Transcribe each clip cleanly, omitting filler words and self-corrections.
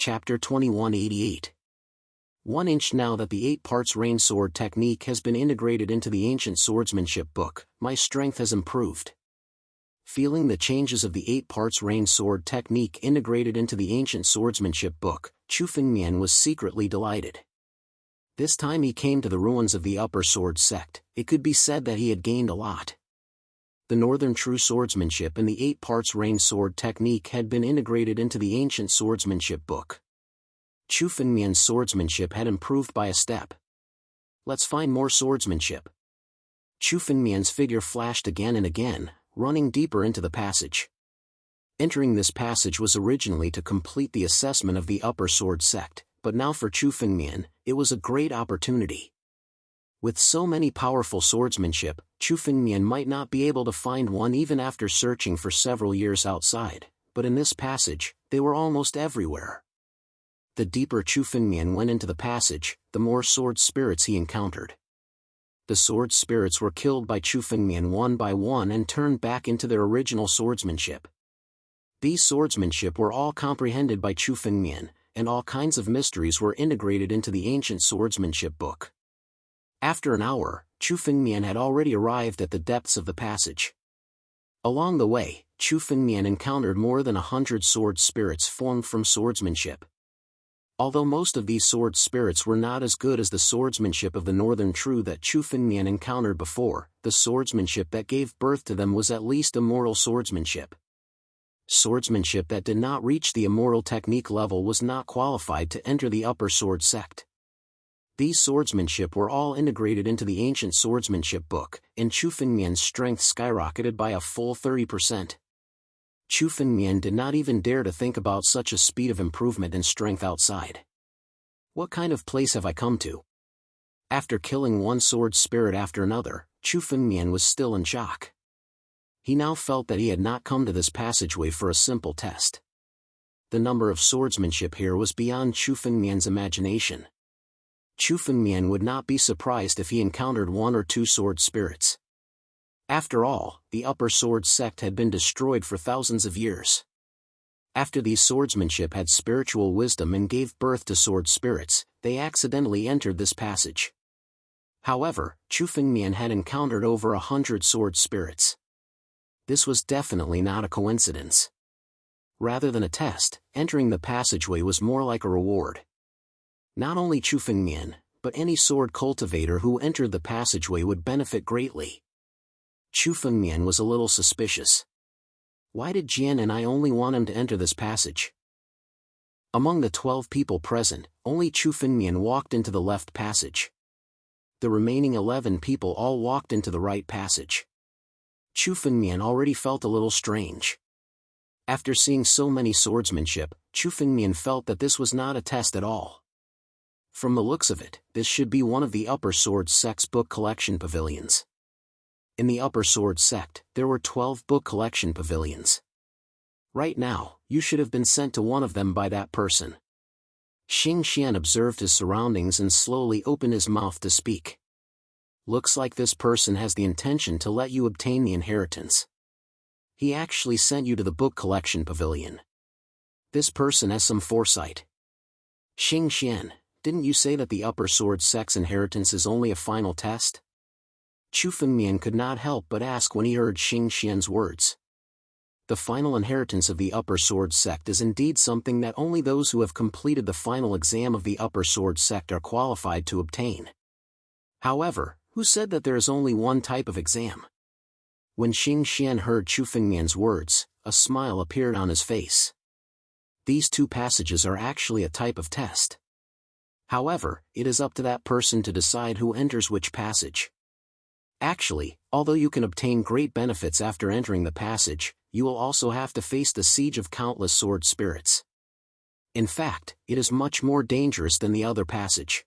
Chapter 2188. 1 inch. Now that the 8 parts rain sword technique has been integrated into the ancient swordsmanship book, my strength has improved. Feeling the changes of the 8 parts rain sword technique integrated into the ancient swordsmanship book, Chu Fengmian was secretly delighted. This time he came to the ruins of the upper sword sect. It could be said that he had gained a lot. The northern true swordsmanship and the 8 parts rain sword technique had been integrated into the ancient swordsmanship book. Chu Fengmian's swordsmanship had improved by a step. Let's find more swordsmanship. Chu Fengmian's figure flashed again and again, running deeper into the passage. Entering this passage was originally to complete the assessment of the upper sword sect, but now for Chu Fengmian, it was a great opportunity. With so many powerful swordsmanship, Chu Fengmian might not be able to find one even after searching for several years outside, but in this passage, they were almost everywhere. The deeper Chu Fengmian went into the passage, the more sword spirits he encountered. The sword spirits were killed by Chu Fengmian one by one and turned back into their original swordsmanship. These swordsmanship were all comprehended by Chu Fengmian, and all kinds of mysteries were integrated into the ancient swordsmanship book. After an hour, Chu Fengmian had already arrived at the depths of the passage. Along the way, Chu Fengmian encountered more than 100 sword spirits formed from swordsmanship. Although most of these sword spirits were not as good as the swordsmanship of the northern true that Chu Fengmian encountered before, the swordsmanship that gave birth to them was at least immortal swordsmanship. Swordsmanship that did not reach the immortal technique level was not qualified to enter the upper sword sect. These swordsmanship were all integrated into the ancient swordsmanship book, and Chu Fengmian's strength skyrocketed by a full 30%. Chu Fengmian did not even dare to think about such a speed of improvement in strength outside. What kind of place have I come to? After killing one sword spirit after another, Chu Fengmian was still in shock. He now felt that he had not come to this passageway for a simple test. The number of swordsmanship here was beyond Chu Fengmian's imagination. Chu Fengmian would not be surprised if he encountered 1 or 2 sword spirits. After all, the upper sword sect had been destroyed for thousands of years. After these swordsmanship had spiritual wisdom and gave birth to sword spirits, they accidentally entered this passage. However, Chu Fengmian had encountered over 100 sword spirits. This was definitely not a coincidence. Rather than a test, entering the passageway was more like a reward. Not only Chu Fengmian, but any sword cultivator who entered the passageway would benefit greatly. Chu Fengmian was a little suspicious. Why did Jian and I only want him to enter this passage? Among the 12 people present, only Chu Fengmian walked into the left passage. The remaining 11 people all walked into the right passage. Chu Fengmian already felt a little strange. After seeing so many swordsmanship, Chu Fengmian felt that this was not a test at all. From the looks of it, this should be one of the upper sword sect's book collection pavilions. In the upper sword sect, there were 12 book collection pavilions. Right now, you should have been sent to one of them by that person. Xing Xian observed his surroundings and slowly opened his mouth to speak. Looks like this person has the intention to let you obtain the inheritance. He actually sent you to the book collection pavilion. This person has some foresight. Xing Xian, didn't you say that the upper sword sect's inheritance is only a final test? Chu Fengmian could not help but ask when he heard Xing Xian's words. The final inheritance of the upper sword sect is indeed something that only those who have completed the final exam of the upper sword sect are qualified to obtain. However, who said that there is only one type of exam? When Xing Xian heard Chu Fengmian's words, a smile appeared on his face. These 2 passages are actually a type of test. However, it is up to that person to decide who enters which passage. Actually, although you can obtain great benefits after entering the passage, you will also have to face the siege of countless sword spirits. In fact, it is much more dangerous than the other passage.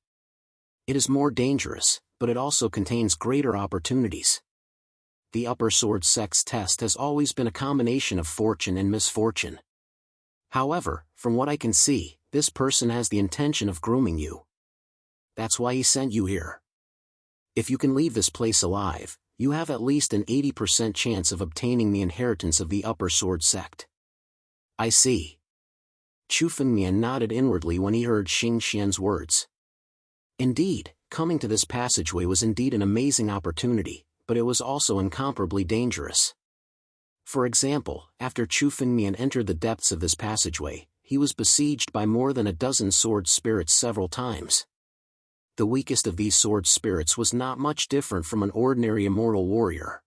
It is more dangerous, but it also contains greater opportunities. The upper sword sect's test has always been a combination of fortune and misfortune. However, from what I can see, this person has the intention of grooming you. That's why he sent you here. If you can leave this place alive, you have at least an 80% chance of obtaining the inheritance of the upper sword sect. I see. Chu Fengmian nodded inwardly when he heard Xing Xian's words. Indeed, coming to this passageway was indeed an amazing opportunity, but it was also incomparably dangerous. For example, after Chu Fengmian entered the depths of this passageway, he was besieged by more than a dozen sword spirits several times. The weakest of these sword spirits was not much different from an ordinary immortal warrior.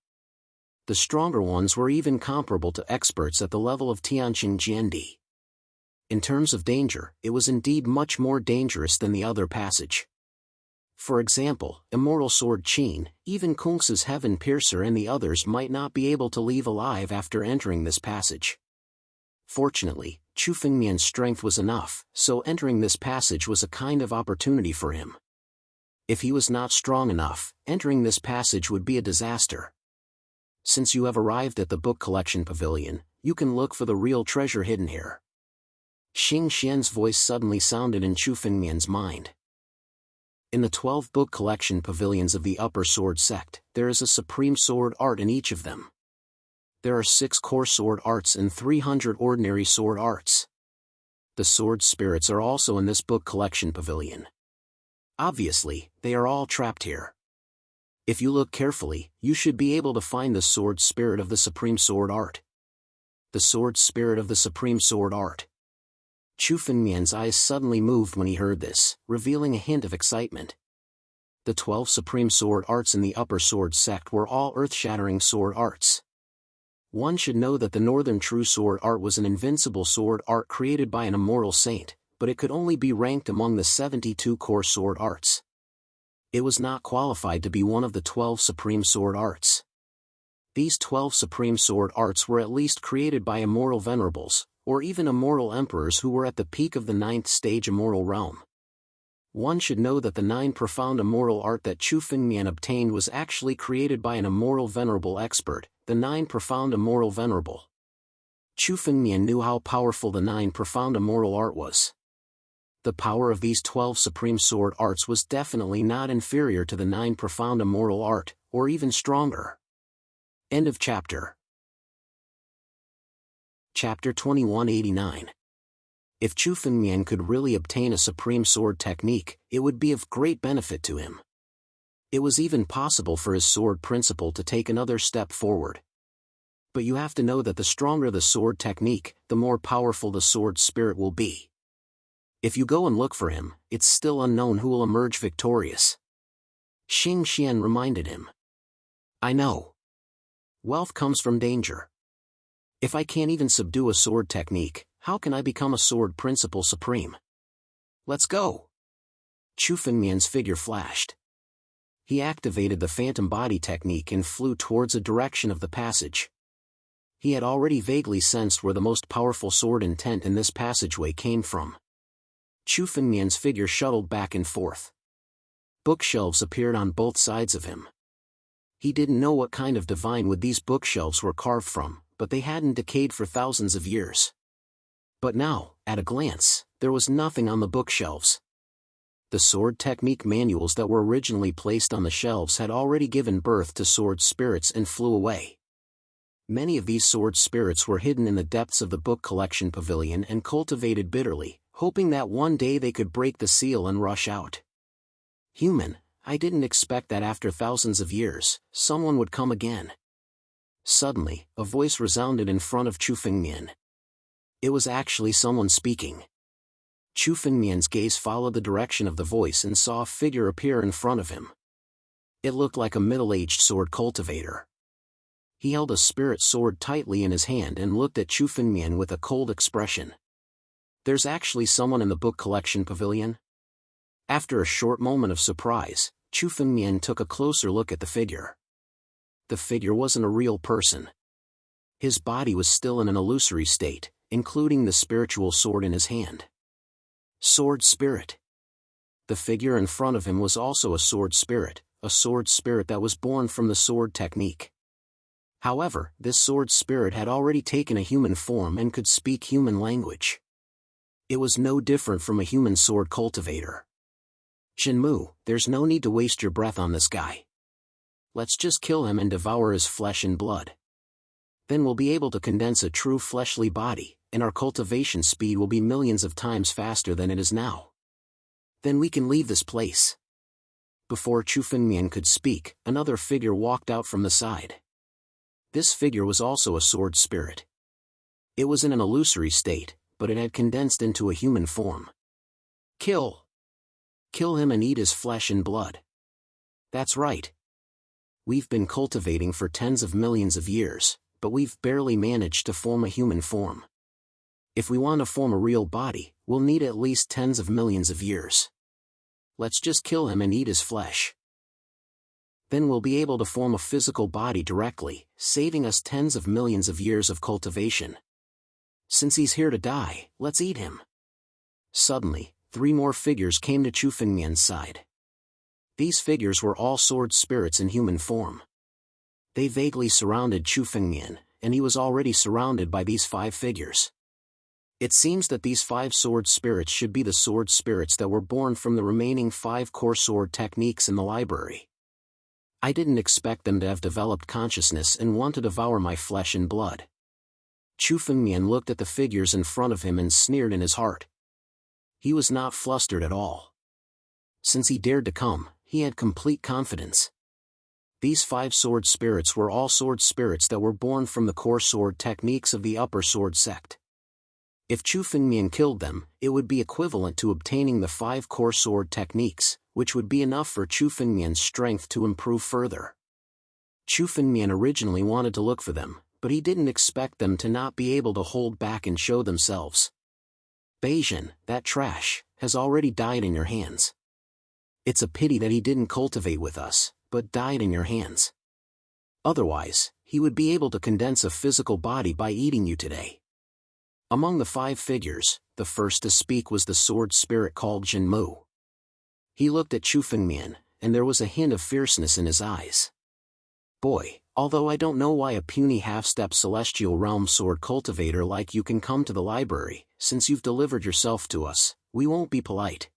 The stronger ones were even comparable to experts at the level of Tianqing Jiandi. In terms of danger, it was indeed much more dangerous than the other passage. For example, Immortal Sword Qin, even Kung's Heaven Piercer and the others might not be able to leave alive after entering this passage. Fortunately, Chu Fengmian's strength was enough, so entering this passage was a kind of opportunity for him. If he was not strong enough, entering this passage would be a disaster. Since you have arrived at the book collection pavilion, you can look for the real treasure hidden here. Xing Xian's voice suddenly sounded in Chu Fengmian's mind. In the 12 book collection pavilions of the Upper Sword Sect, there is a supreme sword art in each of them. There are 6 core sword arts and 300 ordinary sword arts. The sword spirits are also in this book collection pavilion. Obviously, they are all trapped here. If you look carefully, you should be able to find the sword spirit of the supreme sword art. The sword spirit of the supreme sword art. Chu Fengmian's eyes suddenly moved when he heard this, revealing a hint of excitement. The 12 supreme sword arts in the Upper Sword Sect were all earth-shattering sword arts. One should know that the Northern True Sword art was an invincible sword art created by an immortal saint, but it could only be ranked among the 72 core sword arts. It was not qualified to be one of the 12 supreme sword arts. These 12 supreme sword arts were at least created by immortal venerables, or even immortal emperors who were at the peak of the 9th stage immortal realm. One should know that the 9 profound immortal art that Chu Fengmian obtained was actually created by an immortal venerable expert, the 9 profound immortal venerable. Chu Fengmian knew how powerful the 9 profound immortal art was. The power of these 12 supreme sword arts was definitely not inferior to the 9 profound immortal art, or even stronger. End of chapter. Chapter 2189. If Chu Fengmian could really obtain a supreme sword technique, it would be of great benefit to him. It was even possible for his sword principle to take another step forward. But you have to know that the stronger the sword technique, the more powerful the sword spirit will be. If you go and look for him, it's still unknown who will emerge victorious. Xing Xian reminded him. I know. Wealth comes from danger. If I can't even subdue a sword technique, how can I become a sword principle supreme? Let's go. Chu Fengmian's figure flashed. He activated the phantom body technique and flew towards a direction of the passage. He had already vaguely sensed where the most powerful sword intent in this passageway came from. Chu Fengmian's figure shuttled back and forth. Bookshelves appeared on both sides of him. He didn't know what kind of divine wood these bookshelves were carved from, but they hadn't decayed for thousands of years. But now, at a glance, there was nothing on the bookshelves. The sword technique manuals that were originally placed on the shelves had already given birth to sword spirits and flew away. Many of these sword spirits were hidden in the depths of the book collection pavilion and cultivated bitterly, hoping that one day they could break the seal and rush out. Human, I didn't expect that after thousands of years, someone would come again. Suddenly, a voice resounded in front of Chu Fengmian. It was actually someone speaking. Chu Fengmian's gaze followed the direction of the voice and saw a figure appear in front of him. It looked like a middle-aged sword cultivator. He held a spirit sword tightly in his hand and looked at Chu Fengmian with a cold expression. There's actually someone in the book collection pavilion? After a short moment of surprise, Chu Fengmian took a closer look at the figure. The figure wasn't a real person. His body was still in an illusory state, including the spiritual sword in his hand. Sword spirit. The figure in front of him was also a sword spirit that was born from the sword technique. However, this sword spirit had already taken a human form and could speak human language. It was no different from a human sword cultivator. Jinmu, there's no need to waste your breath on this guy. Let's just kill him and devour his flesh and blood. Then we'll be able to condense a true fleshly body, and our cultivation speed will be millions of times faster than it is now. Then we can leave this place. Before Chu Fengmian could speak, another figure walked out from the side. This figure was also a sword spirit. It was in an illusory state, but it had condensed into a human form. Kill! Kill him and eat his flesh and blood. That's right. We've been cultivating for tens of millions of years, but we've barely managed to form a human form. If we want to form a real body, we'll need at least tens of millions of years. Let's just kill him and eat his flesh. Then we'll be able to form a physical body directly, saving us tens of millions of years of cultivation. Since he's here to die, let's eat him. Suddenly, 3 more figures came to Chu Fengmian's side. These figures were all sword spirits in human form. They vaguely surrounded Chu Fengmian, and he was already surrounded by these 5 figures. It seems that these 5 sword spirits should be the sword spirits that were born from the remaining 5 core sword techniques in the library. I didn't expect them to have developed consciousness and want to devour my flesh and blood. Chu Fengmian looked at the figures in front of him and sneered in his heart. He was not flustered at all. Since he dared to come, he had complete confidence. These 5 sword spirits were all sword spirits that were born from the core sword techniques of the upper sword sect. If Chu Fengmian killed them, it would be equivalent to obtaining the 5 core sword techniques, which would be enough for Chu Fengmian's strength to improve further. Chu Fengmian originally wanted to look for them, but he didn't expect them to not be able to hold back and show themselves. Beijing, that trash, has already died in your hands. It's a pity that he didn't cultivate with us, but died in your hands. Otherwise, he would be able to condense a physical body by eating you today. Among the 5 figures, the first to speak was the sword spirit called Jianwang. He looked at Chu Fengmian, and there was a hint of fierceness in his eyes. Boy, although I don't know why a puny half-step celestial realm sword cultivator like you can come to the library, since you've delivered yourself to us, we won't be polite.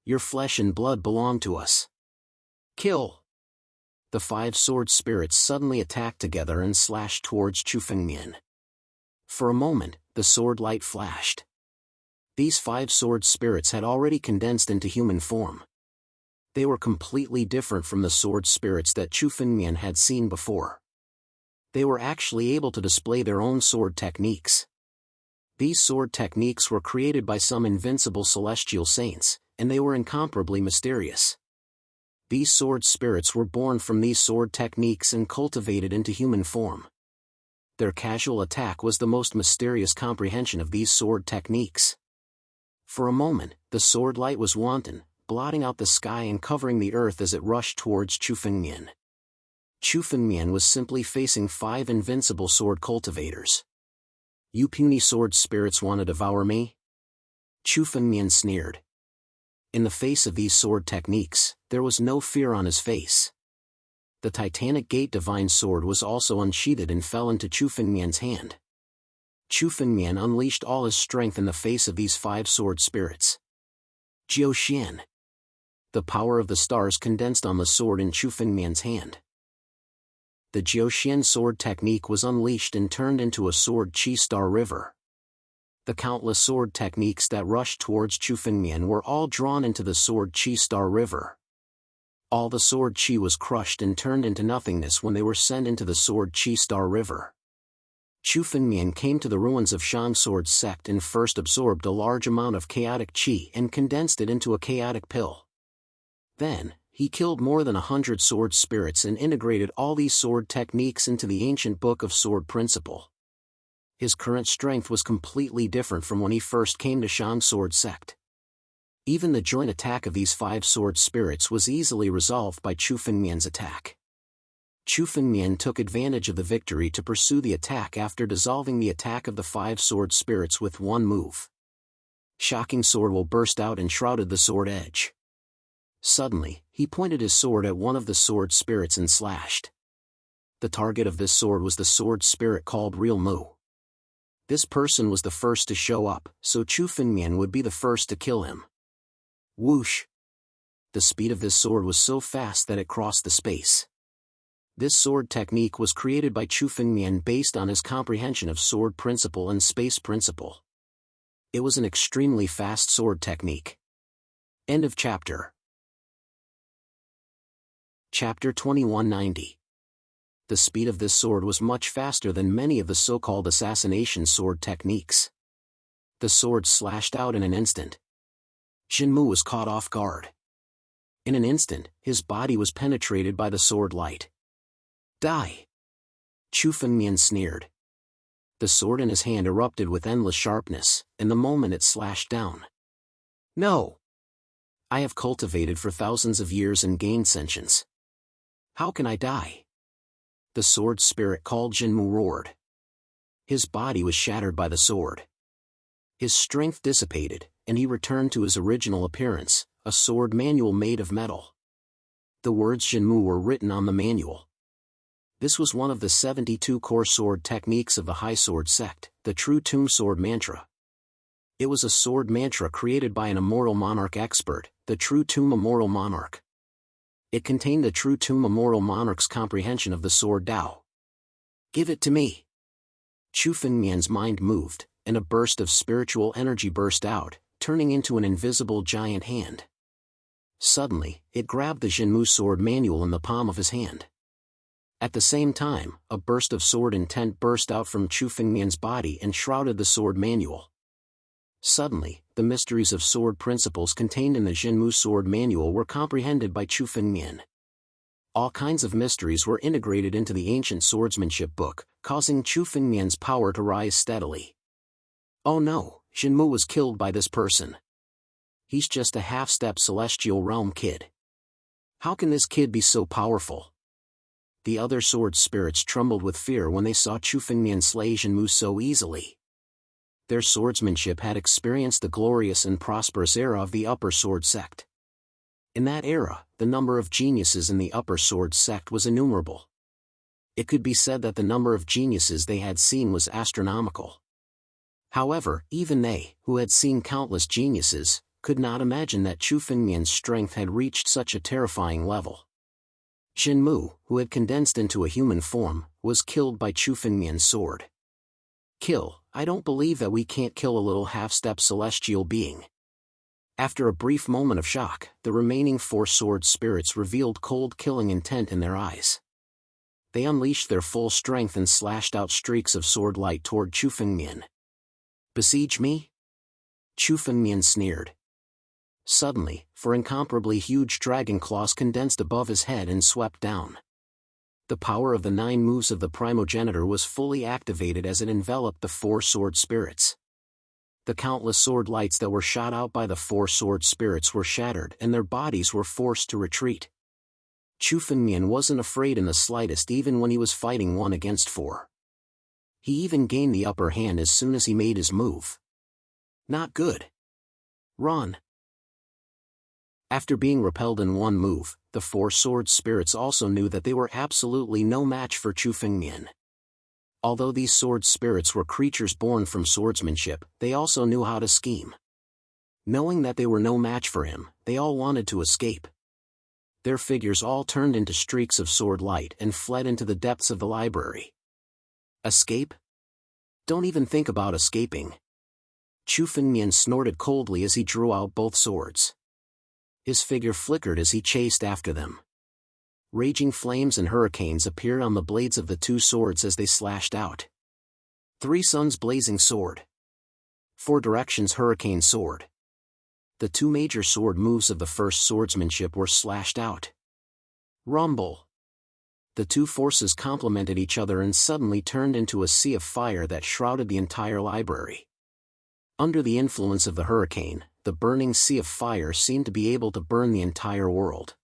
Your flesh and blood belong to us. Kill! The 5 sword spirits suddenly attacked together and slashed towards Chu Fengmian. For a moment, the sword light flashed. These 5 sword spirits had already condensed into human form. They were completely different from the sword spirits that Chu Fengmian had seen before. They were actually able to display their own sword techniques. These sword techniques were created by some invincible celestial saints, and they were incomparably mysterious. These sword spirits were born from these sword techniques and cultivated into human form. Their casual attack was the most mysterious comprehension of these sword techniques. For a moment, the sword light was wanton, blotting out the sky and covering the earth as it rushed towards Chu Fengmian. Chu Fengmian was simply facing 5 invincible sword cultivators. You puny sword spirits want to devour me? Chu Fengmian sneered. In the face of these sword techniques, there was no fear on his face. The Titanic Gate Divine Sword was also unsheathed and fell into Chu Fengmian's hand. Chu Fengmian unleashed all his strength in the face of these 5 sword spirits. Jiaoxian. The power of the stars condensed on the sword in Chu Fengmian's hand. The Jiaoxian sword technique was unleashed and turned into a sword Qi star river. The countless sword techniques that rushed towards Chu Fengmian were all drawn into the sword Qi star river. All the sword Qi was crushed and turned into nothingness when they were sent into the sword Qi star river. Chu Fengmian came to the ruins of Shang sword sect and first absorbed a large amount of chaotic Qi and condensed it into a chaotic pill. Then, he killed more than 100 sword spirits and integrated all these sword techniques into the ancient book of sword principle. His current strength was completely different from when he first came to Shang sword sect. Even the joint attack of these 5 sword spirits was easily resolved by Chu Fengmian's attack. Chu Fengmian took advantage of the victory to pursue the attack after dissolving the attack of the 5 sword spirits with one move. Shocking sword will burst out and shrouded the sword edge. Suddenly, he pointed his sword at one of the sword spirits and slashed. The target of this sword was the sword spirit called Real Mu. This person was the first to show up, so Chu Fengmian would be the first to kill him. Whoosh! The speed of this sword was so fast that it crossed the space. This sword technique was created by Chu Fengmian based on his comprehension of sword principle and space principle. It was an extremely fast sword technique. End of chapter. Chapter 2190. The speed of this sword was much faster than many of the so-called assassination sword techniques. The sword slashed out in an instant. Jinmu was caught off guard. In an instant, his body was penetrated by the sword light. Die! Chu Fengmian sneered. The sword in his hand erupted with endless sharpness, and the moment it slashed down. No! I have cultivated for thousands of years and gained sentience. How can I die? The sword spirit called Jinmu roared. His body was shattered by the sword. His strength dissipated, and he returned to his original appearance, a sword manual made of metal. The words Jinmu were written on the manual. This was one of the 72 core sword techniques of the High Sword sect, the True Tomb Sword Mantra. It was a sword mantra created by an immortal monarch expert, the True Tomb Immortal Monarch. It contained the True Tomb Immortal Monarch's comprehension of the sword Tao. Give it to me. Chu Fengmian's mind moved, and a burst of spiritual energy burst out, turning into an invisible giant hand. Suddenly, it grabbed the Jinmu sword manual in the palm of his hand. At the same time, a burst of sword intent burst out from Chu Fengmian's body and shrouded the sword manual. Suddenly, the mysteries of sword principles contained in the Jinmu sword manual were comprehended by Chu Fengmian. All kinds of mysteries were integrated into the ancient swordsmanship book, causing Chu Fengmian's power to rise steadily. Oh no, Jinmu was killed by this person. He's just a half-step celestial realm kid. How can this kid be so powerful? The other sword spirits trembled with fear when they saw Chu Fengmian slay Jinmu so easily. Their swordsmanship had experienced the glorious and prosperous era of the Upper Sword sect. In that era, the number of geniuses in the Upper Sword sect was innumerable. It could be said that the number of geniuses they had seen was astronomical. However, even they, who had seen countless geniuses, could not imagine that Chu Fengmian's strength had reached such a terrifying level. Jinmu, who had condensed into a human form, was killed by Chu Fengmian's sword. Kill, I don't believe that we can't kill a little half-step celestial being. After a brief moment of shock, the remaining 4 sword spirits revealed cold killing intent in their eyes. They unleashed their full strength and slashed out streaks of sword light toward Chu Fengmian. Besiege me? Chu Fengmian sneered. Suddenly, 4 incomparably huge dragon claws condensed above his head and swept down. The power of the 9 moves of the primogenitor was fully activated as it enveloped the 4 sword spirits. The countless sword lights that were shot out by the 4 sword spirits were shattered and their bodies were forced to retreat. Chu Fengmian wasn't afraid in the slightest even when he was fighting 1 against 4. He even gained the upper hand as soon as he made his move. Not good. Run. After being repelled in 1 move, the 4 sword spirits also knew that they were absolutely no match for Chu Fengmian. Although these sword spirits were creatures born from swordsmanship, they also knew how to scheme. Knowing that they were no match for him, they all wanted to escape. Their figures all turned into streaks of sword light and fled into the depths of the library. Escape? Don't even think about escaping. Chu Fengmian snorted coldly as he drew out both swords. His figure flickered as he chased after them. Raging flames and hurricanes appeared on the blades of the 2 swords as they slashed out. 3 suns blazing sword. 4 directions hurricane sword. The 2 major sword moves of the first swordsmanship were slashed out. Rumble. The 2 forces complemented each other and suddenly turned into a sea of fire that shrouded the entire library. Under the influence of the hurricane, the burning sea of fire seemed to be able to burn the entire world.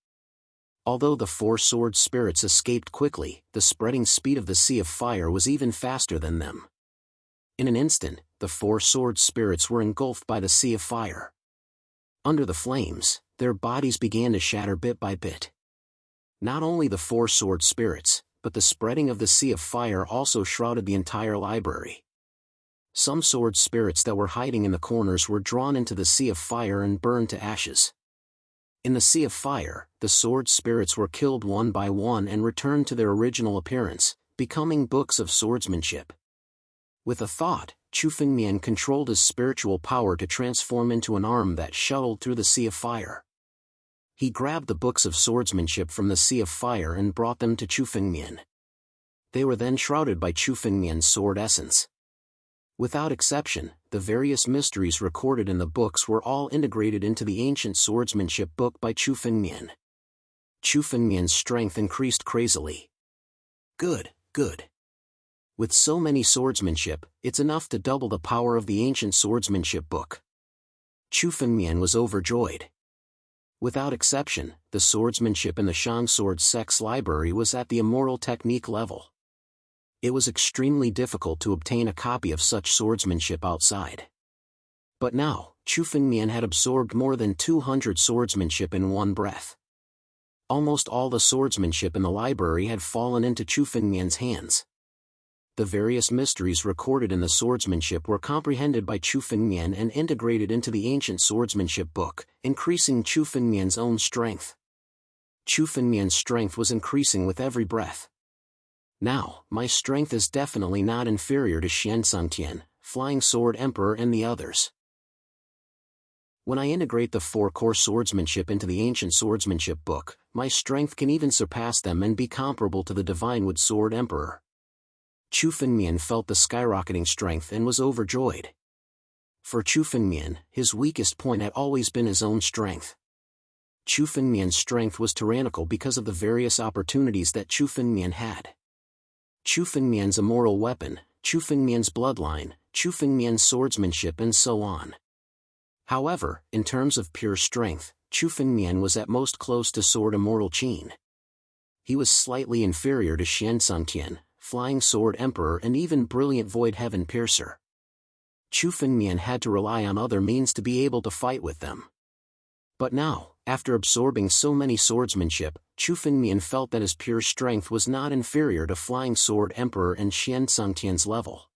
Although the 4 sword spirits escaped quickly, the spreading speed of the sea of fire was even faster than them. In an instant, the 4 sword spirits were engulfed by the sea of fire. Under the flames, their bodies began to shatter bit by bit. Not only the 4 sword spirits, but the spreading of the sea of fire also shrouded the entire library. Some sword spirits that were hiding in the corners were drawn into the sea of fire and burned to ashes. In the Sea of Fire, the sword spirits were killed one by one and returned to their original appearance, becoming books of swordsmanship. With a thought, Chu Fengmian controlled his spiritual power to transform into an arm that shuttled through the Sea of Fire. He grabbed the books of swordsmanship from the Sea of Fire and brought them to Chu Fengmian. They were then shrouded by Chu Fengmian's sword essence. Without exception, the various mysteries recorded in the books were all integrated into the ancient swordsmanship book by Chu Fengmian. Chu Fengmian's strength increased crazily. Good, good. With so many swordsmanship, it's enough to double the power of the ancient swordsmanship book. Chu Fengmian was overjoyed. Without exception, the swordsmanship in the Shang Sword Sect's library was at the immortal technique level. It was extremely difficult to obtain a copy of such swordsmanship outside. But now, Chu Fengmian had absorbed more than 200 swordsmanship in one breath. Almost all the swordsmanship in the library had fallen into Chu Fengmian's hands. The various mysteries recorded in the swordsmanship were comprehended by Chu Fengmian and integrated into the ancient swordsmanship book, increasing Chu Fengmian's own strength. Chu Fengmian's strength was increasing with every breath. Now, my strength is definitely not inferior to Xian, Flying Sword Emperor and the others. When I integrate the four-core swordsmanship into the ancient swordsmanship book, my strength can even surpass them and be comparable to the Divine Wood Sword Emperor. Chu Fengmian felt the skyrocketing strength and was overjoyed. For Chu Fengmian, his weakest point had always been his own strength. Chu Fengmian's strength was tyrannical because of the various opportunities that Chu Fengmian had. Chu Fengmian's immortal weapon, Chu Fengmian's bloodline, Chu Fengmian's swordsmanship and so on. However, in terms of pure strength, Chu Fengmian was at most close to Sword Immortal Qin. He was slightly inferior to Xian, Flying Sword Emperor and even Brilliant Void Heaven Piercer. Chu Fengmian had to rely on other means to be able to fight with them. But now, after absorbing so many swordsmanship, Chu Fengmian felt that his pure strength was not inferior to Flying Sword Emperor and Xian level.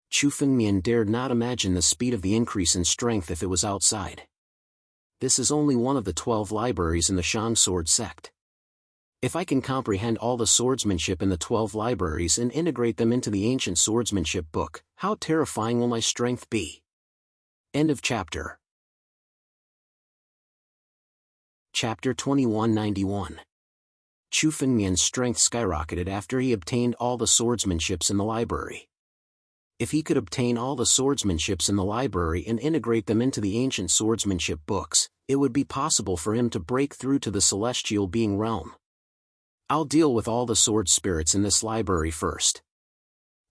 Chu Fengmian dared not imagine the speed of the increase in strength if it was outside. This is only one of the 12 libraries in the Shang Sword Sect. If I can comprehend all the swordsmanship in the 12 libraries and integrate them into the ancient swordsmanship book, how terrifying will my strength be? End of chapter. Chapter 2191. Chu Fengmian's strength skyrocketed after he obtained all the swordsmanships in the library. If he could obtain all the swordsmanships in the library and integrate them into the ancient swordsmanship books, it would be possible for him to break through to the celestial being realm. I'll deal with all the sword spirits in this library first.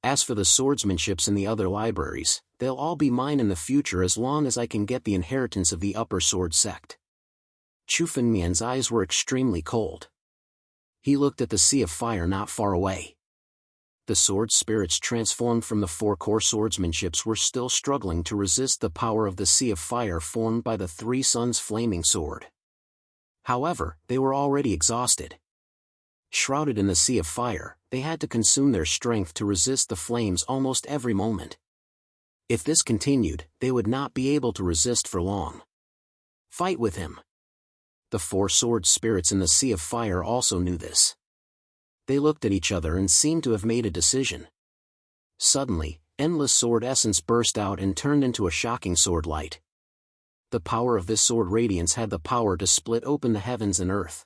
As for the swordsmanships in the other libraries, they'll all be mine in the future as long as I can get the inheritance of the upper sword sect. Chu Fengmian's eyes were extremely cold. He looked at the Sea of Fire not far away. The sword spirits transformed from the four-core swordsmanships were still struggling to resist the power of the Sea of Fire formed by the Three Suns flaming sword. However, they were already exhausted. Shrouded in the Sea of Fire, they had to consume their strength to resist the flames almost every moment. If this continued, they would not be able to resist for long. Fight with him. The four sword spirits in the Sea of Fire also knew this. They looked at each other and seemed to have made a decision. Suddenly, endless sword essence burst out and turned into a shocking sword light. The power of this sword radiance had the power to split open the heavens and earth.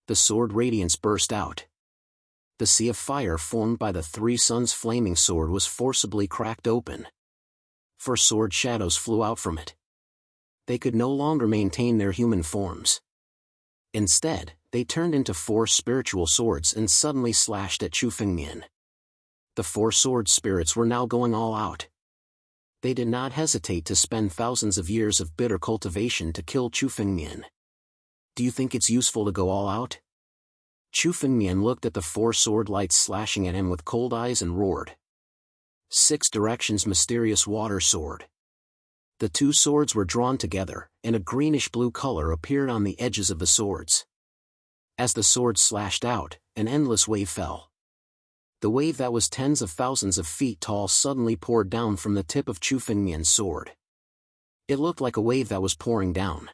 The sword radiance burst out. The Sea of Fire formed by the Three Suns flaming sword was forcibly cracked open. Four sword shadows flew out from it. They could no longer maintain their human forms. Instead, they turned into four spiritual swords and suddenly slashed at Chu Fengmian. The four sword spirits were now going all out. They did not hesitate to spend thousands of years of bitter cultivation to kill Chu Fengmian. Do you think it's useful to go all out? Chu Fengmian looked at the four sword lights slashing at him with cold eyes and roared. 6 directions mysterious water sword. The two swords were drawn together, and a greenish-blue color appeared on the edges of the swords. As the swords slashed out, an endless wave fell. The wave that was tens of thousands of feet tall suddenly poured down from the tip of Chu Fengmian's sword. It looked like a wave that was pouring down.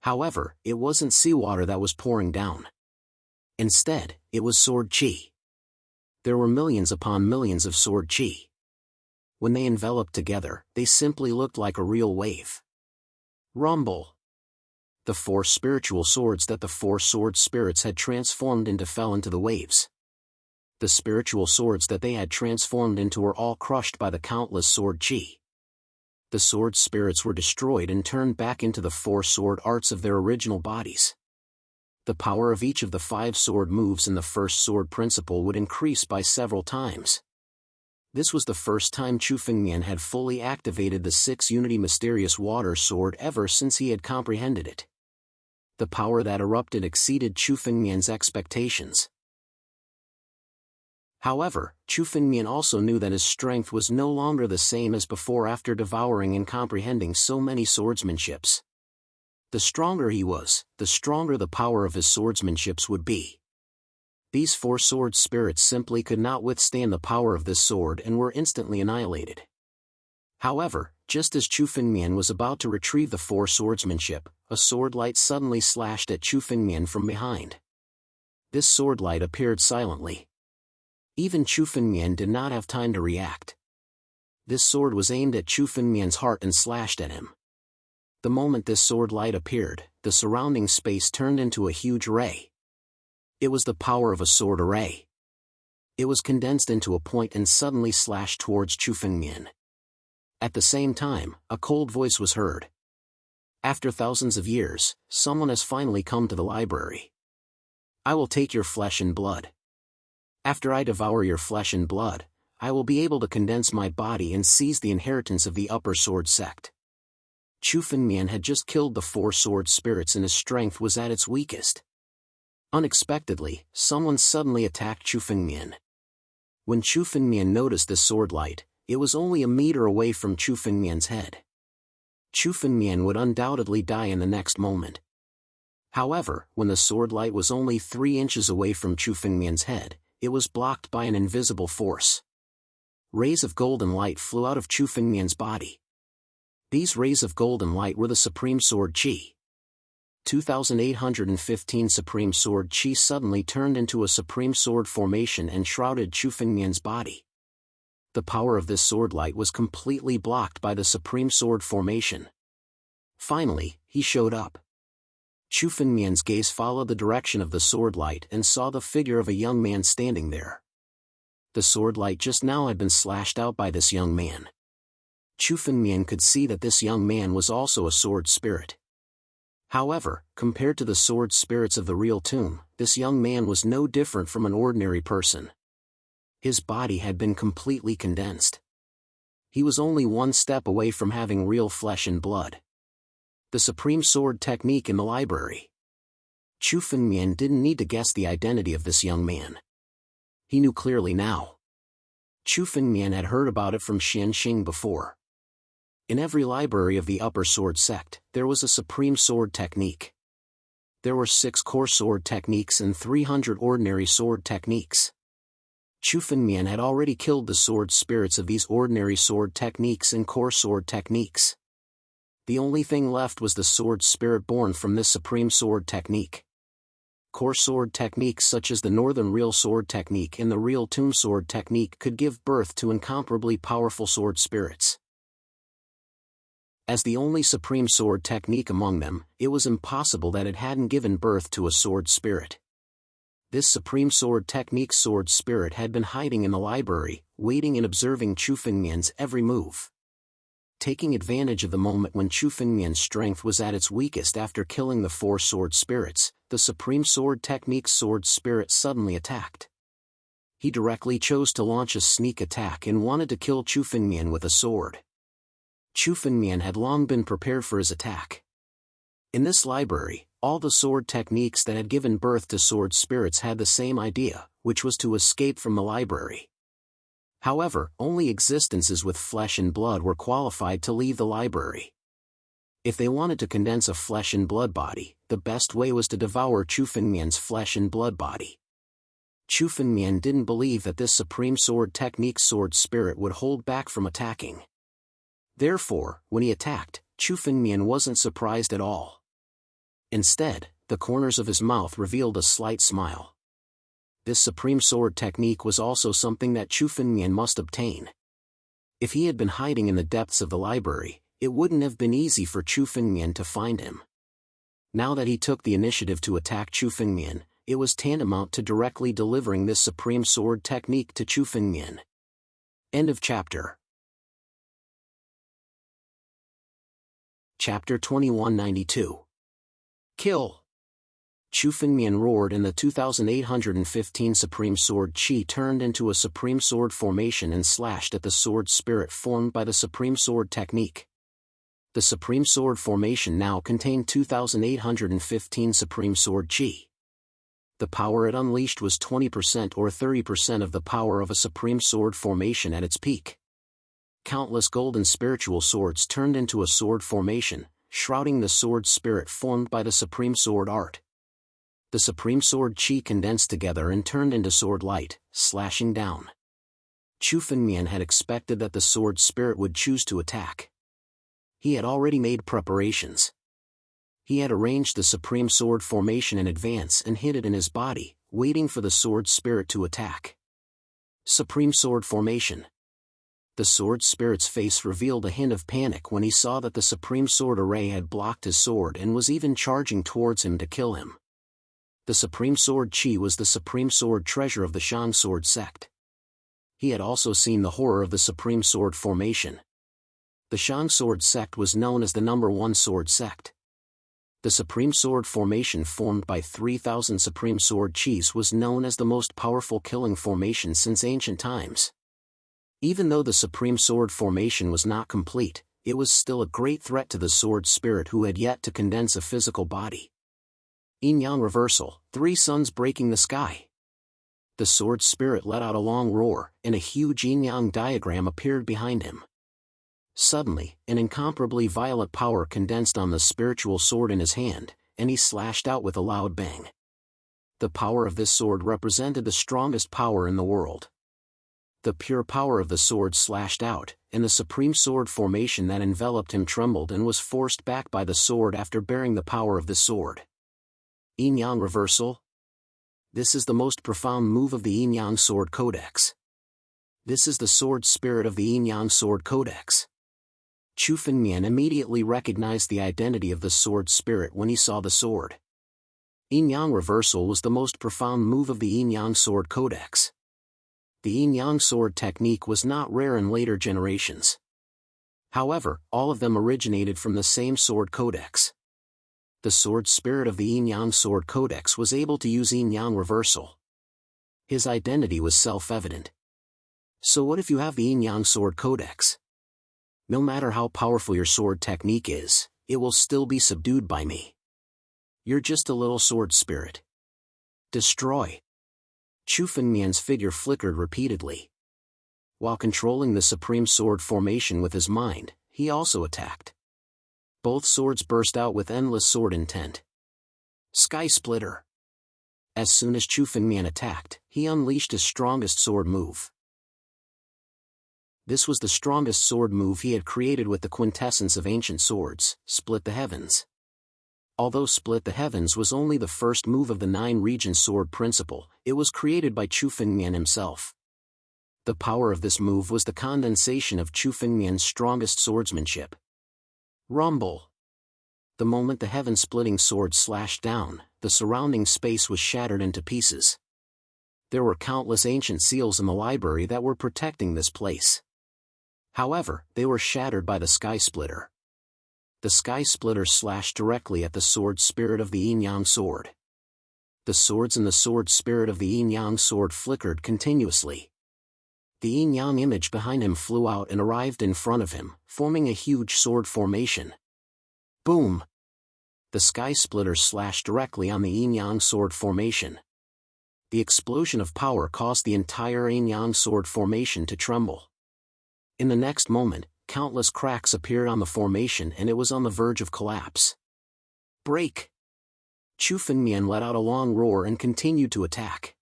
However, it wasn't seawater that was pouring down. Instead, it was sword chi. There were millions upon millions of sword chi. When they enveloped together, they simply looked like a real wave. Rumble. The 4 spiritual swords that the 4 sword spirits had transformed into fell into the waves. The spiritual swords that they had transformed into were all crushed by the countless sword chi. The sword spirits were destroyed and turned back into the 4 sword arts of their original bodies. The power of each of the 5 sword moves in the first sword principle would increase by several times. This was the first time Chu Fengmian had fully activated the 6 Unity Mysterious Water Sword ever since he had comprehended it. The power that erupted exceeded Chu Fengmian's expectations. However, Chu Fengmian also knew that his strength was no longer the same as before after devouring and comprehending so many swordsmanships. The stronger he was, the stronger the power of his swordsmanships would be. These 4 sword spirits simply could not withstand the power of this sword and were instantly annihilated. However, just as Chu Fengmian was about to retrieve the 4 swordsmanship, a sword light suddenly slashed at Chu Fengmian from behind. This sword light appeared silently. Even Chu Fengmian did not have time to react. This sword was aimed at Chu Fengmian's heart and slashed at him. The moment this sword light appeared, the surrounding space turned into a huge ray. It was the power of a sword array. It was condensed into a point and suddenly slashed towards Chu Fengmian. At the same time, a cold voice was heard. After thousands of years, someone has finally come to the library. I will take your flesh and blood. After I devour your flesh and blood, I will be able to condense my body and seize the inheritance of the upper sword sect. Chu Fengmian had just killed the 4 sword spirits and his strength was at its weakest. Unexpectedly, someone suddenly attacked Chu Fengmian. When Chu Fengmian noticed this sword light, it was only a meter away from Chu Fengmian's head. Chu Fengmian would undoubtedly die in the next moment. However, when the sword light was only 3 inches away from Chu Fengmian's head, it was blocked by an invisible force. Rays of golden light flew out of Chu Fengmian's body. These rays of golden light were the Supreme Sword Chi. 2,815 Supreme Sword Chi suddenly turned into a Supreme Sword formation and shrouded Chu Fengmian's body. The power of this sword light was completely blocked by the Supreme Sword formation. Finally, he showed up. Chu Fengmian's gaze followed the direction of the sword light and saw the figure of a young man standing there. The sword light just now had been slashed out by this young man. Chu Fengmian could see that this young man was also a sword spirit. However, compared to the sword spirits of the real tomb, this young man was no different from an ordinary person. His body had been completely condensed. He was only 1 step away from having real flesh and blood. The supreme sword technique in the library. Chu Fengmian didn't need to guess the identity of this young man. He knew clearly now. Chu Fengmian had heard about it from Xian Xing before. In every library of the upper sword sect, there was a supreme sword technique. There were 6 core sword techniques and 300 ordinary sword techniques. Chu Fengmian had already killed the sword spirits of these ordinary sword techniques and core sword techniques. The only thing left was the sword spirit born from this supreme sword technique. Core sword techniques such as the Northern Real Sword Technique and the Real Tomb Sword Technique could give birth to incomparably powerful sword spirits. As the only supreme sword technique among them, it was impossible that it hadn't given birth to a sword spirit. This supreme sword technique's sword spirit had been hiding in the library, waiting and observing Chu Fengmian's every move. Taking advantage of the moment when Chu Fengmian's strength was at its weakest after killing the 4 sword spirits, the supreme sword technique's sword spirit suddenly attacked. He directly chose to launch a sneak attack and wanted to kill Chu Fengmian with a sword. Chu Fengmian had long been prepared for his attack. In this library, all the sword techniques that had given birth to sword spirits had the same idea, which was to escape from the library. However, only existences with flesh and blood were qualified to leave the library. If they wanted to condense a flesh and blood body, the best way was to devour Chu Fengmian's flesh and blood body. Chu Fengmian didn't believe that this supreme sword technique's sword spirit would hold back from attacking. Therefore, when he attacked, Chu Fengmian wasn't surprised at all. Instead, the corners of his mouth revealed a slight smile. This supreme sword technique was also something that Chu Fengmian must obtain. If he had been hiding in the depths of the library, it wouldn't have been easy for Chu Fengmian to find him. Now that he took the initiative to attack Chu Fengmian, it was tantamount to directly delivering this supreme sword technique to Chu Fengmian. End of chapter. Chapter 2192. Kill! Chu Fengmian roared and the 2815 Supreme Sword Qi turned into a Supreme Sword formation and slashed at the sword spirit formed by the Supreme Sword technique. The Supreme Sword formation now contained 2815 Supreme Sword Qi. The power it unleashed was 20% or 30% of the power of a Supreme Sword formation at its peak. Countless golden spiritual swords turned into a sword formation, shrouding the sword spirit formed by the Supreme Sword art. The Supreme Sword Qi condensed together and turned into sword light, slashing down. Chu Fengmian had expected that the sword spirit would choose to attack. He had already made preparations. He had arranged the Supreme Sword formation in advance and hid it in his body, waiting for the sword spirit to attack. Supreme Sword formation. The sword spirit's face revealed a hint of panic when he saw that the Supreme Sword array had blocked his sword and was even charging towards him to kill him. The Supreme Sword Qi was the Supreme Sword treasure of the Shang Sword sect. He had also seen the horror of the Supreme Sword formation. The Shang Sword sect was known as the #1 sword sect. The Supreme Sword formation formed by 3,000 Supreme Sword Qis was known as the most powerful killing formation since ancient times. Even though the Supreme Sword formation was not complete, it was still a great threat to the sword spirit who had yet to condense a physical body. Yin-yang reversal, 3 suns breaking the sky. The sword spirit let out a long roar, and a huge yin-yang diagram appeared behind him. Suddenly, an incomparably violent power condensed on the spiritual sword in his hand, and he slashed out with a loud bang. The power of this sword represented the strongest power in the world. The pure power of the sword slashed out, and the Supreme Sword formation that enveloped him trembled and was forced back by the sword after bearing the power of the sword. Yin-yang reversal. This is the most profound move of the Yin-yang Sword Codex. This is the sword spirit of the Yin-yang Sword Codex. Chu Fengmian immediately recognized the identity of the sword spirit when he saw the sword. Yin-yang reversal was the most profound move of the Yin-yang Sword Codex. The Yin-yang sword technique was not rare in later generations. However, all of them originated from the same sword codex. The sword spirit of the Yin-yang Sword Codex was able to use Yin-yang reversal. His identity was self-evident. So what if you have the Yin-yang Sword Codex? No matter how powerful your sword technique is, it will still be subdued by me. You're just a little sword spirit. Destroy. Chu Fengmian's figure flickered repeatedly. While controlling the Supreme Sword formation with his mind, he also attacked. Both swords burst out with endless sword intent. Sky Splitter. As soon as Chu Fengmian attacked, he unleashed his strongest sword move. This was the strongest sword move he had created with the quintessence of ancient swords, Split the Heavens. Although Split the Heavens was only the first move of the 9-region sword principle, it was created by Chu Fengmian himself. The power of this move was the condensation of Chu Fengmian's strongest swordsmanship. Rumble. The moment the heaven-splitting sword slashed down, the surrounding space was shattered into pieces. There were countless ancient seals in the library that were protecting this place. However, they were shattered by the Sky Splitter. The Sky Splitter slashed directly at the sword spirit of the Yin-yang sword. The swords in the sword spirit of the Yin-yang sword flickered continuously. The yin-yang image behind him flew out and arrived in front of him, forming a huge sword formation. Boom! The Sky Splitter slashed directly on the yin-yang sword formation. The explosion of power caused the entire yin-yang sword formation to tremble. In the next moment, countless cracks appeared on the formation and it was on the verge of collapse. Break! Chu Fengmian let out a long roar and continued to attack.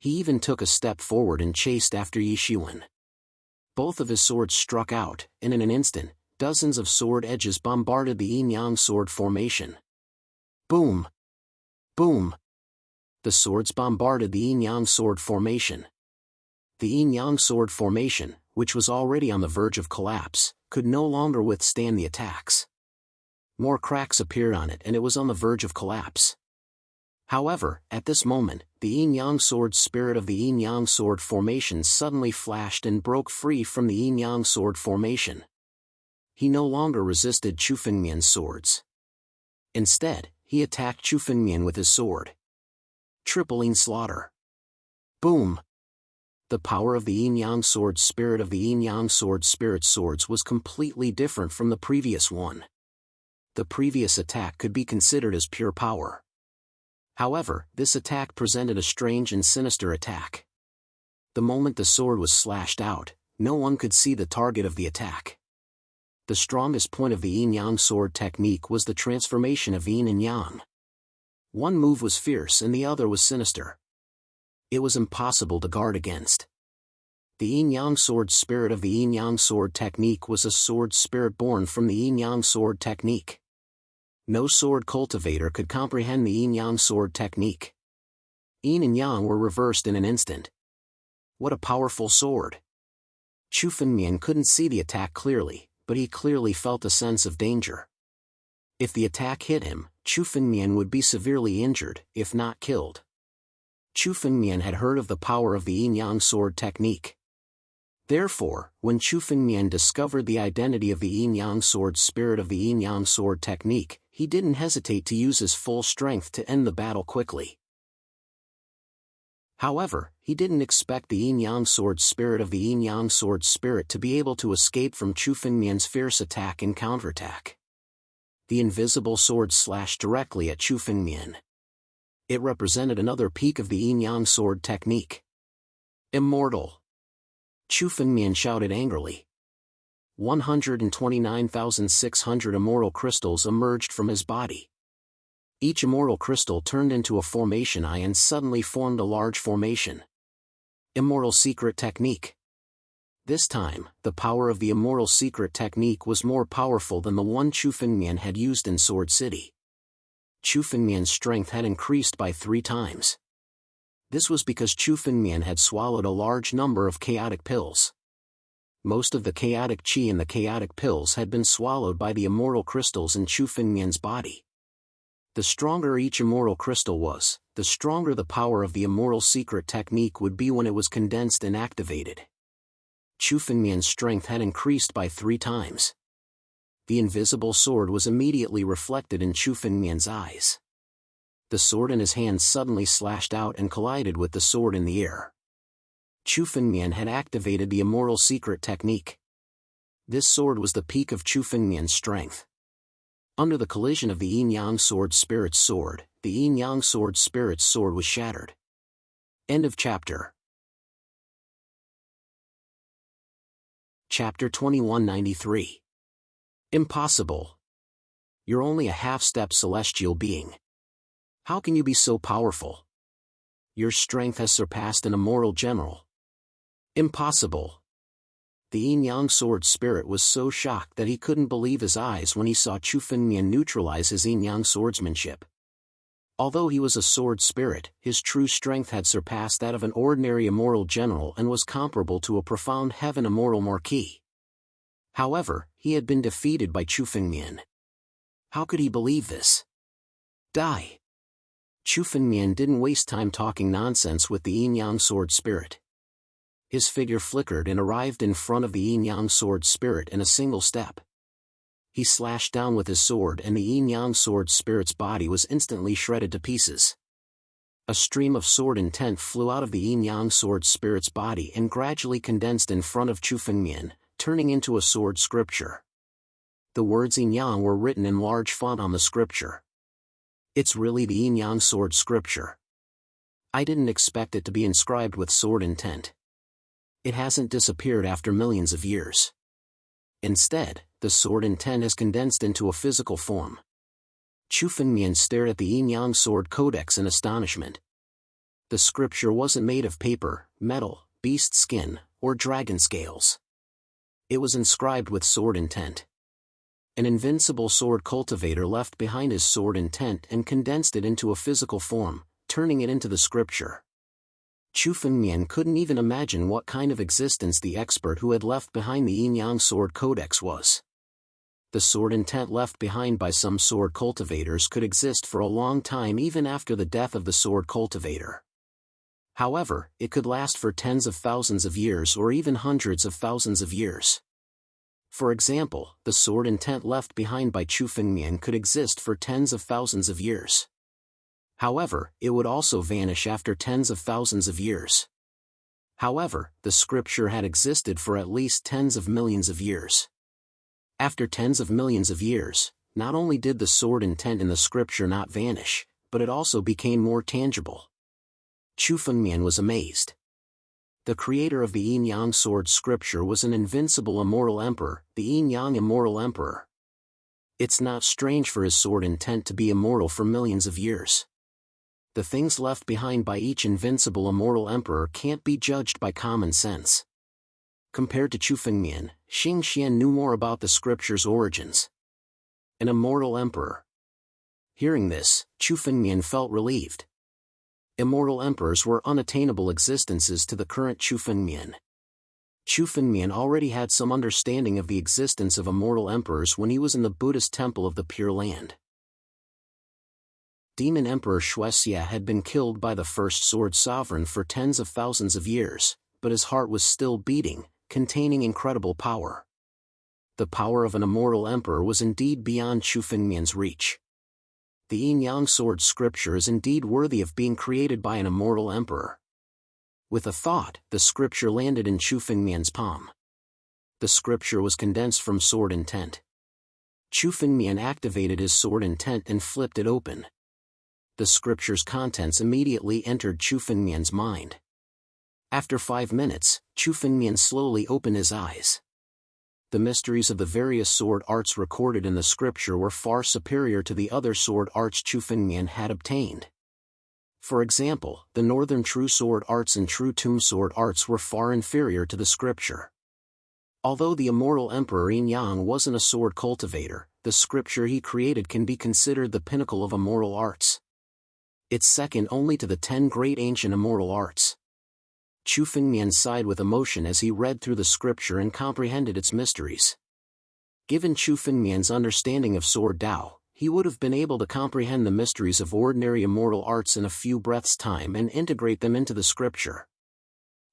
He even took a step forward and chased after Yi Shiwen. Both of his swords struck out, and in an instant, dozens of sword edges bombarded the yin-yang sword formation. Boom! Boom! The swords bombarded the yin-yang sword formation. The yin-yang sword formation, which was already on the verge of collapse, could no longer withstand the attacks. More cracks appeared on it and it was on the verge of collapse. However, at this moment, the yin-yang sword spirit of the yin-yang sword formation suddenly flashed and broke free from the yin-yang sword formation. He no longer resisted Chu Fengmian's swords. Instead, he attacked Chu Fengmian with his sword. Tripling slaughter. Boom! The power of the yin-yang sword spirit of the yin-yang sword spirit swords was completely different from the previous one. The previous attack could be considered as pure power. However, this attack presented a strange and sinister attack. The moment the sword was slashed out, no one could see the target of the attack. The strongest point of the yin-yang sword technique was the transformation of yin and yang. One move was fierce and the other was sinister. It was impossible to guard against. The yin-yang sword spirit of the yin-yang sword technique was a sword spirit born from the yin-yang sword technique. No sword cultivator could comprehend the yin-yang sword technique. Yin and yang were reversed in an instant. What a powerful sword! Chu Fengmian couldn't see the attack clearly, but he clearly felt a sense of danger. If the attack hit him, Chu Fengmian would be severely injured, if not killed. Chu Fengmian had heard of the power of the yin-yang sword technique. Therefore, when Chu Fengmian discovered the identity of the yin-yang sword spirit of the yin-yang sword technique, he didn't hesitate to use his full strength to end the battle quickly. However, he didn't expect the yin-yang sword spirit of the yin-yang sword spirit to be able to escape from Chu Fengmian's fierce attack and counterattack. The invisible sword slashed directly at Chu Fengmian. It represented another peak of the yin-yang sword technique. Immortal! Chu Fengmian shouted angrily. 129,600 immortal crystals emerged from his body. Each immortal crystal turned into a formation eye and suddenly formed a large formation. Immortal secret technique. This time, the power of the immortal secret technique was more powerful than the one Chu Fengmian had used in Sword City. Chu Fengmian's strength had increased by 3 times. This was because Chu Fengmian had swallowed a large number of chaotic pills. Most of the chaotic chi in the chaotic pills had been swallowed by the immortal crystals in Chu Fengmian's body. The stronger each immortal crystal was, the stronger the power of the immortal secret technique would be when it was condensed and activated. Chu Fengmian's strength had increased by 3 times. The invisible sword was immediately reflected in Chu Fengmian's eyes. The sword in his hand suddenly slashed out and collided with the sword in the air. Chu Fengmian had activated the immortal secret technique. This sword was the peak of Chu Fengmian's strength. Under the collision of the yin-yang sword spirit's sword, the yin-yang sword spirit's sword was shattered. End of chapter. Chapter 2193. Impossible. You're only a half-step celestial being. How can you be so powerful? Your strength has surpassed an immortal general. Impossible. The yin-yang sword spirit was so shocked that he couldn't believe his eyes when he saw Chu Fengmian neutralize his yin-yang swordsmanship. Although he was a sword spirit, his true strength had surpassed that of an ordinary immortal general and was comparable to a profound heaven immortal marquis. However, he had been defeated by Chu Fengmian. How could he believe this? Die! Chu Fengmian didn't waste time talking nonsense with the yin-yang sword spirit. His figure flickered and arrived in front of the yin-yang sword spirit in a single step. He slashed down with his sword and the yin-yang sword spirit's body was instantly shredded to pieces. A stream of sword intent flew out of the yin-yang sword spirit's body and gradually condensed in front of Chu Fengmian, turning into a sword scripture. The words yin-yang were written in large font on the scripture. It's really the yin-yang sword scripture. I didn't expect it to be inscribed with sword intent. It hasn't disappeared after millions of years. Instead, the sword intent has condensed into a physical form. Chu Fengmian stared at the yin-yang sword codex in astonishment. The scripture wasn't made of paper, metal, beast skin, or dragon scales. It was inscribed with sword intent. An invincible sword cultivator left behind his sword intent and condensed it into a physical form, turning it into the scripture. Chu Fengmian couldn't even imagine what kind of existence the expert who had left behind the Yin-Yang Sword Codex was. The sword intent left behind by some sword cultivators could exist for a long time even after the death of the sword cultivator. However, it could last for tens of thousands of years or even hundreds of thousands of years. For example, the sword intent left behind by Chu Fengmian could exist for tens of thousands of years. However, it would also vanish after tens of thousands of years. However, the scripture had existed for at least tens of millions of years. After tens of millions of years, not only did the sword intent in the scripture not vanish, but it also became more tangible. Chu Fengmian was amazed. The creator of the Yin-Yang sword scripture was an invincible immortal emperor, the Yin-Yang immortal emperor. It's not strange for his sword intent to be immortal for millions of years. The things left behind by each invincible immortal emperor can't be judged by common sense. Compared to Chu Fengmian, Xing Xian knew more about the scripture's origins. An immortal emperor. Hearing this, Chu Fengmian felt relieved. Immortal emperors were unattainable existences to the current Chu Fengmian. Chu Fengmian already had some understanding of the existence of immortal emperors when he was in the Buddhist temple of the Pure Land. Demon Emperor Shuexia had been killed by the first sword sovereign for tens of thousands of years, but his heart was still beating, containing incredible power. The power of an immortal emperor was indeed beyond Chu Fengmian's reach. The Yin-Yang sword scripture is indeed worthy of being created by an immortal emperor. With a thought, the scripture landed in Chu Fengmian's palm. The scripture was condensed from sword intent. Chu Fengmian activated his sword intent and flipped it open. The scripture's contents immediately entered Chu Fengmian's mind. After 5 minutes, Chu Fengmian slowly opened his eyes. The mysteries of the various sword arts recorded in the scripture were far superior to the other sword arts Chu Fengmian had obtained. For example, the northern true sword arts and true tomb sword arts were far inferior to the scripture. Although the immortal Emperor Yin-Yang wasn't a sword cultivator, the scripture he created can be considered the pinnacle of immortal arts. It's second only to the 10 great ancient immortal arts. Chu Fengmian sighed with emotion as he read through the scripture and comprehended its mysteries. Given Chu Fengmian's understanding of Sword Dao, he would have been able to comprehend the mysteries of ordinary immortal arts in a few breaths' time and integrate them into the scripture.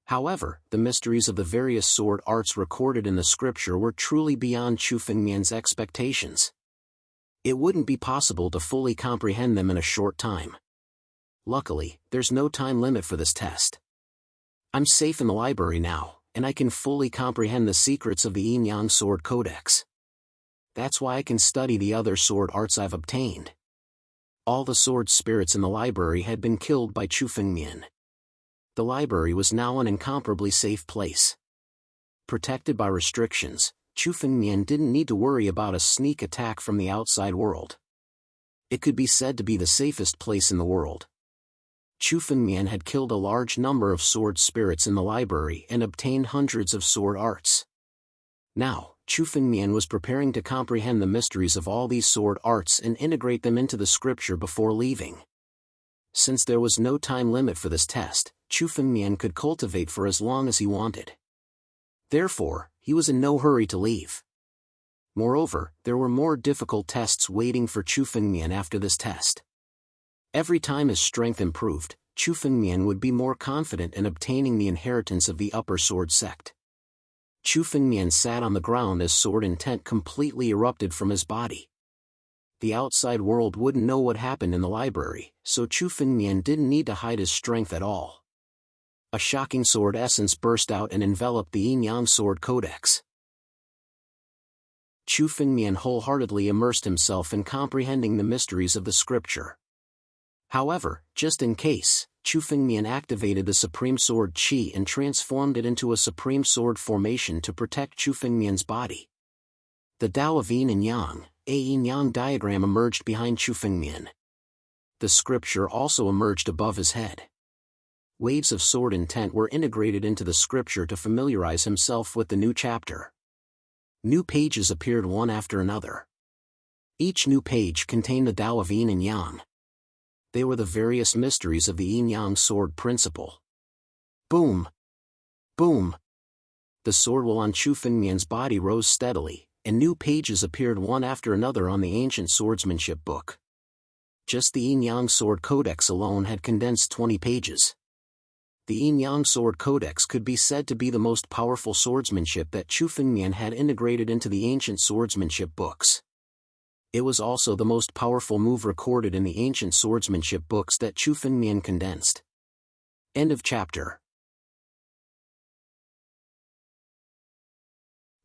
However, the mysteries of the various sword arts recorded in the scripture were truly beyond Chu Fengmian's expectations. It wouldn't be possible to fully comprehend them in a short time. Luckily, there's no time limit for this test. I'm safe in the library now, and I can fully comprehend the secrets of the Yin-Yang Sword Codex. That's why I can study the other sword arts I've obtained. All the sword spirits in the library had been killed by Chu Fengmian. The library was now an incomparably safe place. Protected by restrictions, Chu Fengmian didn't need to worry about a sneak attack from the outside world. It could be said to be the safest place in the world. Chu Fengmian had killed a large number of sword spirits in the library and obtained hundreds of sword arts. Now, Chu Fengmian was preparing to comprehend the mysteries of all these sword arts and integrate them into the scripture before leaving. Since there was no time limit for this test, Chu Fengmian could cultivate for as long as he wanted. Therefore, he was in no hurry to leave. Moreover, there were more difficult tests waiting for Chu Fengmian after this test. Every time his strength improved, Chu Fengmian would be more confident in obtaining the inheritance of the upper sword sect. Chu Fengmian sat on the ground as sword intent completely erupted from his body. The outside world wouldn't know what happened in the library, so Chu Fengmian didn't need to hide his strength at all. A shocking sword essence burst out and enveloped the Yin-Yang Sword Codex. Chu Fengmian wholeheartedly immersed himself in comprehending the mysteries of the scripture. However, just in case, Chu Fengmian activated the Supreme Sword Qi and transformed it into a Supreme Sword formation to protect Chu Fengmian's body. The Tao of Yin and Yang, a Yin-Yang diagram emerged behind Chu Fengmian. The scripture also emerged above his head. Waves of sword intent were integrated into the scripture to familiarize himself with the new chapter. New pages appeared one after another. Each new page contained the Tao of Yin and Yang. They were the various mysteries of the yin-yang sword principle. Boom! Boom! The sword will on Chu Fengmian's body rose steadily, and new pages appeared one after another on the ancient swordsmanship book. Just the yin-yang sword codex alone had condensed 20 pages. The yin-yang sword codex could be said to be the most powerful swordsmanship that Chu Fengmian had integrated into the ancient swordsmanship books. It was also the most powerful move recorded in the ancient swordsmanship books that Chu Fengmian condensed. End of chapter.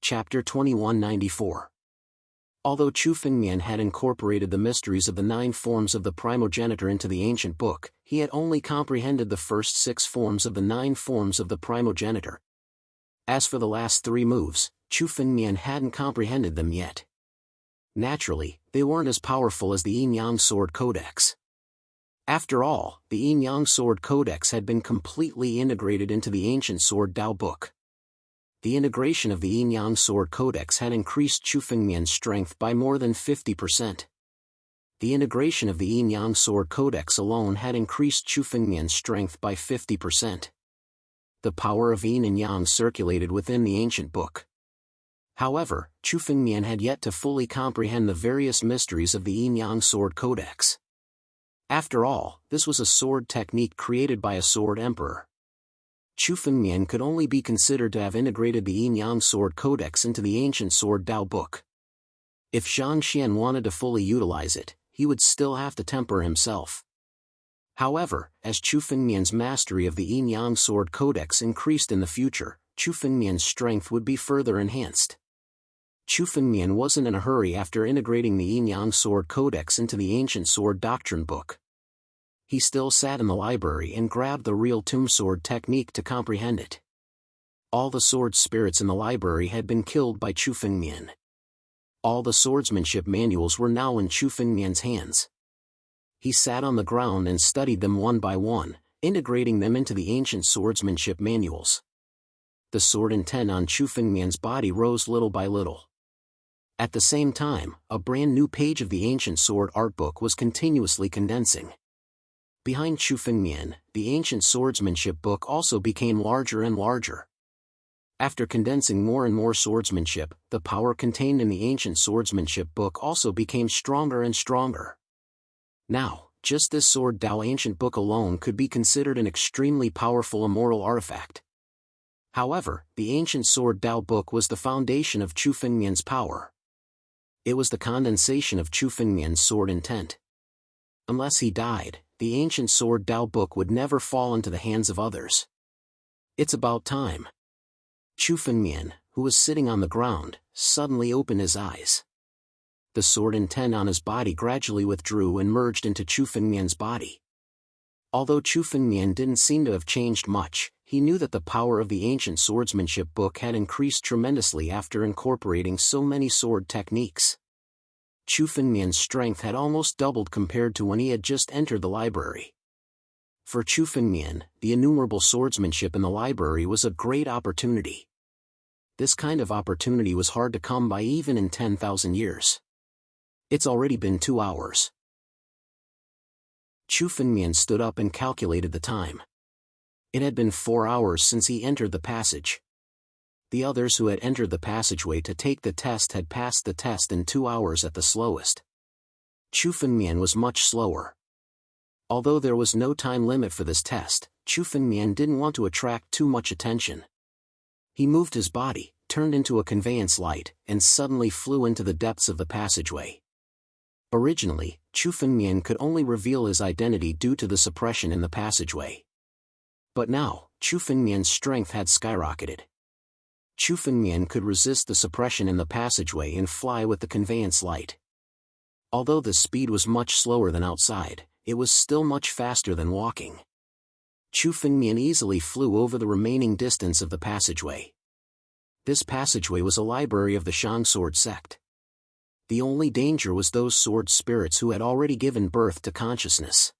Chapter 2194. Although Chu Fengmian had incorporated the mysteries of the 9 forms of the primogenitor into the ancient book, he had only comprehended the first 6 forms of the 9 forms of the primogenitor. As for the last 3 moves, Chu Fengmian hadn't comprehended them yet. Naturally, they weren't as powerful as the yin-yang sword codex. After all, the yin-yang sword codex had been completely integrated into the ancient sword Tao book. The integration of the yin-yang sword codex had increased Chu Fengmian's strength by more than 50%. The integration of the yin-yang sword codex alone had increased Chu Fengmian's strength by 50%. The power of yin and yang circulated within the ancient book. However, Chu Fengmian had yet to fully comprehend the various mysteries of the yin-yang sword codex. After all, this was a sword technique created by a sword emperor. Chu Fengmian could only be considered to have integrated the yin-yang sword codex into the ancient sword Tao book. If Zhang Xian wanted to fully utilize it, he would still have to temper himself. However, as Chu Fengmian's mastery of the yin-yang sword codex increased in the future, Chu Fengmian's strength would be further enhanced. Chu Fengmian wasn't in a hurry after integrating the yin-yang sword codex into the ancient sword doctrine book. He still sat in the library and grabbed the real tomb sword technique to comprehend it. All the sword spirits in the library had been killed by Chu Fengmian. All the swordsmanship manuals were now in Chu Fengmian's hands. He sat on the ground and studied them one by one, integrating them into the ancient swordsmanship manuals. The sword intent on Chu Fengmian's body rose little by little. At the same time, a brand new page of the ancient sword art book was continuously condensing. Behind Chu Fengmian, the ancient swordsmanship book also became larger and larger. After condensing more and more swordsmanship, the power contained in the ancient swordsmanship book also became stronger and stronger. Now, just this sword Tao ancient book alone could be considered an extremely powerful immortal artifact. However, the ancient sword Tao book was the foundation of Chu Fengmian's power. It was the condensation of Chu Fengmian's sword intent. Unless he died, the ancient sword Tao book would never fall into the hands of others. It's about time. Chu Fengmian, who was sitting on the ground, suddenly opened his eyes. The sword intent on his body gradually withdrew and merged into Chu Fengmian's body. Although Chu Fengmian didn't seem to have changed much, he knew that the power of the ancient swordsmanship book had increased tremendously after incorporating so many sword techniques. Chu Fengmian's strength had almost doubled compared to when he had just entered the library. For Chu Fengmian, the innumerable swordsmanship in the library was a great opportunity. This kind of opportunity was hard to come by even in 10,000 years. It's already been 2 hours. Chu Fengmian stood up and calculated the time. It had been 4 hours since he entered the passage. The others who had entered the passageway to take the test had passed the test in 2 hours at the slowest. Chu Fengmian was much slower. Although there was no time limit for this test, Chu Fengmian didn't want to attract too much attention. He moved his body, turned into a conveyance light, and suddenly flew into the depths of the passageway. Originally, Chu Fengmian could only reveal his identity due to the suppression in the passageway. But now, Chu Fengmian's strength had skyrocketed. Chu Fengmian could resist the suppression in the passageway and fly with the conveyance light. Although the speed was much slower than outside, it was still much faster than walking. Chu Fengmian easily flew over the remaining distance of the passageway. This passageway was a library of the Shang sword sect. The only danger was those sword spirits who had already given birth to consciousness.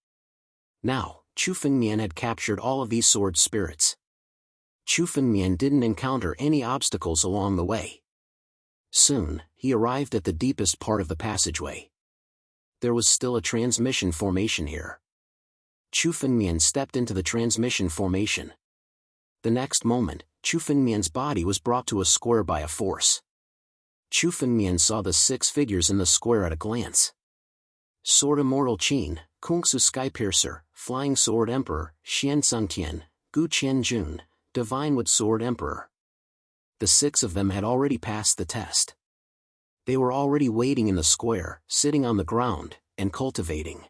Now, Chu Fengmian had captured all of these sword spirits. Chu Fengmian didn't encounter any obstacles along the way. Soon, he arrived at the deepest part of the passageway. There was still a transmission formation here. Chu Fengmian stepped into the transmission formation. The next moment, Chu Fengmian's body was brought to a square by a force. Chu Fengmian saw the 6 figures in the square at a glance. Sword Immortal Qin, Kungsu Skypiercer, Flying Sword Emperor, Xian Sungtian, Gu Qianjun, Divine Wood Sword Emperor. The 6 of them had already passed the test. They were already waiting in the square, sitting on the ground, and cultivating.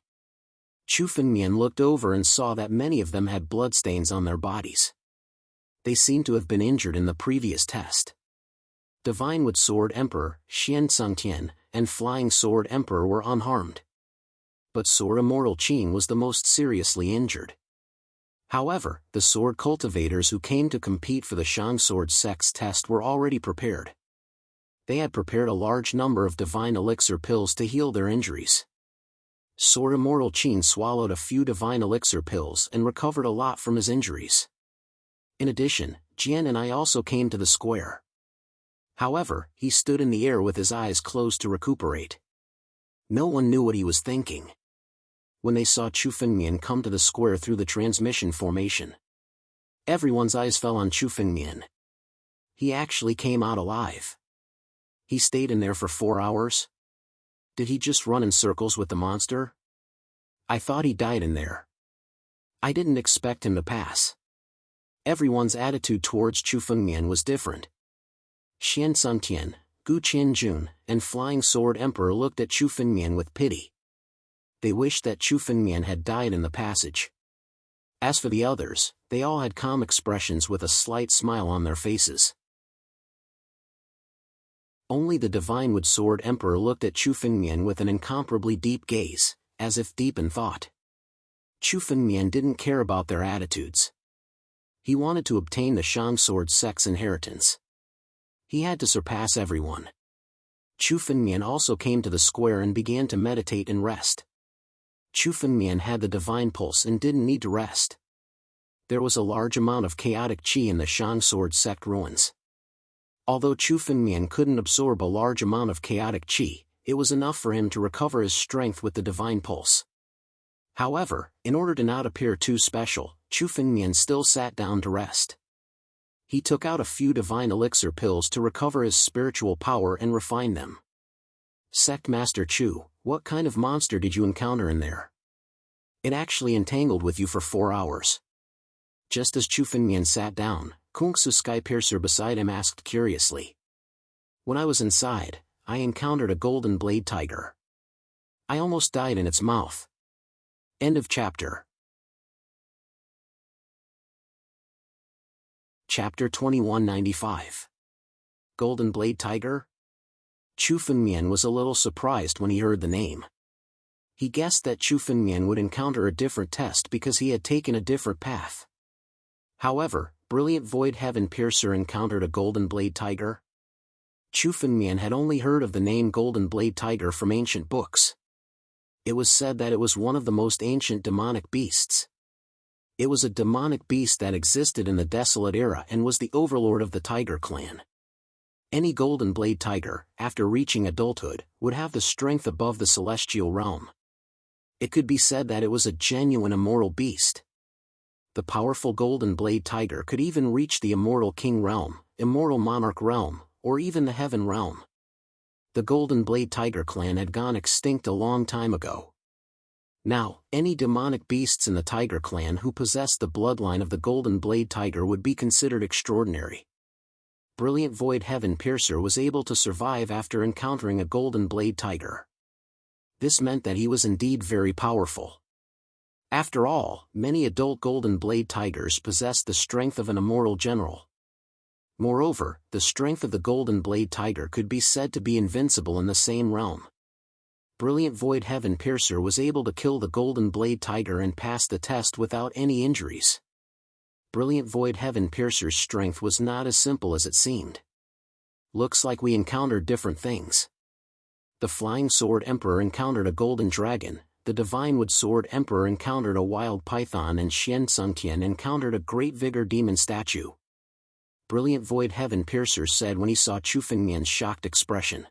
Chu Fengmian looked over and saw that many of them had bloodstains on their bodies. They seemed to have been injured in the previous test. Divine Wood Sword Emperor, Xian Sungtian, and Flying Sword Emperor were unharmed. But Sword Immortal Qin was the most seriously injured. However, the sword cultivators who came to compete for the Shang Sword Sect's test were already prepared. They had prepared a large number of divine elixir pills to heal their injuries. Sword Immortal Qin swallowed a few divine elixir pills and recovered a lot from his injuries. In addition, Jian and I also came to the square. However, he stood in the air with his eyes closed to recuperate. No one knew what he was thinking. When they saw Chu Fengmian come to the square through the transmission formation, everyone's eyes fell on Chu Fengmian. He actually came out alive. He stayed in there for 4 hours? Did he just run in circles with the monster? I thought he died in there. I didn't expect him to pass. Everyone's attitude towards Chu Fengmian was different. Xian Sungtian, Gu Qianjun, and Flying Sword Emperor looked at Chu Fengmian with pity. They wished that Chu Fengmian had died in the passage. As for the others, they all had calm expressions with a slight smile on their faces. Only the Divine Wood Sword Emperor looked at Chu Fengmian with an incomparably deep gaze, as if deep in thought. Chu Fengmian didn't care about their attitudes. He wanted to obtain the Shang Sword Sect's inheritance. He had to surpass everyone. Chu Fengmian also came to the square and began to meditate and rest. Chu Fengmian had the divine pulse and didn't need to rest. There was a large amount of chaotic qi in the Shang Sword Sect ruins. Although Chu Fengmian couldn't absorb a large amount of chaotic qi, it was enough for him to recover his strength with the divine pulse. However, in order to not appear too special, Chu Fengmian still sat down to rest. He took out a few divine elixir pills to recover his spiritual power and refine them. Sect Master Chu, what kind of monster did you encounter in there? It actually entangled with you for 4 hours. Just as Chu Fengmian sat down, Kungsu Skypiercer beside him asked curiously. When I was inside, I encountered a golden blade tiger. I almost died in its mouth. End of chapter. Chapter 2195. Golden Blade Tiger? Chu Fengmian was a little surprised when he heard the name. He guessed that Chu Fengmian would encounter a different test because he had taken a different path. However, Brilliant Void Heaven Piercer encountered a Golden Blade Tiger? Chu Fengmian had only heard of the name Golden Blade Tiger from ancient books. It was said that it was one of the most ancient demonic beasts. It was a demonic beast that existed in the Desolate Era and was the overlord of the Tiger clan. Any Golden Blade Tiger, after reaching adulthood, would have the strength above the celestial realm. It could be said that it was a genuine immortal beast. The powerful Golden Blade Tiger could even reach the Immortal King realm, Immortal Monarch realm, or even the Heaven realm. The Golden Blade Tiger clan had gone extinct a long time ago. Now, any demonic beasts in the Tiger clan who possessed the bloodline of the Golden Blade Tiger would be considered extraordinary. Brilliant Void Heaven Piercer was able to survive after encountering a Golden Blade Tiger. This meant that he was indeed very powerful. After all, many adult Golden Blade Tigers possessed the strength of an immortal general. Moreover, the strength of the Golden Blade Tiger could be said to be invincible in the same realm. Brilliant Void Heaven Piercer was able to kill the Golden Blade Tiger and pass the test without any injuries. Brilliant Void Heaven Piercer's strength was not as simple as it seemed. Looks like we encountered different things. The Flying Sword Emperor encountered a golden dragon, the Divine Wood Sword Emperor encountered a wild python, and Xian Sungtian encountered a great vigor demon statue. brilliant void heaven piercer said when he saw Chu Fengmian's shocked expression.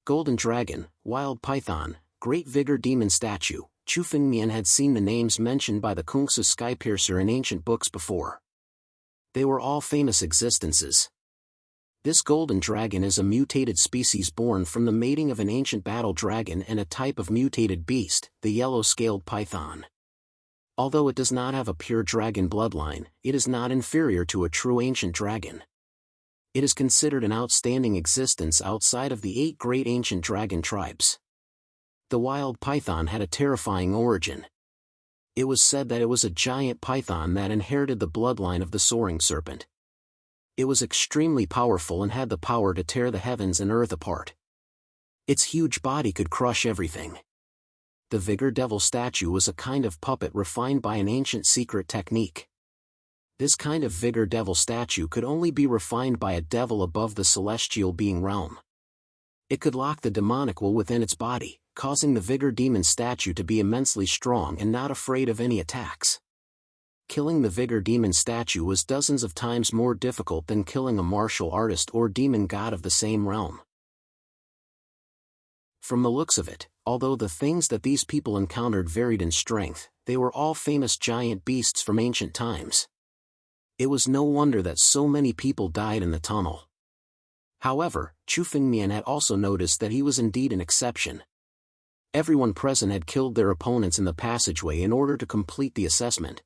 Golden dragon, wild python, great vigor demon statue. Chu Fengmian had seen the names mentioned by the Kungsu sky piercer in ancient books before. They were all famous existences. This golden dragon is a mutated species born from the mating of an ancient battle dragon and a type of mutated beast, the yellow-scaled python. Although it does not have a pure dragon bloodline, it is not inferior to a true ancient dragon. It is considered an outstanding existence outside of the 8 great ancient dragon tribes. The wild python had a terrifying origin. It was said that it was a giant python that inherited the bloodline of the soaring serpent. It was extremely powerful and had the power to tear the heavens and earth apart. Its huge body could crush everything. The Vigor Devil statue was a kind of puppet refined by an ancient secret technique. This kind of Vigor Devil statue could only be refined by a devil above the celestial being realm. It could lock the demonic will within its body, causing the Vigor Demon statue to be immensely strong and not afraid of any attacks. Killing the Vigor Demon statue was dozens of times more difficult than killing a martial artist or demon god of the same realm. From the looks of it, although the things that these people encountered varied in strength, they were all famous giant beasts from ancient times. It was no wonder that so many people died in the tunnel. However, Chu Fengmian had also noticed that he was indeed an exception. Everyone present had killed their opponents in the passageway in order to complete the assessment.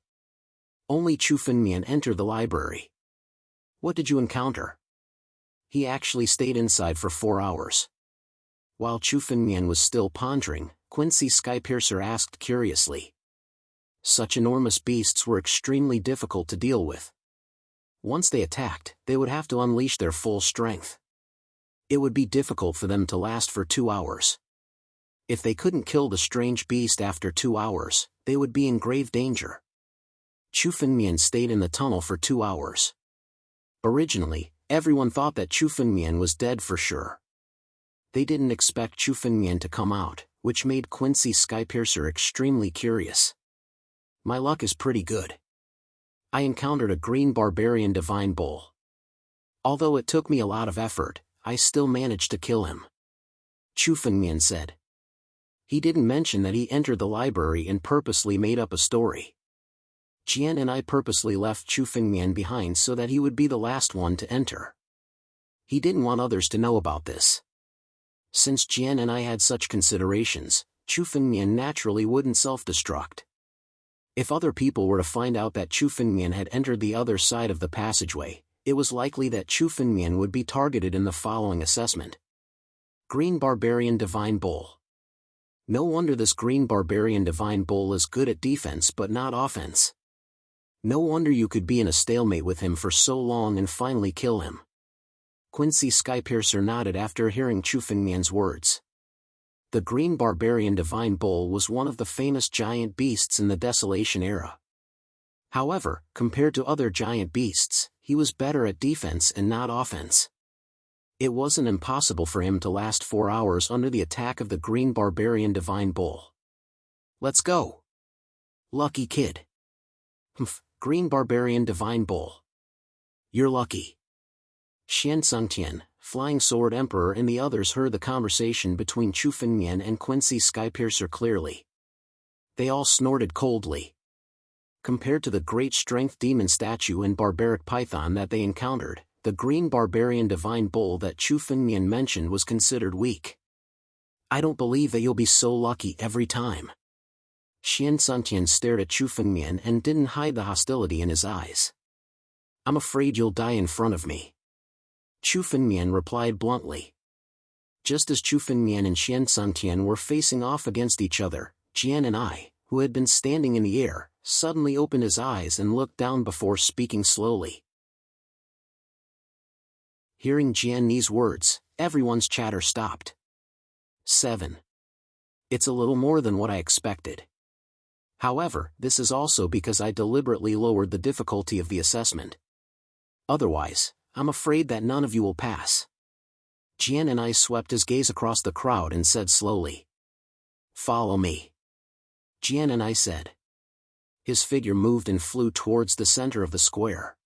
Only Chu Fengmian entered the library. What did you encounter? He actually stayed inside for 4 hours. While Chu Fengmian was still pondering, Quincy Skypiercer asked curiously. Such enormous beasts were extremely difficult to deal with. Once they attacked, they would have to unleash their full strength. It would be difficult for them to last for 2 hours. If they couldn't kill the strange beast after 2 hours, they would be in grave danger. Chu Fengmian stayed in the tunnel for 2 hours. Originally, everyone thought that Chu Fengmian was dead for sure. They didn't expect Chu Fengmian to come out, which made Quincy Skypiercer extremely curious. My luck is pretty good. I encountered a green barbarian divine bull. Although it took me a lot of effort, I still managed to kill him. Chu Fengmian said. He didn't mention that he entered the library and purposely made up a story. Jian and I purposely left Chu Fengmian behind so that he would be the last one to enter. He didn't want others to know about this. Since Jian and I had such considerations, Chu Fengmian naturally wouldn't self-destruct. If other people were to find out that Chu Fengmian had entered the other side of the passageway, it was likely that Chu Fengmian would be targeted in the following assessment. Green Barbarian Divine Bull. No wonder this Green Barbarian Divine Bull is good at defense but not offense. No wonder you could be in a stalemate with him for so long and finally kill him. Quincy Skypiercer nodded after hearing Chu Fengmian's words. The Green Barbarian Divine Bull was one of the famous giant beasts in the Desolation era. However, compared to other giant beasts, he was better at defense and not offense. It wasn't impossible for him to last 4 hours under the attack of the Green Barbarian Divine Bull. Let's go. Lucky kid. Humph, Green Barbarian Divine Bull. You're lucky. Xian Sungtian, Flying Sword Emperor and the others heard the conversation between Chu Fengmian and Quincy Skypiercer clearly. They all snorted coldly. Compared to the great strength demon statue and barbaric python that they encountered, the Green Barbarian Divine Bull that Chu Fengmian mentioned was considered weak. I don't believe that you'll be so lucky every time. Xian Sungtian stared at Chu Fengmian and didn't hide the hostility in his eyes. I'm afraid you'll die in front of me. Chu Fengmian replied bluntly. Just as Chu Fengmian and Xian Sungtian were facing off against each other, Jian and I, who had been standing in the air, suddenly opened his eyes and looked down before speaking slowly. Hearing Jian Ni's words, everyone's chatter stopped. 7. It's a little more than what I expected. However, this is also because I deliberately lowered the difficulty of the assessment. Otherwise, I'm afraid that none of you will pass. Jian and I swept his gaze across the crowd and said slowly. Follow me. Jian and I said. His figure moved and flew towards the center of the square.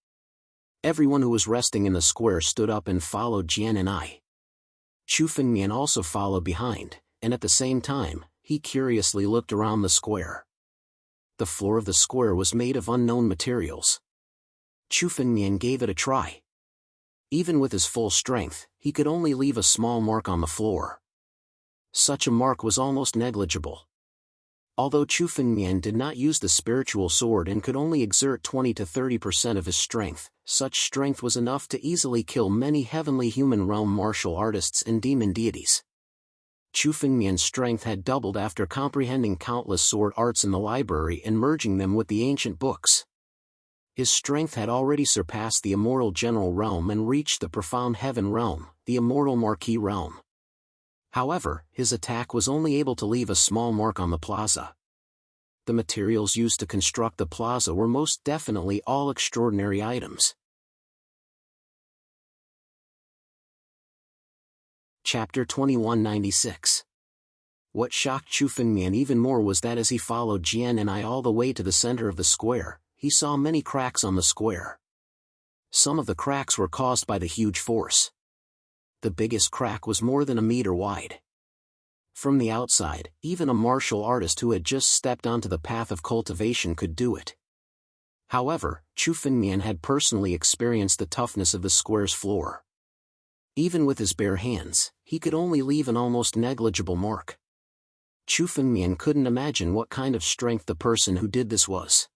Everyone who was resting in the square stood up and followed Jian and I. Chu Fengmian also followed behind, and at the same time, he curiously looked around the square. The floor of the square was made of unknown materials. Chu Fengmian gave it a try. Even with his full strength, he could only leave a small mark on the floor. Such a mark was almost negligible. Although Chu Fengmian did not use the spiritual sword and could only exert 20 to 30% of his strength, such strength was enough to easily kill many heavenly human realm martial artists and demon deities. Chu Fengmian's strength had doubled after comprehending countless sword arts in the library and merging them with the ancient books. His strength had already surpassed the immortal general realm and reached the profound heaven realm, the immortal marquis realm. However, his attack was only able to leave a small mark on the plaza. The materials used to construct the plaza were most definitely all extraordinary items. Chapter 2196. What shocked Chu Fengmian even more was that as he followed Jian and I all the way to the center of the square, he saw many cracks on the square. Some of the cracks were caused by the huge force. The biggest crack was more than a meter wide. From the outside, even a martial artist who had just stepped onto the path of cultivation could do it. However, Chu Fengmian had personally experienced the toughness of the square's floor. Even with his bare hands, he could only leave an almost negligible mark. Chu Fengmian couldn't imagine what kind of strength the person who did this was.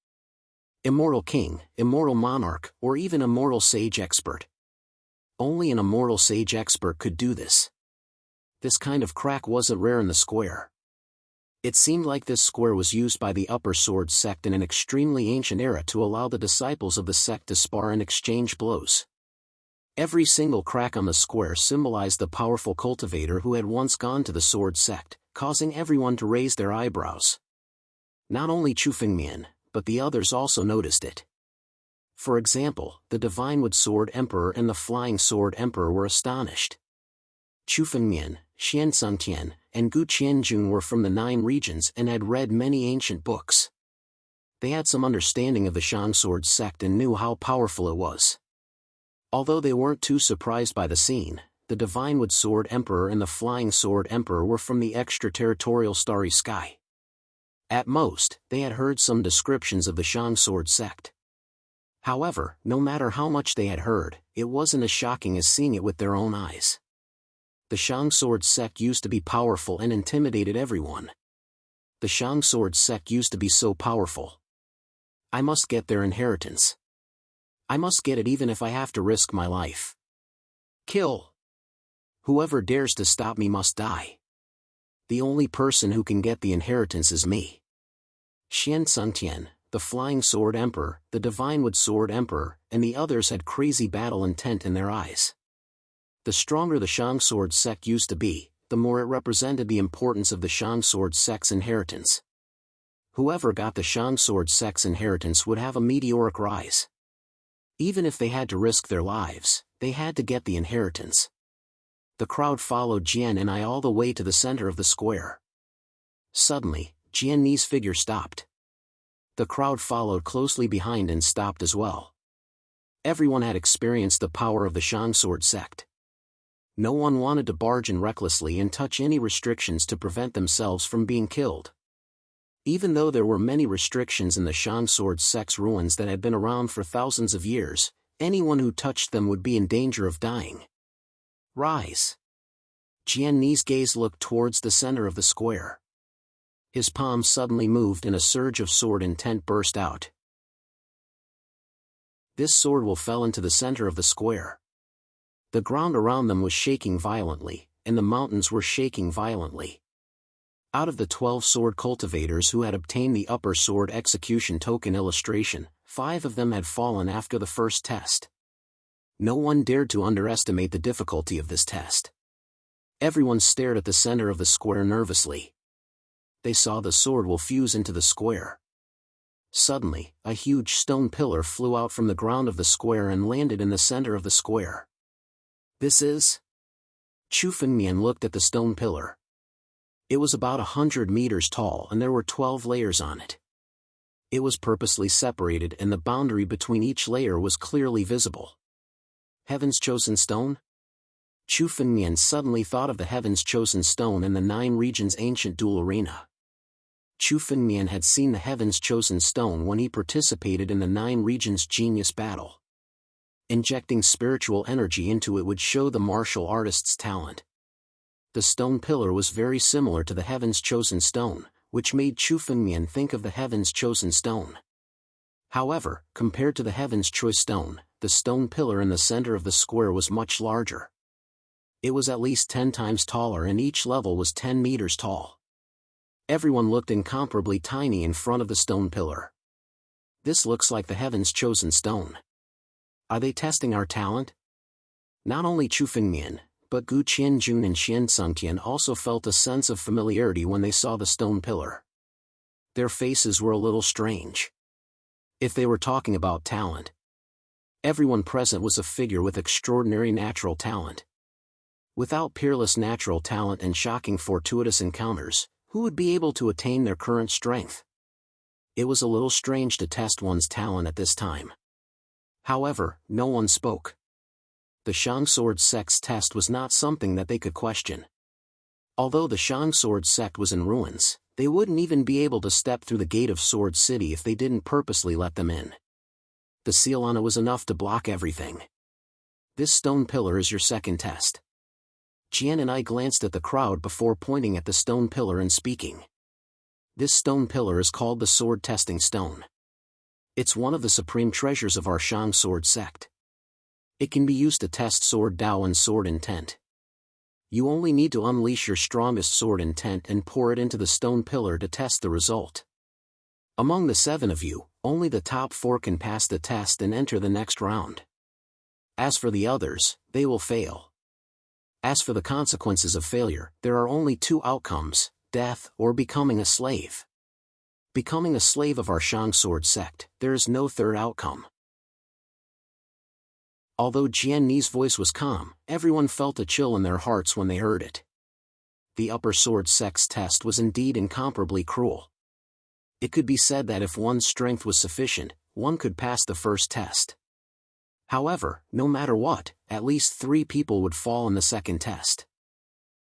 Immortal king, immortal monarch, or even immortal sage expert. Only an immortal sage expert could do this. This kind of crack wasn't rare in the square. It seemed like this square was used by the Upper Sword sect in an extremely ancient era to allow the disciples of the sect to spar and exchange blows. Every single crack on the square symbolized the powerful cultivator who had once gone to the sword sect, causing everyone to raise their eyebrows. Not only Chu Fengmian, but the others also noticed it. For example, the Divine Wood Sword Emperor and the Flying Sword Emperor were astonished. Chu Fengmian, Xian Suntian, and Gu Qianjun were from the 9 regions and had read many ancient books. They had some understanding of the Shang Sword sect and knew how powerful it was. Although they weren't too surprised by the scene, the Divine Wood Sword Emperor and the Flying Sword Emperor were from the extraterritorial Starry Sky. At most, they had heard some descriptions of the Shang Sword sect. However, no matter how much they had heard, it wasn't as shocking as seeing it with their own eyes. The Shang Sword sect used to be powerful and intimidated everyone. The Shang Sword sect used to be so powerful. I must get their inheritance. I must get it even if I have to risk my life. Kill! Whoever dares to stop me must die. The only person who can get the inheritance is me. Xian Suntian, the Flying Sword Emperor, the Divine Wood Sword Emperor, and the others had crazy battle intent in their eyes. The stronger the Shang Sword sect used to be, the more it represented the importance of the Shang Sword sect's inheritance. Whoever got the Shang Sword sect's inheritance would have a meteoric rise. Even if they had to risk their lives, they had to get the inheritance. The crowd followed Jian and I all the way to the center of the square. Suddenly, Jian Ni's figure stopped. The crowd followed closely behind and stopped as well. Everyone had experienced the power of the Shang Sword sect. No one wanted to barge in recklessly and touch any restrictions to prevent themselves from being killed. Even though there were many restrictions in the Shang Sword sect's ruins that had been around for thousands of years, anyone who touched them would be in danger of dying. Rise! Jian Ni's gaze looked towards the center of the square. His palm suddenly moved and a surge of sword intent burst out. This sword will fell into the center of the square. The ground around them was shaking violently, and the mountains were shaking violently. Out of the 12 sword cultivators who had obtained the Upper Sword Execution Token illustration, 5 of them had fallen after the first test. No one dared to underestimate the difficulty of this test. Everyone stared at the center of the square nervously. They saw the sword will fuse into the square. Suddenly, a huge stone pillar flew out from the ground of the square and landed in the center of the square. This is... Chu Fengmian looked at the stone pillar. It was about 100 meters tall and there were 12 layers on it. It was purposely separated and the boundary between each layer was clearly visible. Heaven's chosen stone? Chu Fengmian suddenly thought of the Heaven's chosen stone in the 9 regions ancient duel arena. Chu Fengmian had seen the Heaven's chosen stone when he participated in the 9 regions genius battle. Injecting spiritual energy into it would show the martial artist's talent. The stone pillar was very similar to the Heaven's chosen stone, which made Chu Fengmian think of the Heaven's chosen stone. However, compared to the Heaven's choice stone, the stone pillar in the center of the square was much larger. It was at least 10 times taller and each level was 10 meters tall. Everyone looked incomparably tiny in front of the stone pillar. This looks like the Heaven's chosen stone. Are they testing our talent? Not only Chu Fengmian, but Gu Qianjun and Xian Sungqian also felt a sense of familiarity when they saw the stone pillar. Their faces were a little strange. If they were talking about talent, everyone present was a figure with extraordinary natural talent. Without peerless natural talent and shocking fortuitous encounters, who would be able to attain their current strength? It was a little strange to test one's talent at this time. However, no one spoke. The Shang Sword sect's test was not something that they could question. Although the Shang Sword sect was in ruins, they wouldn't even be able to step through the gate of Sword City if they didn't purposely let them in. The seal on it was enough to block everything. This stone pillar is your second test. Jian and I glanced at the crowd before pointing at the stone pillar and speaking. This stone pillar is called the Sword Testing Stone. It's one of the supreme treasures of our Shang Sword sect. It can be used to test sword Dao and sword intent. You only need to unleash your strongest sword intent and pour it into the stone pillar to test the result. Among the 7 of you, only the top 4 can pass the test and enter the next round. As for the others, they will fail. As for the consequences of failure, there are only 2 outcomes, death or becoming a slave. Becoming a slave of our Shang Sword sect, there is no third outcome. Although Jian Ni's voice was calm, everyone felt a chill in their hearts when they heard it. The Upper Sword sect's test was indeed incomparably cruel. It could be said that if one's strength was sufficient, one could pass the first test. However, no matter what, at least 3 people would fall in the second test.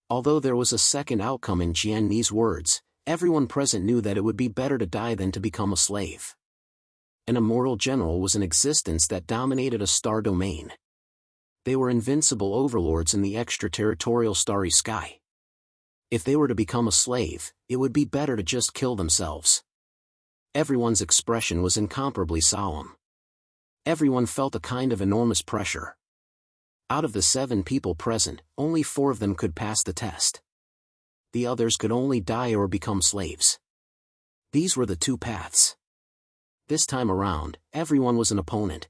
Although there was a second outcome in Jian Ni's words, everyone present knew that it would be better to die than to become a slave. An immortal general was in existence that dominated a star domain. They were invincible overlords in the extraterritorial starry sky. If they were to become a slave, it would be better to just kill themselves. Everyone's expression was incomparably solemn. Everyone felt a kind of enormous pressure. Out of the 7 people present, only 4 of them could pass the test. The others could only die or become slaves. These were the 2 paths. This time around, everyone was an opponent.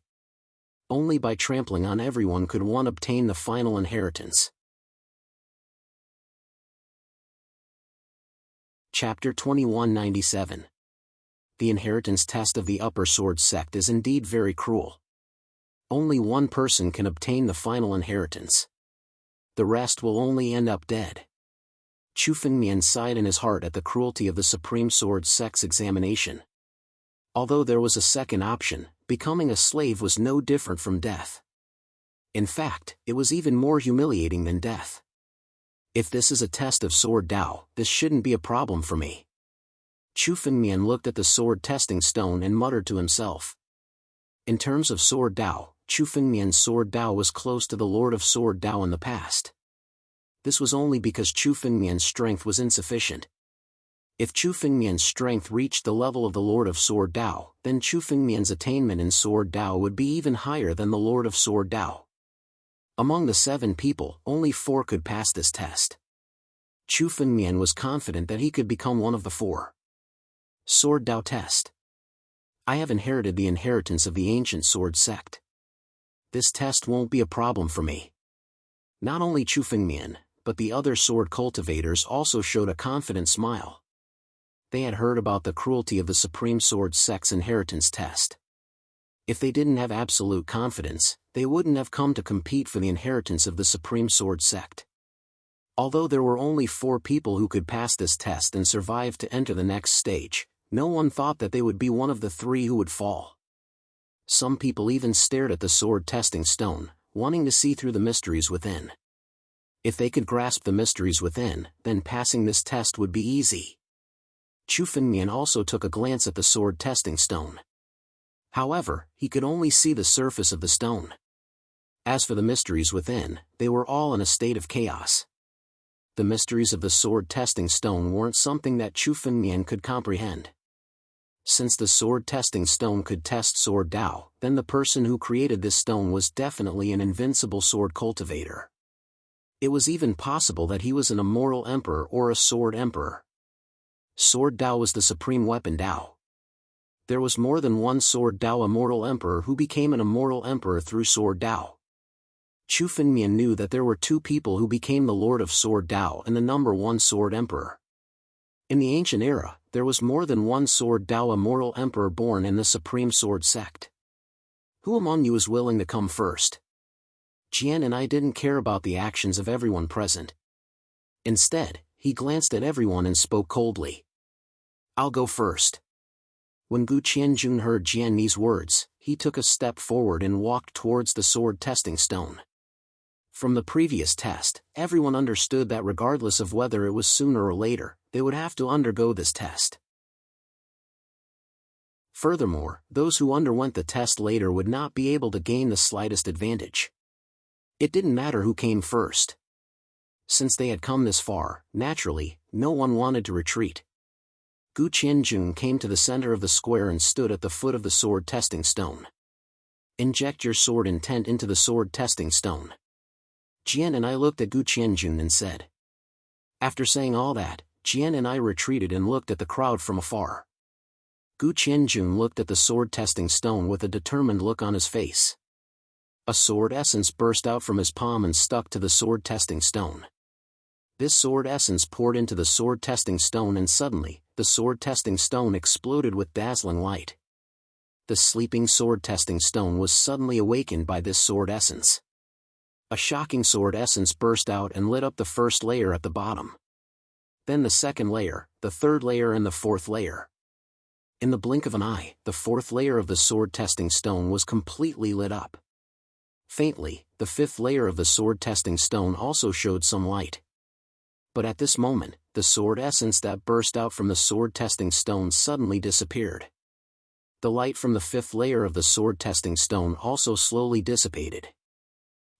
Only by trampling on everyone could one obtain the final inheritance. Chapter 2197. The inheritance test of the Upper Sword sect is indeed very cruel. Only one person can obtain the final inheritance. The rest will only end up dead. Chu Fengmian sighed in his heart at the cruelty of the Supreme Sword sect's examination. Although there was a second option, becoming a slave was no different from death. In fact, it was even more humiliating than death. If this is a test of sword Dao, this shouldn't be a problem for me. Chu Fengmian looked at the sword testing stone and muttered to himself. In terms of sword Dao, Chu Fengmian's sword Dao was close to the Lord of Sword Dao in the past. This was only because Chu Fengmian's strength was insufficient. If Chu Fengmian's strength reached the level of the Lord of Sword Dao, then Chu Fengmian's attainment in Sword Dao would be even higher than the Lord of Sword Dao. Among the 7 people, only 4 could pass this test. Chu Fengmian was confident that he could become one of the 4. Sword Dao test. I have inherited the inheritance of the ancient sword sect. This test won't be a problem for me. Not only Chu Fengmian, but the other sword cultivators also showed a confident smile. They had heard about the cruelty of the Supreme Sword sect's inheritance test. If they didn't have absolute confidence, they wouldn't have come to compete for the inheritance of the Supreme Sword sect. Although there were only 4 people who could pass this test and survive to enter the next stage, no one thought that they would be one of the 3 who would fall. Some people even stared at the sword testing stone, wanting to see through the mysteries within. If they could grasp the mysteries within, then passing this test would be easy. Chu Fengmian also took a glance at the sword testing stone. However, he could only see the surface of the stone. As for the mysteries within, they were all in a state of chaos. The mysteries of the sword testing stone weren't something that Chu Fengmian could comprehend. Since the sword testing stone could test sword Dao, then the person who created this stone was definitely an invincible sword cultivator. It was even possible that he was an immoral emperor or a sword emperor. Sword Dao was the supreme weapon Dao. There was more than one sword Dao immortal emperor who became an immortal emperor through sword Dao. Chu Fengmian knew that there were two people who became the Lord of Sword Dao and the number one sword emperor. In the ancient era, there was more than one sword Dao immortal emperor born in the supreme sword sect. Who among you is willing to come first? Jian and I didn't care about the actions of everyone present. Instead, he glanced at everyone and spoke coldly. I'll go first. When Gu Qianjun heard Jian Ni's words, he took a step forward and walked towards the sword testing stone. From the previous test, everyone understood that regardless of whether it was sooner or later, they would have to undergo this test. Furthermore, those who underwent the test later would not be able to gain the slightest advantage. It didn't matter who came first. Since they had come this far, naturally, no one wanted to retreat. Gu Qianjun came to the center of the square and stood at the foot of the sword testing stone. Inject your sword intent into the sword testing stone. Jian and I looked at Gu Qianjun and said. After saying all that, Jian and I retreated and looked at the crowd from afar. Gu Qianjun looked at the sword testing stone with a determined look on his face. A sword essence burst out from his palm and stuck to the sword testing stone. This sword essence poured into the sword testing stone and suddenly, the sword testing stone exploded with dazzling light. The sleeping sword testing stone was suddenly awakened by this sword essence. A shocking sword essence burst out and lit up the first layer at the bottom. Then the second layer, the third layer and the fourth layer. In the blink of an eye, the fourth layer of the sword testing stone was completely lit up. Faintly, the fifth layer of the sword testing stone also showed some light. But at this moment, the sword essence that burst out from the sword testing stone suddenly disappeared. The light from the fifth layer of the sword testing stone also slowly dissipated.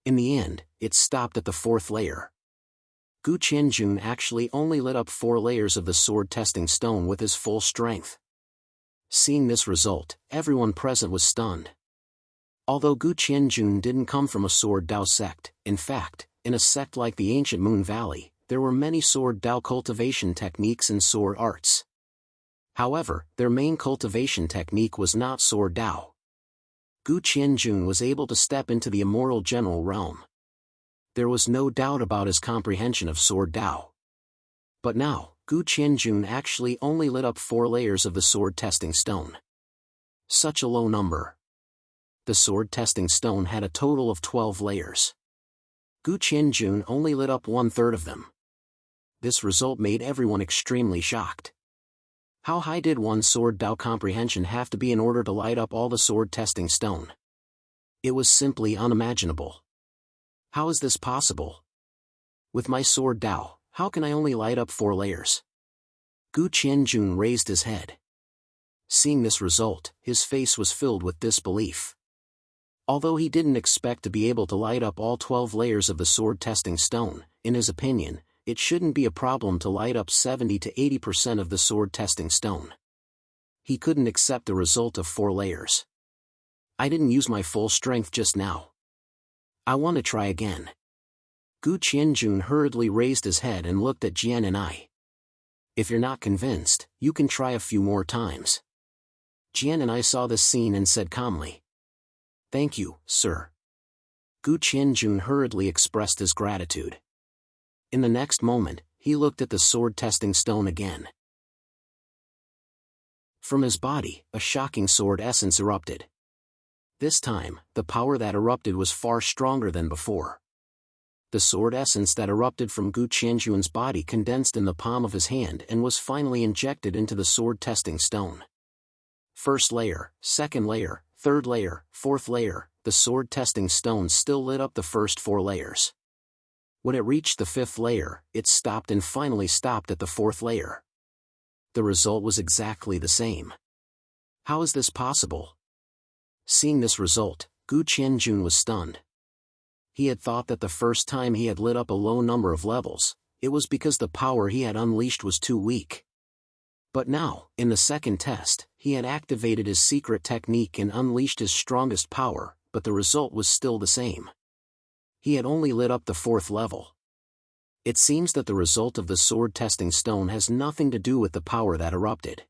In the end, it stopped at the fourth layer. Gu Qianjun actually only lit up 4 layers of the sword testing stone with his full strength. Seeing this result, everyone present was stunned. Although Gu Qianjun didn't come from a sword Dao sect, in fact, in a sect like the ancient Moon Valley, there were many sword Dao cultivation techniques and sword arts. However, their main cultivation technique was not sword Dao. Gu Qianjun was able to step into the immortal general realm. There was no doubt about his comprehension of sword Dao. But now, Gu Qianjun actually only lit up 4 layers of the sword testing stone. Such a low number. The sword testing stone had a total of 12 layers. Gu Qianjun only lit up 1/3 of them. This result made everyone extremely shocked. How high did one sword Dao comprehension have to be in order to light up all the sword testing stone? It was simply unimaginable. How is this possible? With my sword Dao, how can I only light up 4 layers? Gu Qianjun raised his head. Seeing this result, his face was filled with disbelief. Although he didn't expect to be able to light up all 12 layers of the sword testing stone, in his opinion, it shouldn't be a problem to light up 70 to 80% of the sword testing stone. He couldn't accept the result of 4 layers. I didn't use my full strength just now. I want to try again. Gu Qianjun hurriedly raised his head and looked at Jian and I. If you're not convinced, you can try a few more times. Jian and I saw this scene and said calmly. Thank you, sir. Gu Qianjun hurriedly expressed his gratitude. In the next moment, he looked at the sword testing stone again. From his body, a shocking sword essence erupted. This time, the power that erupted was far stronger than before. The sword essence that erupted from Gu Qianjun's body condensed in the palm of his hand and was finally injected into the sword testing stone. First layer, second layer, third layer, fourth layer, the sword testing stone still lit up the first 4 layers. When it reached the 5th layer, it stopped and finally stopped at the 4th layer. The result was exactly the same. How is this possible? Seeing this result, Gu Qianjun was stunned. He had thought that the first time he had lit up a low number of levels, it was because the power he had unleashed was too weak. But now, in the second test, he had activated his secret technique and unleashed his strongest power, but the result was still the same. He had only lit up the 4th level. It seems that the result of the sword testing stone has nothing to do with the power that erupted.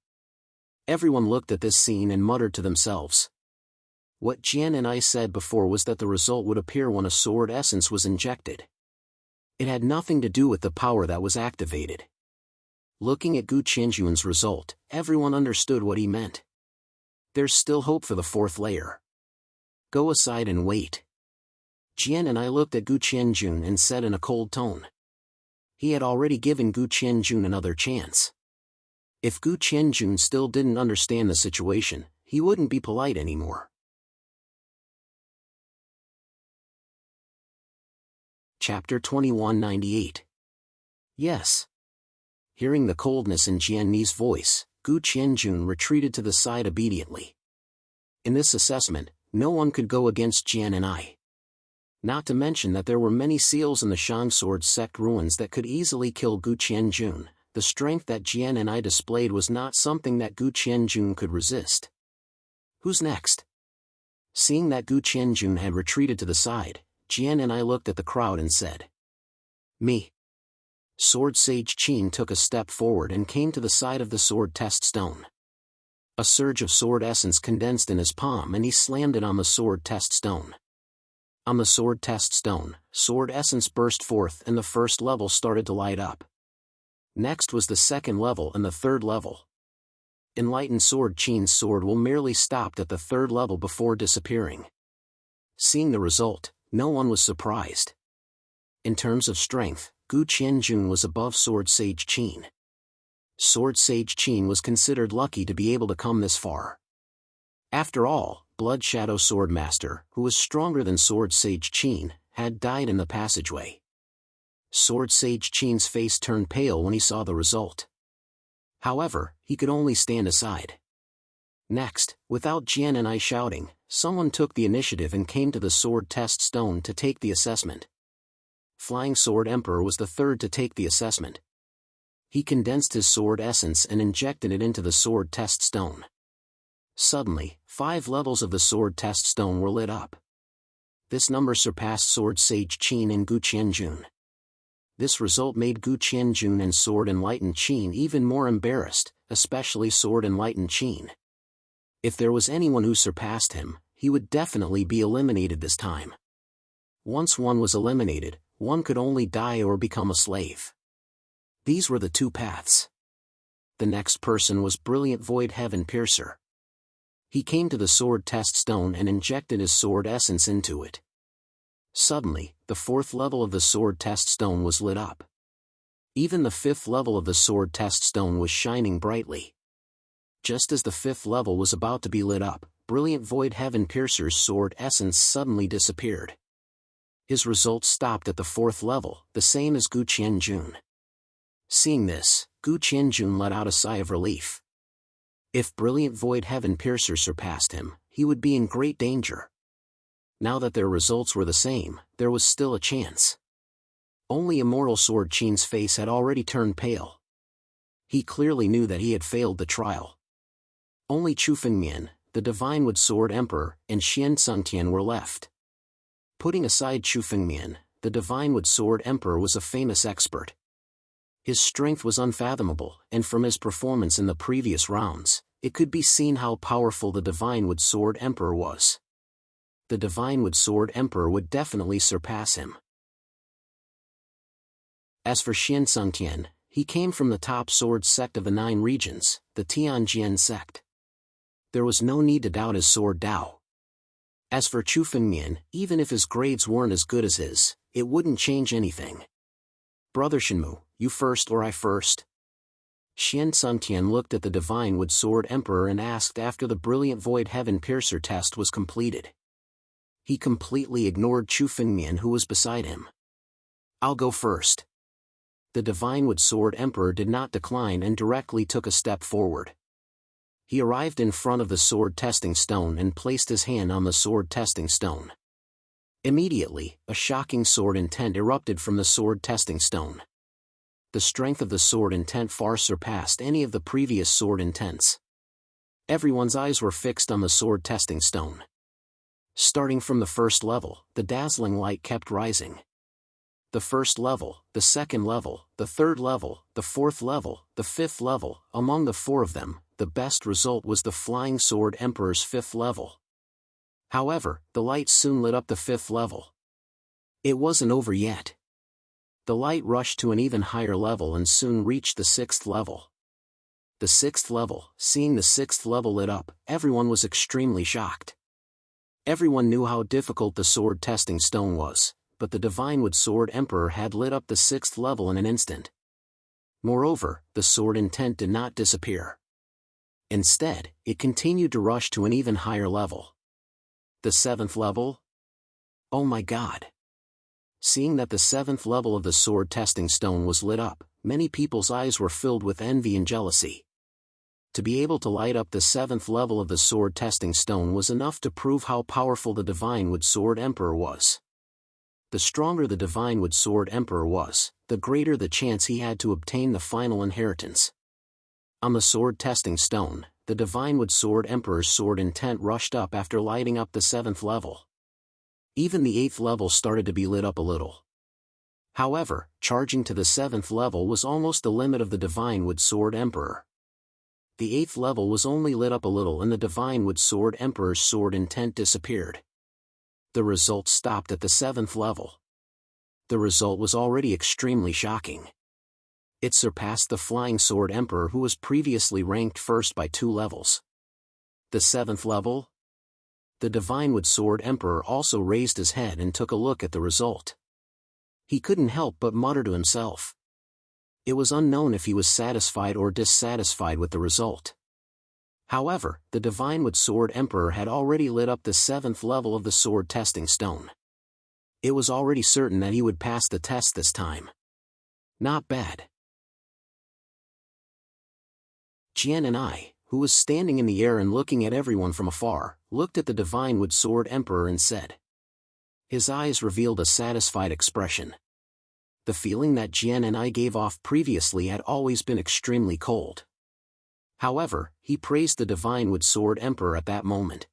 Everyone looked at this scene and muttered to themselves. What Jian and I said before was that the result would appear when a sword essence was injected. It had nothing to do with the power that was activated. Looking at Gu Qianjun's result, everyone understood what he meant. There's still hope for the 4th layer. Go aside and wait. Jian and I looked at Gu Qianjun and said in a cold tone. He had already given Gu Qianjun another chance. If Gu Qianjun still didn't understand the situation, he wouldn't be polite anymore. Chapter 2198. Yes. Hearing the coldness in Jian Ni's voice, Gu Qianjun retreated to the side obediently. In this assessment, no one could go against Jian and I. Not to mention that there were many seals in the Shang Sword sect ruins that could easily kill Gu Qianjun. The strength that Jian and I displayed was not something that Gu Qianjun could resist. Who's next? Seeing that Gu Qianjun had retreated to the side, Jian and I looked at the crowd and said, Me. Sword Sage Qin took a step forward and came to the side of the sword test stone. A surge of sword essence condensed in his palm and he slammed it on the sword test stone. On the sword test stone, sword essence burst forth and the 1st level started to light up. Next was the 2nd level and the 3rd level. Enlightened Sword Qin's sword will merely stopped at the 3rd level before disappearing. Seeing the result, no one was surprised. In terms of strength, Gu Qianjun was above Sword Sage Qin. Sword Sage Qin was considered lucky to be able to come this far. After all, Blood Shadow Sword Master, who was stronger than Sword Sage Qin, had died in the passageway. Sword Sage Qin's face turned pale when he saw the result. However, he could only stand aside. Next, without Jian and I shouting, someone took the initiative and came to the sword test stone to take the assessment. Flying Sword Emperor was the 3rd to take the assessment. He condensed his sword essence and injected it into the sword test stone. Suddenly, 5 levels of the sword test stone were lit up. This number surpassed Sword Sage Qin and Gu Qianjun. This result made Gu Qianjun and Sword Enlightened Qin even more embarrassed, especially Sword Enlightened Qin. If there was anyone who surpassed him, he would definitely be eliminated this time. Once one was eliminated, one could only die or become a slave. These were the 2 paths. The next person was Brilliant Void Heaven Piercer. He came to the sword test stone and injected his sword essence into it. Suddenly, the 4th level of the sword test stone was lit up. Even the 5th level of the sword test stone was shining brightly. Just as the 5th level was about to be lit up, Brilliant Void Heaven Piercer's sword essence suddenly disappeared. His results stopped at the 4th level, the same as Gu Qianjun. Seeing this, Gu Qianjun let out a sigh of relief. If Brilliant Void Heaven Piercer surpassed him, he would be in great danger. Now that their results were the same, there was still a chance. Only Immortal Sword Qin's face had already turned pale. He clearly knew that he had failed the trial. Only Chu Fengmian, the Divine Wood Sword Emperor, and Xian Sungtian were left. Putting aside Chu Fengmian, the Divine Wood Sword Emperor was a famous expert. His strength was unfathomable, and from his performance in the previous rounds, it could be seen how powerful the Divine Wood Sword Emperor was. The Divine Wood Sword Emperor would definitely surpass him. As for Xian Sungtian, he came from the top sword sect of the 9 regions, the Tianjian sect. There was no need to doubt his sword Dao. As for Chu Fengmian, even if his grades weren't as good as his, it wouldn't change anything. Brother Shenmu, you first or I first? Xian Sungtian looked at the Divine Wood Sword Emperor and asked after the Brilliant Void Heaven Piercer test was completed. He completely ignored Chu Fengmian, who was beside him. "I'll go first." The Divine Wood Sword Emperor did not decline and directly took a step forward. He arrived in front of the sword testing stone and placed his hand on the sword testing stone. Immediately, a shocking sword intent erupted from the sword testing stone. The strength of the sword intent far surpassed any of the previous sword intents. Everyone's eyes were fixed on the sword testing stone. Starting from the first level, the dazzling light kept rising. The first level, the second level, the third level, the fourth level, the fifth level. Among the four of them, the best result was the Flying Sword Emperor's fifth level. However, the light soon lit up the fifth level. It wasn't over yet. The light rushed to an even higher level and soon reached the sixth level. The sixth level. Seeing the sixth level lit up, everyone was extremely shocked. Everyone knew how difficult the sword testing stone was, but the Divine Wood Sword Emperor had lit up the sixth level in an instant. Moreover, the sword intent did not disappear. Instead, it continued to rush to an even higher level. The seventh level? Oh my God! Seeing that the seventh level of the sword testing stone was lit up, many people's eyes were filled with envy and jealousy. To be able to light up the seventh level of the sword testing stone was enough to prove how powerful the Divine Wood Sword Emperor was. The stronger the Divine Wood Sword Emperor was, the greater the chance he had to obtain the final inheritance. On the sword testing stone, the Divine Wood Sword Emperor's sword intent rushed up after lighting up the seventh level. Even the eighth level started to be lit up a little. However, charging to the seventh level was almost the limit of the Divine Wood Sword Emperor. The eighth level was only lit up a little and the Divine Wood Sword Emperor's sword intent disappeared. The result stopped at the seventh level. The result was already extremely shocking. It surpassed the Flying Sword Emperor, who was previously ranked first by 2 levels. The seventh level? The Divine Wood Sword Emperor also raised his head and took a look at the result. He couldn't help but mutter to himself. It was unknown if he was satisfied or dissatisfied with the result. However, the Divine Wood Sword Emperor had already lit up the seventh level of the sword testing stone. It was already certain that he would pass the test this time. Not bad. Jianwang, who was standing in the air and looking at everyone from afar, looked at the Divine Wood Sword Emperor and said. His eyes revealed a satisfied expression. The feeling that Jianwang gave off previously had always been extremely cold. However, he praised the Divine Wood Sword Emperor at that moment.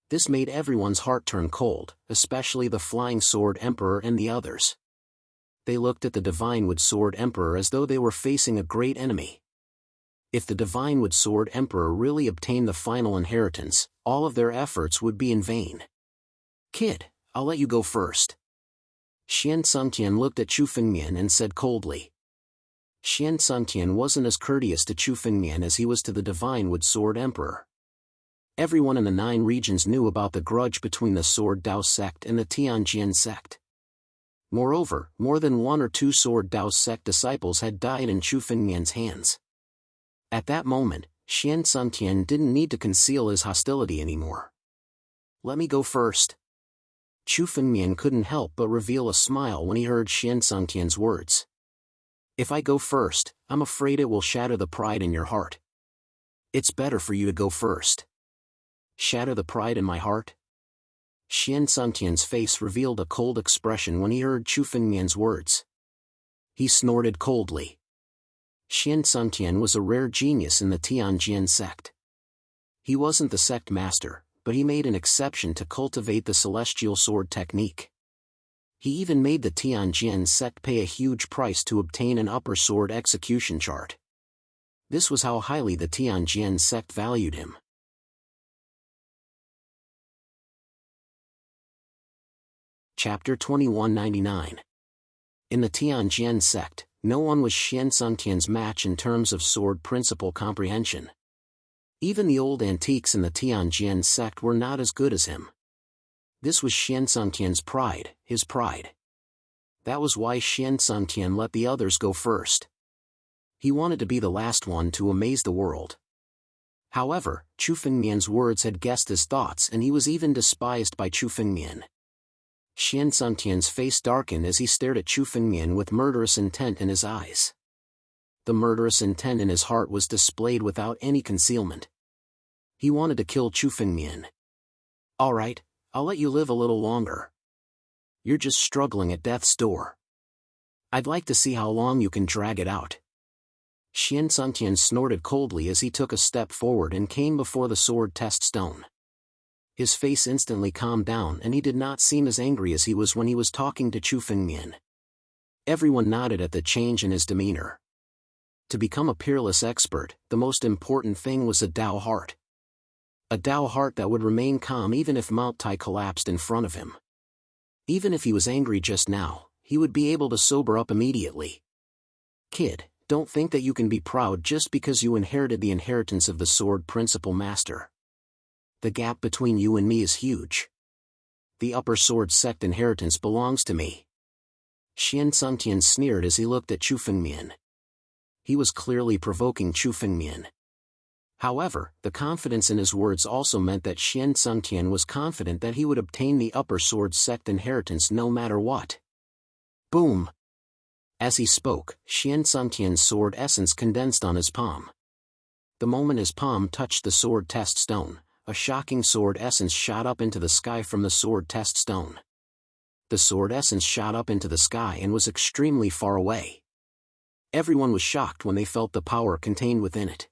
This made everyone's heart turn cold, especially the Flying Sword Emperor and the others. They looked at the Divine Wood Sword Emperor as though they were facing a great enemy. If the Divine Wood Sword Emperor really obtained the final inheritance, all of their efforts would be in vain. Kid, I'll let you go first. Xian Sungtian looked at Chu Fengmian and said coldly. Xian Sungtian wasn't as courteous to Chu Fengmian as he was to the Divine Wood Sword Emperor. Everyone in the 9 regions knew about the grudge between the Sword Dao sect and the Tianjin sect. Moreover, more than 1 or 2 Sword Dao sect disciples had died in Chu Fengmian's hands. At that moment, Xian Sungtian didn't need to conceal his hostility anymore. Let me go first. Chu Fengmian couldn't help but reveal a smile when he heard Xian Sungtian's words. If I go first, I'm afraid it will shatter the pride in your heart. It's better for you to go first. Shatter the pride in my heart? Xian Sungtian's face revealed a cold expression when he heard Chu Fengmian's words. He snorted coldly. Xian Sungtian was a rare genius in the Tianjin sect. He wasn't the sect master, but he made an exception to cultivate the celestial sword technique. He even made the Tianjin sect pay a huge price to obtain an upper sword execution chart. This was how highly the Tianjin sect valued him. Chapter 2199. In the Tianjin sect, no one was Xian Sungtian's match in terms of sword principle comprehension. Even the old antiques in the Tianjin sect were not as good as him. This was Xian Sungtian's pride, his pride. That was why Xian Sungtian let the others go first. He wanted to be the last one to amaze the world. However, Chu Fengmian's words had guessed his thoughts, and he was even despised by Chu Fengmian. Xian Suntian's face darkened as he stared at Chu Fengmian with murderous intent in his eyes. The murderous intent in his heart was displayed without any concealment. He wanted to kill Chu Fengmian. "All right, I'll let you live a little longer. You're just struggling at death's door. I'd like to see how long you can drag it out." Xian Suntian snorted coldly as he took a step forward and came before the sword test stone. His face instantly calmed down, and he did not seem as angry as he was when he was talking to Chu Fengmian. Everyone nodded at the change in his demeanor. To become a peerless expert, the most important thing was a Dao heart. A Dao heart that would remain calm even if Mount Tai collapsed in front of him. Even if he was angry just now, he would be able to sober up immediately. "Kid, don't think that you can be proud just because you inherited the inheritance of the sword principal master. The gap between you and me is huge. The upper sword sect inheritance belongs to me." Xian Suntian sneered as he looked at Chu Fengmian. He was clearly provoking Chu Fengmian. However, the confidence in his words also meant that Xian Suntian was confident that he would obtain the upper sword sect inheritance no matter what. Boom! As he spoke, Xian Suntian's sword essence condensed on his palm. The moment his palm touched the sword test stone, a shocking sword essence shot up into the sky from the sword test stone. The sword essence shot up into the sky and was extremely far away. Everyone was shocked when they felt the power contained within it.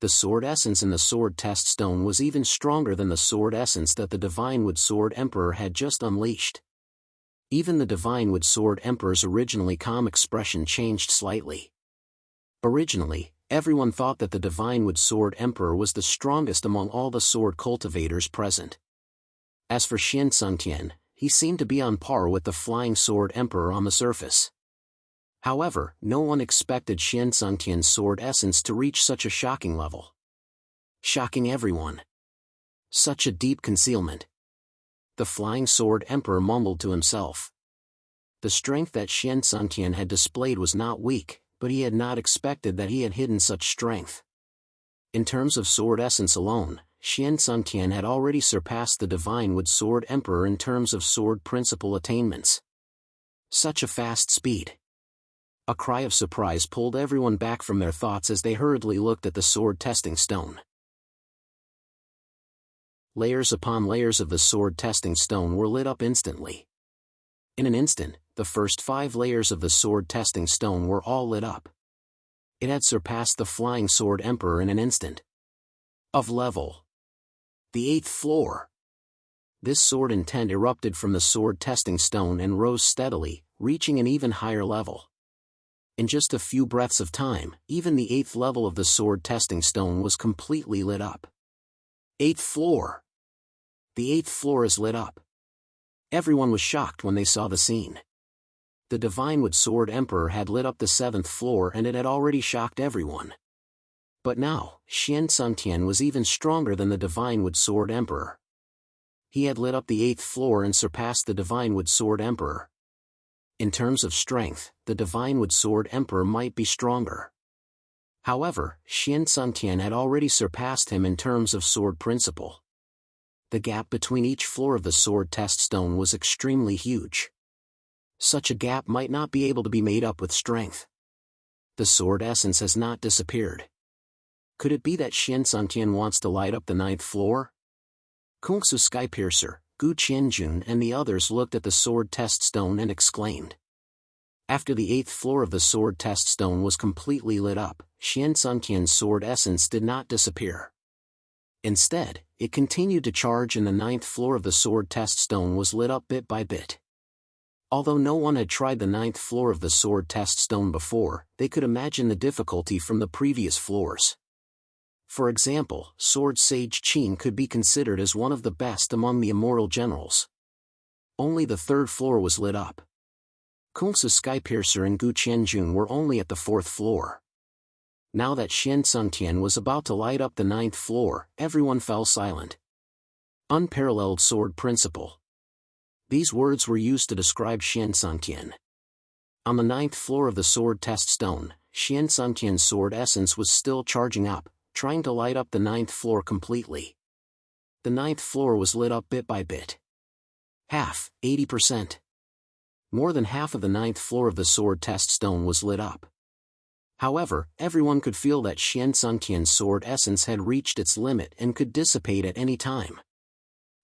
The sword essence in the sword test stone was even stronger than the sword essence that the Divine Wood Sword Emperor had just unleashed. Even the Divine Wood Sword Emperor's originally calm expression changed slightly. Originally, everyone thought that the Divine Wood Sword Emperor was the strongest among all the sword cultivators present. As for Xian Suntian, he seemed to be on par with the Flying Sword Emperor on the surface. However, no one expected Xian Suntian's sword essence to reach such a shocking level. Shocking everyone. Such a deep concealment. The Flying Sword Emperor mumbled to himself. The strength that Xian Suntian had displayed was not weak, but he had not expected that he had hidden such strength. In terms of sword essence alone, Xian Suntian had already surpassed the Divine Wood Sword Emperor in terms of sword principle attainments. Such a fast speed. A cry of surprise pulled everyone back from their thoughts as they hurriedly looked at the sword testing stone. Layers upon layers of the sword testing stone were lit up instantly. In an instant, the first 5 layers of the sword testing stone were all lit up. It had surpassed the Flying Sword Emperor in an instant. Of level. The 8th floor. This sword intent erupted from the sword testing stone and rose steadily, reaching an even higher level. In just a few breaths of time, even the 8th level of the sword testing stone was completely lit up. 8th floor. The 8th floor is lit up. Everyone was shocked when they saw the scene. The Divine Wood Sword Emperor had lit up the 7th floor and it had already shocked everyone. But now, Xian Suntian was even stronger than the Divine Wood Sword Emperor. He had lit up the 8th floor and surpassed the Divine Wood Sword Emperor. In terms of strength, the Divine Wood Sword Emperor might be stronger. However, Xian Suntian had already surpassed him in terms of sword principle. The gap between each floor of the sword test stone was extremely huge. Such a gap might not be able to be made up with strength. The sword essence has not disappeared. Could it be that Xian Suntian wants to light up the 9th floor? Kungsu Skypiercer, Gu Qianjun and the others looked at the sword test stone and exclaimed. After the 8th floor of the sword test stone was completely lit up, Xian Suntian's sword essence did not disappear. Instead, it continued to charge and the 9th floor of the sword test stone was lit up bit by bit. Although no one had tried the 9th floor of the sword test stone before, they could imagine the difficulty from the previous floors. For example, Sword Sage Qin could be considered as one of the best among the immortal generals. Only the 3rd floor was lit up. Kungsu Skypiercer and Gu Qianjun were only at the 4th floor. Now that Xian Suntian was about to light up the 9th floor, everyone fell silent. Unparalleled sword principle. These words were used to describe Xian Suntian. On the 9th floor of the sword test stone, Xian Suntian's sword essence was still charging up, trying to light up the 9th floor completely. The 9th floor was lit up bit by bit. Half, 80%. More than half of the 9th floor of the sword test stone was lit up. However, everyone could feel that Xian Suntian's sword essence had reached its limit and could dissipate at any time.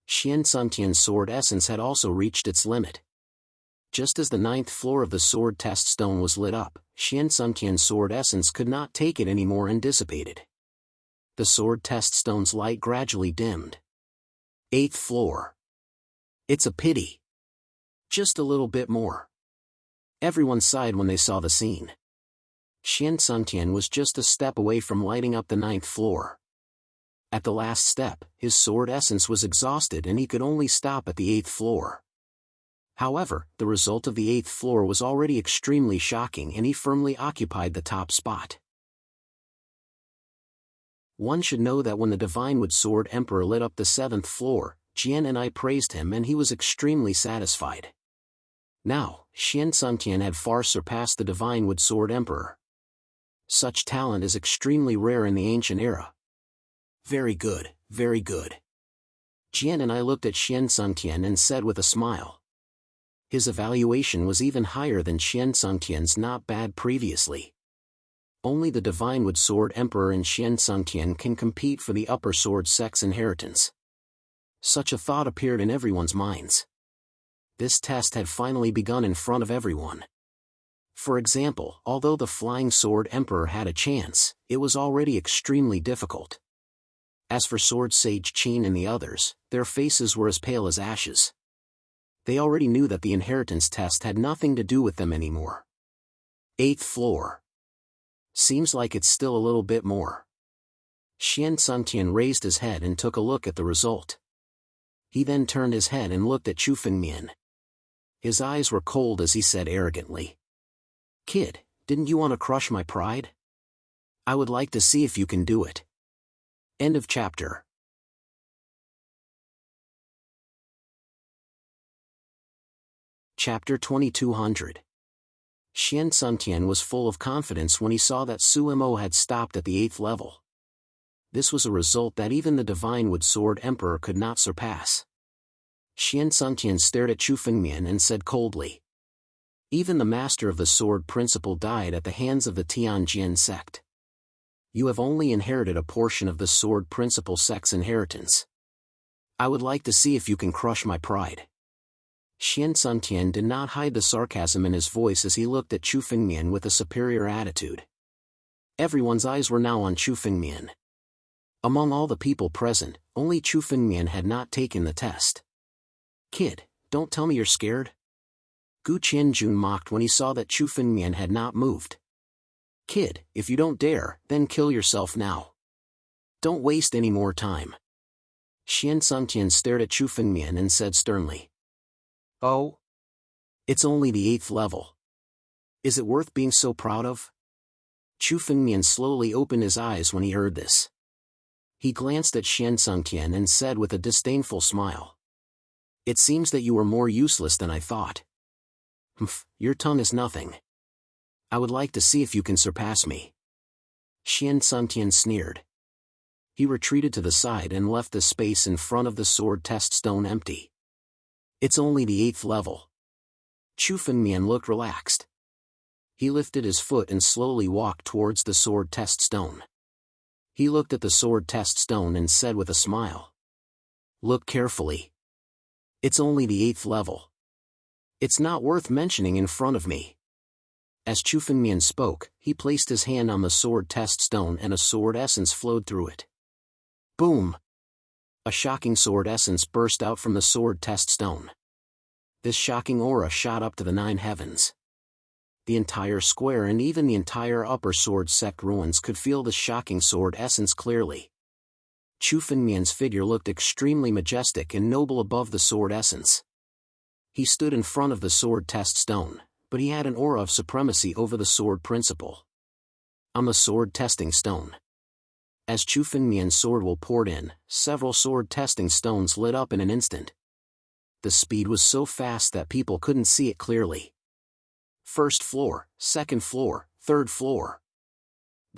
Xian Suntian's sword essence had also reached its limit. Just as the 9th floor of the sword test stone was lit up, Xian Suntian's sword essence could not take it anymore and dissipated. The sword test stone's light gradually dimmed. 8th floor. It's a pity. Just a little bit more. Everyone sighed when they saw the scene. Xian Suntian was just a step away from lighting up the 9th floor. At the last step, his sword essence was exhausted and he could only stop at the 8th floor. However, the result of the 8th floor was already extremely shocking and he firmly occupied the top spot. One should know that when the Divine Wood Sword Emperor lit up the 7th floor, Jian and I praised him and he was extremely satisfied. Now, Xian Suntian had far surpassed the Divine Wood Sword Emperor. Such talent is extremely rare in the ancient era. Very good, very good. Jian and I looked at Xian Suntian and said with a smile. His evaluation was even higher than Xian Suntian's not bad previously. Only the Divine Wood Sword Emperor and Xian Suntian can compete for the upper sword sex inheritance. Such a thought appeared in everyone's minds. This test had finally begun in front of everyone. For example, although the Flying Sword Emperor had a chance, it was already extremely difficult. As for Sword Sage Qin and the others, their faces were as pale as ashes. They already knew that the inheritance test had nothing to do with them anymore. 8th floor. Seems like it's still a little bit more. Xian Suntian raised his head and took a look at the result. He then turned his head and looked at Chu Fengmian. His eyes were cold as he said arrogantly. Kid, didn't you want to crush my pride? I would like to see if you can do it. End of chapter. Chapter 2200. Xian Suntian was full of confidence when he saw that Su Mo had stopped at the 8th level. This was a result that even the Divine Wood Sword Emperor could not surpass. Xian Suntian stared at Chu Fengmian and said coldly. Even the master of the sword principle died at the hands of the Tianjin sect. You have only inherited a portion of the sword principle sect's inheritance. I would like to see if you can crush my pride. Xian Suntian did not hide the sarcasm in his voice as he looked at Chu Fengmian with a superior attitude. Everyone's eyes were now on Chu Fengmian. Among all the people present, only Chu Fengmian had not taken the test. Kid, don't tell me you're scared? Gu Qianjun mocked when he saw that Chu Fengmian had not moved. Kid, if you don't dare, then kill yourself now. Don't waste any more time. Xian Suntian stared at Chu Fengmian and said sternly. Oh? It's only the 8th level. Is it worth being so proud of? Chu Fengmian slowly opened his eyes when he heard this. He glanced at Xian Suntian and said with a disdainful smile. It seems that you are more useless than I thought. Humph, your tongue is nothing. I would like to see if you can surpass me. Xian Suntian sneered. He retreated to the side and left the space in front of the sword test stone empty. It's only the 8th level. Chu Fengmian looked relaxed. He lifted his foot and slowly walked towards the sword test stone. He looked at the sword test stone and said with a smile. Look carefully. It's only the 8th level. It's not worth mentioning in front of me. As Chu Fengmian spoke, he placed his hand on the sword test stone and a sword essence flowed through it. Boom! A shocking sword essence burst out from the sword test stone. This shocking aura shot up to the 9 heavens. The entire square and even the entire upper sword sect ruins could feel the shocking sword essence clearly. Chu Fengmian's figure looked extremely majestic and noble above the sword essence. He stood in front of the sword test stone, but he had an aura of supremacy over the sword principle. On the sword testing stone. As Chu Fengmian's sword will poured in, several sword testing stones lit up in an instant. The speed was so fast that people couldn't see it clearly. 1st floor, 2nd floor, 3rd floor.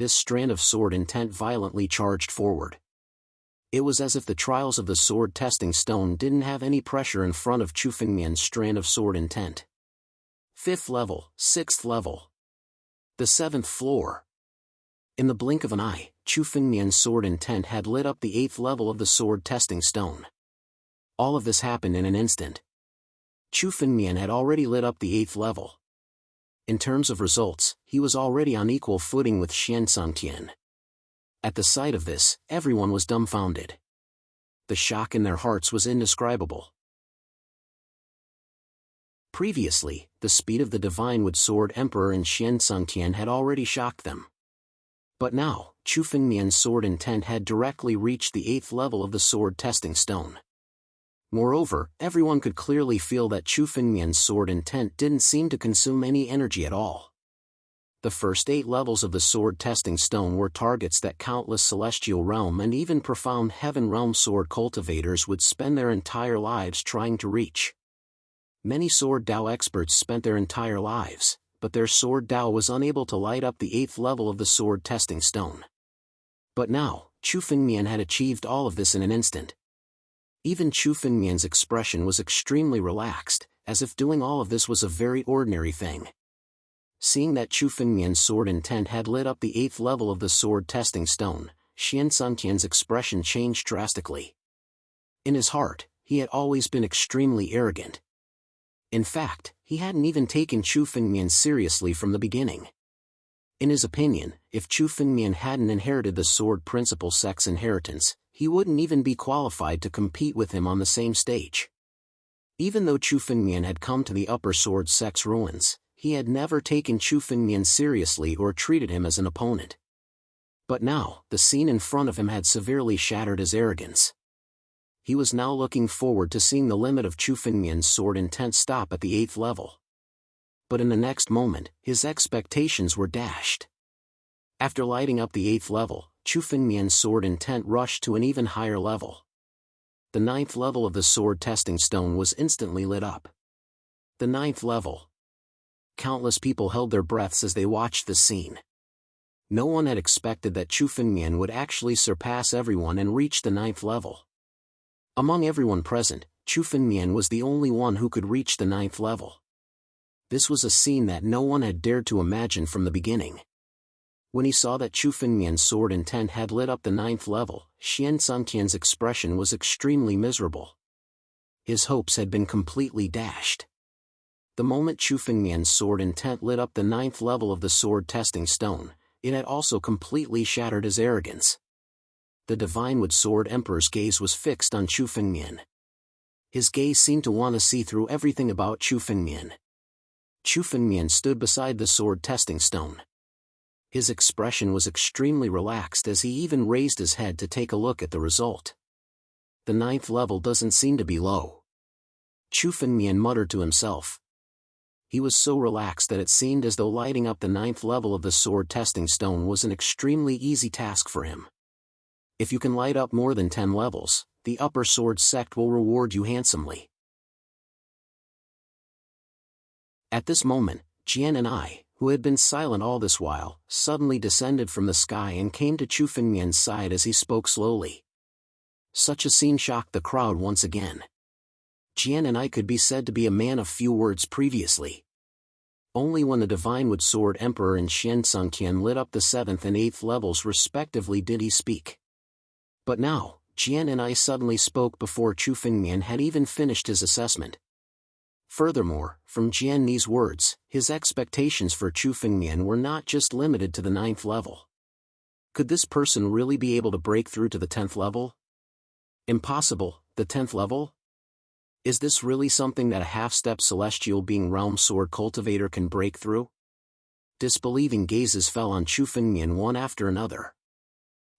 this strand of sword intent violently charged forward. It was as if the trials of the sword testing stone didn't have any pressure in front of Chu Fengmian's strand of sword intent. 5th level, 6th level. The 7th floor. In the blink of an eye, Chu Fengmian's sword intent had lit up the 8th level of the sword testing stone. All of this happened in an instant. Chu Fengmian had already lit up the 8th level. In terms of results, he was already on equal footing with Xian Sangtian. At the sight of this, everyone was dumbfounded. The shock in their hearts was indescribable. Previously, the speed of the Divine Wood Sword Emperor and Xian Sangtian had already shocked them. But now, Chu Fengmian's sword intent had directly reached the 8th level of the sword testing stone. Moreover, everyone could clearly feel that Chu Fengmian's sword intent didn't seem to consume any energy at all. The first 8 levels of the sword testing stone were targets that countless celestial realm and even profound heaven realm sword cultivators would spend their entire lives trying to reach. Many sword Dao experts spent their entire lives, but their sword Dao was unable to light up the 8th level of the sword testing stone. But now, Chu Fengmian had achieved all of this in an instant. Even Chu Fengmian's expression was extremely relaxed, as if doing all of this was a very ordinary thing. Seeing that Chu Fengmian's sword intent had lit up the 8th level of the sword testing stone, Xian Sangtian's expression changed drastically. In his heart, he had always been extremely arrogant. In fact, he hadn't even taken Chu Fengmian seriously from the beginning. In his opinion, if Chu Fengmian hadn't inherited the sword principal sex inheritance, he wouldn't even be qualified to compete with him on the same stage. Even though Chu Fengmian had come to the upper sword sex ruins, he had never taken Chu Fengmian seriously or treated him as an opponent. But now, the scene in front of him had severely shattered his arrogance. He was now looking forward to seeing the limit of Chu Fengmian's sword intent stop at the 8th level. But in the next moment, his expectations were dashed. After lighting up the 8th level, Chu Fengmian's sword intent rushed to an even higher level. The 9th level of the sword testing stone was instantly lit up. The 9th level. Countless people held their breaths as they watched the scene. No one had expected that Chu Fengmian would actually surpass everyone and reach the 9th level. Among everyone present, Chu Fengmian was the only one who could reach the 9th level. This was a scene that no one had dared to imagine from the beginning. When he saw that Chu Fengmian's sword intent had lit up the 9th level, Xian Sangtian's expression was extremely miserable. His hopes had been completely dashed. The moment Chu Fengmian's sword intent lit up the 9th level of the sword testing stone, it had also completely shattered his arrogance. The Divine Wood Sword Emperor's gaze was fixed on Chu Fengmian. His gaze seemed to want to see through everything about Chu Fengmian. Chu Fengmian stood beside the sword testing stone. His expression was extremely relaxed as he even raised his head to take a look at the result. The 9th level doesn't seem to be low. Chu Fengmian muttered to himself. He was so relaxed that it seemed as though lighting up the 9th level of the sword testing stone was an extremely easy task for him. If you can light up more than 10 levels, the upper sword sect will reward you handsomely. At this moment, Jian and I, who had been silent all this while, suddenly descended from the sky and came to Chu Fengmian's side as he spoke slowly. Such a scene shocked the crowd once again. Jian and I could be said to be a man of few words previously. Only when the Divine Wood Sword Emperor and Xian Sangtian lit up the 7th and 8th levels respectively did he speak. But now, Jian and I suddenly spoke before Chu Fengmian had even finished his assessment. Furthermore, from Jian Ni's words, his expectations for Chu Fengmian were not just limited to the 9th level. Could this person really be able to break through to the 10th level? Impossible, the 10th level? Is this really something that a half-step celestial being realm sword cultivator can break through? Disbelieving gazes fell on Chu Fengmian one after another.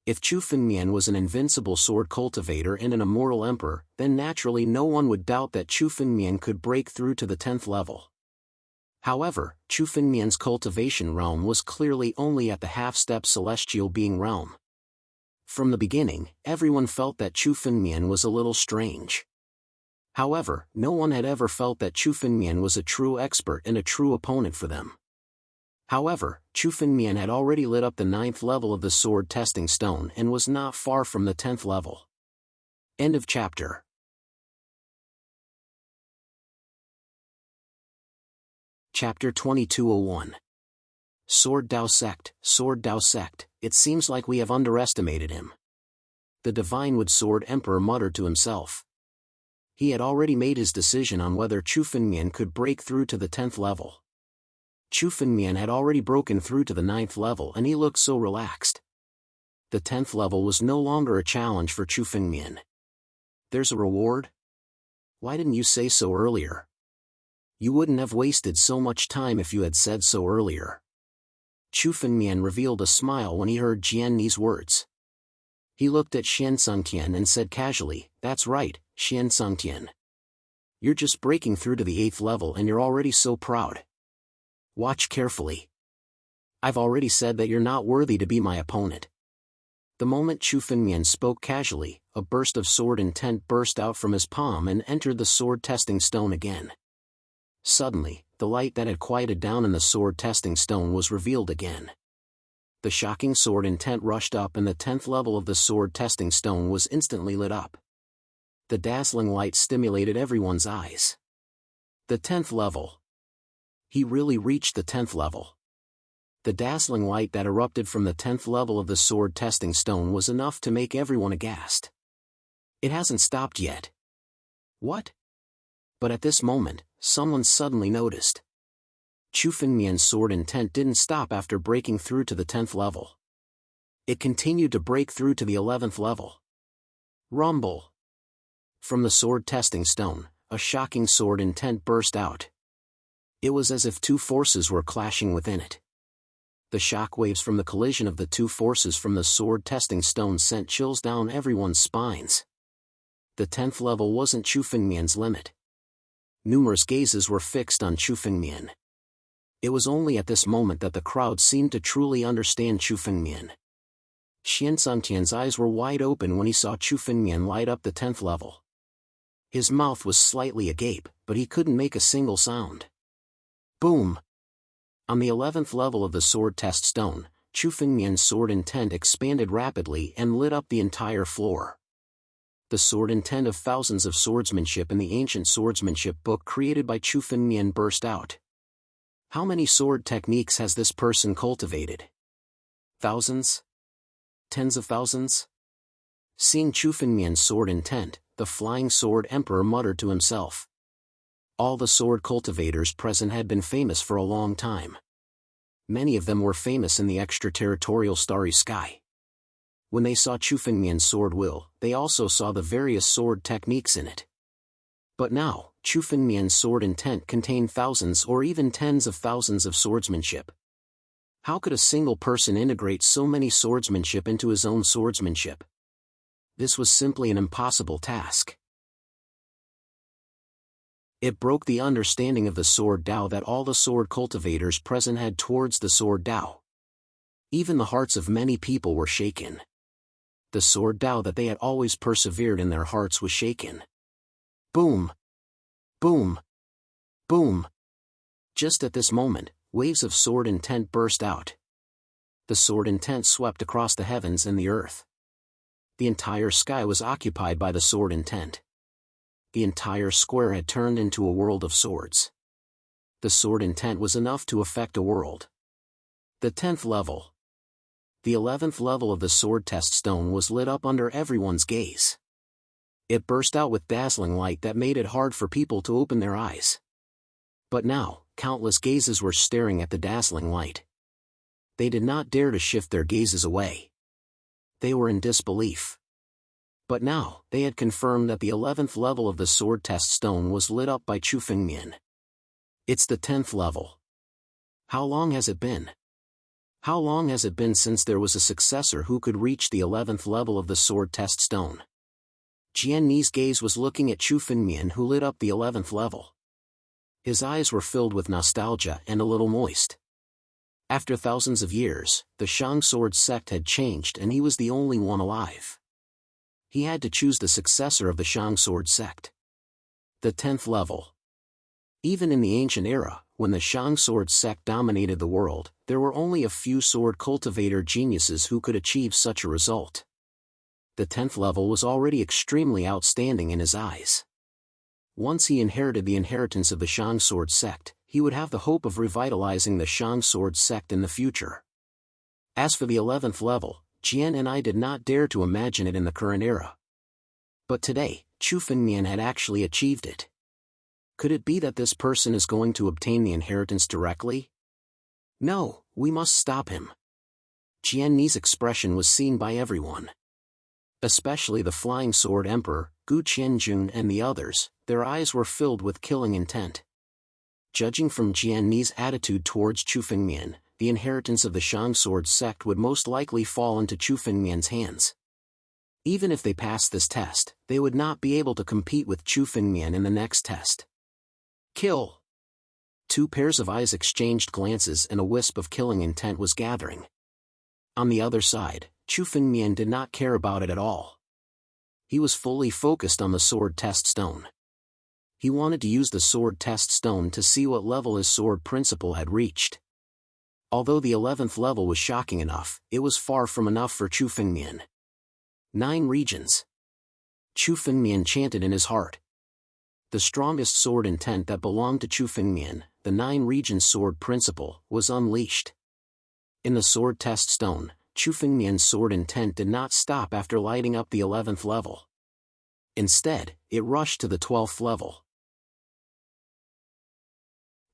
If Chu Fengmian was an invincible sword cultivator and an immortal emperor, then naturally no one would doubt that Chu Fengmian could break through to the 10th level. However, Chu Fengmian's cultivation realm was clearly only at the half-step celestial being realm. From the beginning, everyone felt that Chu Fengmian was a little strange. However, no one had ever felt that Chu Fengmian was a true expert and a true opponent for them. However, Chu Fengmian had already lit up the 9th level of the sword testing stone and was not far from the 10th level. End of chapter. Chapter 2201. Sword Dao Sect, Sword Dao Sect, it seems like we have underestimated him. The Divine Wood Sword Emperor muttered to himself. He had already made his decision on whether Chu Fengmian could break through to the 10th level. Chu Fengmian had already broken through to the 9th level and he looked so relaxed. The 10th level was no longer a challenge for Chu Fengmian. There's a reward? Why didn't you say so earlier? You wouldn't have wasted so much time if you had said so earlier. Chu Fengmian revealed a smile when he heard Jianni's words. He looked at Xian Sungtian and said casually, "That's right, Xian Sungtian. You're just breaking through to the 8th level and you're already so proud. Watch carefully. I've already said that you're not worthy to be my opponent." The moment Chu Fengmian spoke casually, a burst of sword intent burst out from his palm and entered the sword testing stone again. Suddenly, the light that had quieted down in the sword testing stone was revealed again. The shocking sword intent rushed up and the 10th level of the sword testing stone was instantly lit up. The dazzling light stimulated everyone's eyes. The 10th level. He really reached the 10th level. The dazzling light that erupted from the 10th level of the sword testing stone was enough to make everyone aghast. It hasn't stopped yet. What? But at this moment, someone suddenly noticed. Chu Fengmian's sword intent didn't stop after breaking through to the 10th level. It continued to break through to the 11th level. Rumble! From the sword testing stone, a shocking sword intent burst out. It was as if two forces were clashing within it. The shock waves from the collision of the two forces from the sword testing stone sent chills down everyone's spines. The 10th level wasn't Chu Fengmian's limit. Numerous gazes were fixed on Chu Fengmian. It was only at this moment that the crowd seemed to truly understand Chu Fengmian. Xian Sungtian's eyes were wide open when he saw Chu Fengmian light up the 10th level. His mouth was slightly agape, but he couldn't make a single sound. Boom! On the 11th level of the sword test stone, Chu Fengmian's sword intent expanded rapidly and lit up the entire floor. The sword intent of thousands of swordsmanship in the ancient swordsmanship book created by Chu Fengmian burst out. How many sword techniques has this person cultivated? Thousands? Tens of thousands? Seeing Chu Fengmian's sword intent, the Flying Sword Emperor muttered to himself. All the sword cultivators present had been famous for a long time. Many of them were famous in the extraterritorial starry sky. When they saw Chu Fengmian's sword will, they also saw the various sword techniques in it. But now, Chu Fengmian's sword intent contained thousands or even tens of thousands of swordsmanship. How could a single person integrate so many swordsmanship into his own swordsmanship? This was simply an impossible task. It broke the understanding of the sword Dao that all the sword cultivators present had towards the sword Dao. Even the hearts of many people were shaken. The sword Dao that they had always persevered in their hearts was shaken. Boom! Boom! Boom! Just at this moment, waves of sword intent burst out. The sword intent swept across the heavens and the earth. The entire sky was occupied by the sword intent. The entire square had turned into a world of swords. The sword intent was enough to affect a world. The 10th level. The 11th level of the sword test stone was lit up under everyone's gaze. It burst out with dazzling light that made it hard for people to open their eyes. But now, countless gazes were staring at the dazzling light. They did not dare to shift their gazes away. They were in disbelief. But now, they had confirmed that the 11th level of the sword test stone was lit up by Chu Fengmian. It's the 10th level. How long has it been? How long has it been since there was a successor who could reach the 11th level of the sword test stone? Jianni's gaze was looking at Chu Fengmian who lit up the 11th level. His eyes were filled with nostalgia and a little moist. After thousands of years, the Shang sword sect had changed and he was the only one alive. He had to choose the successor of the Shang sword sect. The 10th level. Even in the ancient era, when the Shang sword sect dominated the world, there were only a few sword cultivator geniuses who could achieve such a result. The 10th level was already extremely outstanding in his eyes. Once he inherited the inheritance of the Shang sword sect, he would have the hope of revitalizing the Shang sword sect in the future. As for the 11th level, Jian and I did not dare to imagine it in the current era. But today, Chu Fengmian had actually achieved it. Could it be that this person is going to obtain the inheritance directly? No, we must stop him. Jian Ni's expression was seen by everyone. Especially the Flying Sword Emperor, Gu Qianjun and the others, their eyes were filled with killing intent. Judging from Jian Ni's attitude towards Chu Fengmian, the inheritance of the Shang sword sect would most likely fall into Chu Fengmian's hands. Even if they passed this test, they would not be able to compete with Chu Fengmian in the next test. Kill! Two pairs of eyes exchanged glances and a wisp of killing intent was gathering. On the other side, Chu Fengmian did not care about it at all. He was fully focused on the sword test stone. He wanted to use the sword test stone to see what level his sword principle had reached. Although the 11th level was shocking enough, it was far from enough for Chu Fengmian. 9 regions. Chu Fengmian chanted in his heart. The strongest sword intent that belonged to Chu Fengmian, the 9 regions sword principle, was unleashed. In the sword test stone, Chu Fengmian's sword intent did not stop after lighting up the 11th level. Instead, it rushed to the 12th level.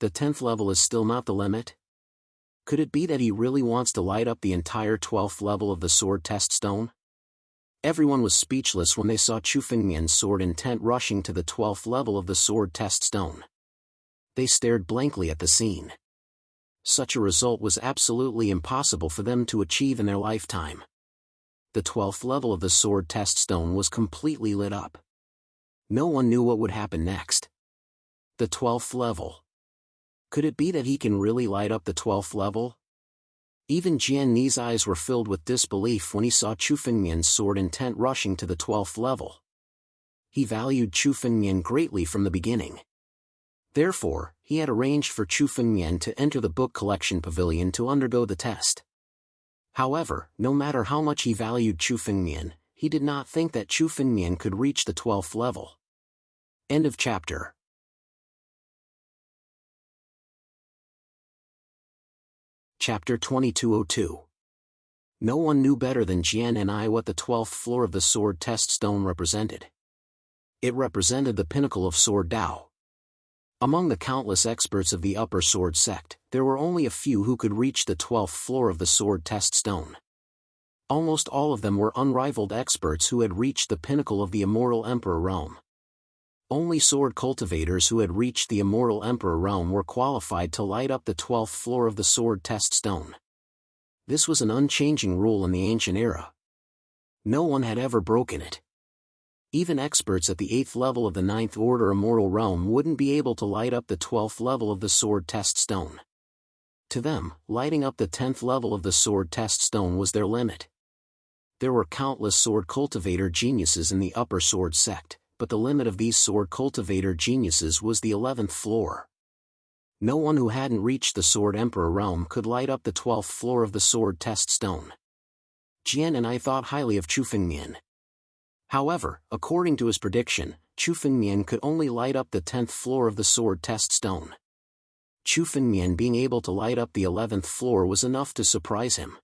The 10th level is still not the limit? Could it be that he really wants to light up the entire 12th level of the sword test stone? Everyone was speechless when they saw Chu Fengmian's sword intent rushing to the 12th level of the sword test stone. They stared blankly at the scene. Such a result was absolutely impossible for them to achieve in their lifetime. The 12th level of the sword test stone was completely lit up. No one knew what would happen next. The 12th level. Could it be that he can really light up the 12th level? Even Jian Ni's eyes were filled with disbelief when he saw Chu Fengmian's sword intent rushing to the 12th level. He valued Chu Fengmian greatly from the beginning. Therefore, he had arranged for Chu Fengmian to enter the book collection pavilion to undergo the test. However, no matter how much he valued Chu Fengmian, he did not think that Chu Fengmian could reach the 12th level. End of chapter. Chapter 2202. No one knew better than Jian and I what the 12th floor of the sword test stone represented. It represented the pinnacle of sword Dao. Among the countless experts of the upper sword sect, there were only a few who could reach the 12th floor of the sword test stone. Almost all of them were unrivaled experts who had reached the pinnacle of the immortal emperor realm. Only sword cultivators who had reached the immortal emperor realm were qualified to light up the 12th floor of the sword test stone. This was an unchanging rule in the ancient era. No one had ever broken it. Even experts at the 8th level of the 9th order immortal realm wouldn't be able to light up the 12th level of the sword test stone. To them, lighting up the 10th level of the sword test stone was their limit. There were countless sword cultivator geniuses in the upper sword sect, but the limit of these sword cultivator geniuses was the 11th floor. No one who hadn't reached the sword emperor realm could light up the 12th floor of the sword test stone. Jian and I thought highly of Chu Fengmian. However, according to his prediction, Chu Fengmian could only light up the 10th floor of the sword test stone. Chu Fengmian being able to light up the 11th floor was enough to surprise him.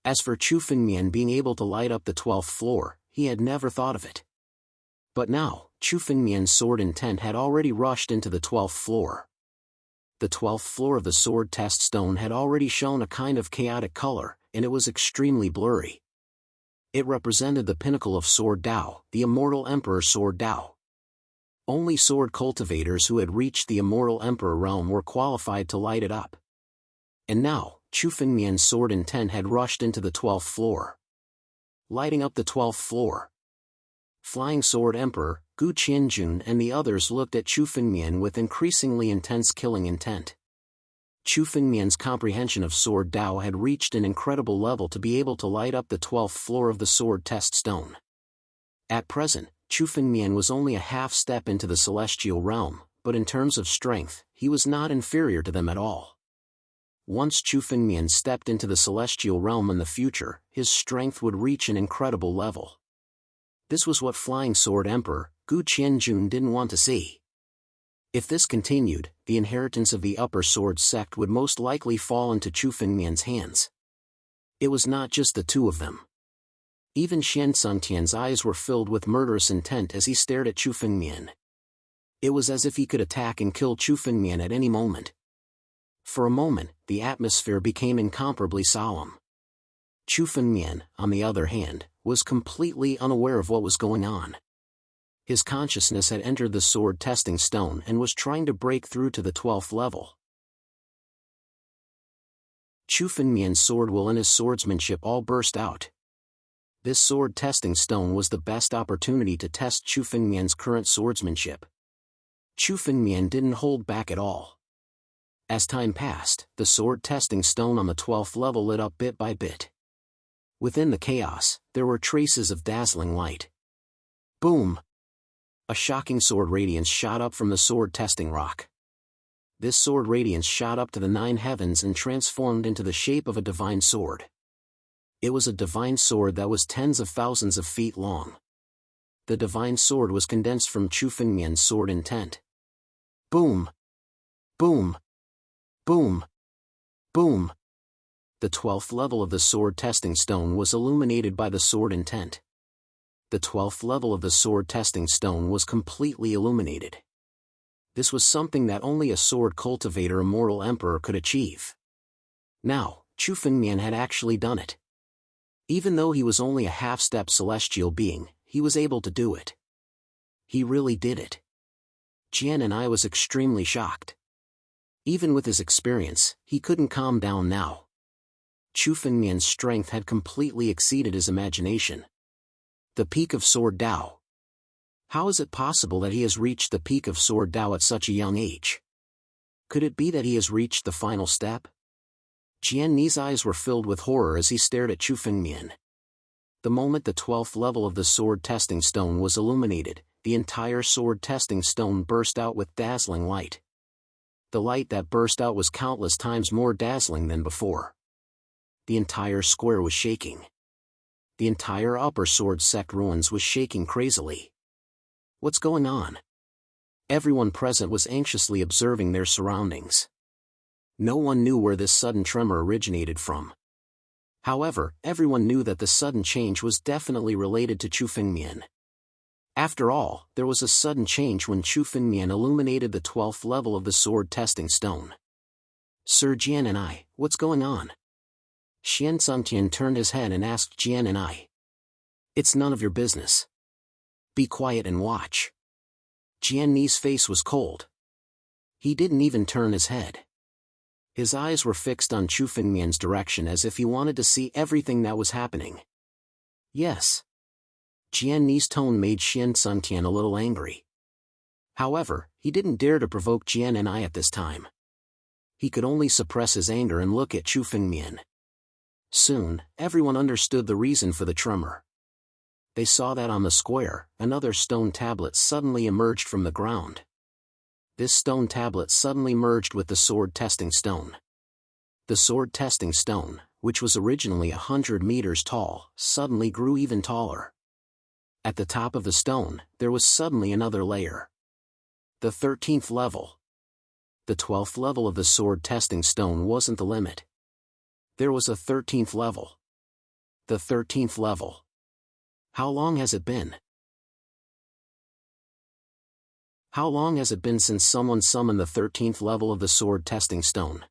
As for Chu Fengmian being able to light up the 12th floor, he had never thought of it. But now, Chu Fengmian's sword intent had already rushed into the 12th floor. The 12th floor of the sword test stone had already shown a kind of chaotic color, and it was extremely blurry. It represented the pinnacle of sword Dao, the immortal emperor sword Dao. Only sword cultivators who had reached the immortal emperor realm were qualified to light it up. And now, Chu Fengmian's sword intent had rushed into the 12th floor. Lighting up the 12th floor. Flying Sword Emperor, Gu Qianjun and the others looked at Chu Fengmian with increasingly intense killing intent. Chu Fengmian's comprehension of Sword Dao had reached an incredible level to be able to light up the 12th floor of the sword test stone. At present, Chu Fengmian was only a half step into the celestial realm, but in terms of strength, he was not inferior to them at all. Once Chu Fengmian stepped into the celestial realm in the future, his strength would reach an incredible level. This was what Flying Sword Emperor Gu Qianjun didn't want to see. If this continued, the inheritance of the Upper Sword sect would most likely fall into Chu Fengmian's hands. It was not just the two of them. Even Xian Sungtian's eyes were filled with murderous intent as he stared at Chu Fengmian. It was as if he could attack and kill Chu Fengmian at any moment. For a moment, the atmosphere became incomparably solemn. Chu Fengmian, on the other hand, was completely unaware of what was going on. His consciousness had entered the sword testing stone and was trying to break through to the 12th level. Chu Fengmian's sword will and his swordsmanship all burst out. This sword testing stone was the best opportunity to test Chu Fengmian's current swordsmanship. Chu Fengmian didn't hold back at all. As time passed, the sword testing stone on the 12th level lit up bit by bit. Within the chaos, there were traces of dazzling light. Boom! A shocking sword radiance shot up from the sword testing rock. This sword radiance shot up to the 9 heavens and transformed into the shape of a divine sword. It was a divine sword that was tens of thousands of feet long. The divine sword was condensed from Chu Fengmian's sword intent. Boom! Boom! Boom! Boom! The 12th level of the sword testing stone was illuminated by the sword intent. The 12th level of the sword testing stone was completely illuminated. This was something that only a sword cultivator immortal emperor could achieve. Now, Chu Fengmian had actually done it. Even though he was only a half-step celestial being, he was able to do it. He really did it. Jianwang was extremely shocked. Even with his experience, he couldn't calm down now. Chu Fengmian's strength had completely exceeded his imagination. The peak of Sword Dao. How is it possible that he has reached the peak of Sword Dao at such a young age? Could it be that he has reached the final step? Jianwang's eyes were filled with horror as he stared at Chu Fengmian. The moment the 12th level of the sword testing stone was illuminated, the entire sword testing stone burst out with dazzling light. The light that burst out was countless times more dazzling than before. The entire square was shaking. The entire Upper Sword Sect ruins was shaking crazily. What's going on? Everyone present was anxiously observing their surroundings. No one knew where this sudden tremor originated from. However, everyone knew that the sudden change was definitely related to Chu Fengmian. After all, there was a sudden change when Chu Fengmian illuminated the 12th level of the sword testing stone. Sir Jianwang, what's going on? Xian Sungtian turned his head and asked Jianwang. It's none of your business. Be quiet and watch. Jianwang's face was cold. He didn't even turn his head. His eyes were fixed on Chu Fengmian's direction as if he wanted to see everything that was happening. Yes. Jianwang's tone made Xian Sungtian a little angry. However, he didn't dare to provoke Jianwang at this time. He could only suppress his anger and look at Chu Fengmian. Soon, everyone understood the reason for the tremor. They saw that on the square, another stone tablet suddenly emerged from the ground. This stone tablet suddenly merged with the sword testing stone. The sword testing stone, which was originally 100 meters tall, suddenly grew even taller. At the top of the stone, there was suddenly another layer. The 13th level. The 12th level of the sword testing stone wasn't the limit. There was a 13th level. The 13th level. How long has it been? How long has it been since someone summoned the 13th level of the sword testing stone?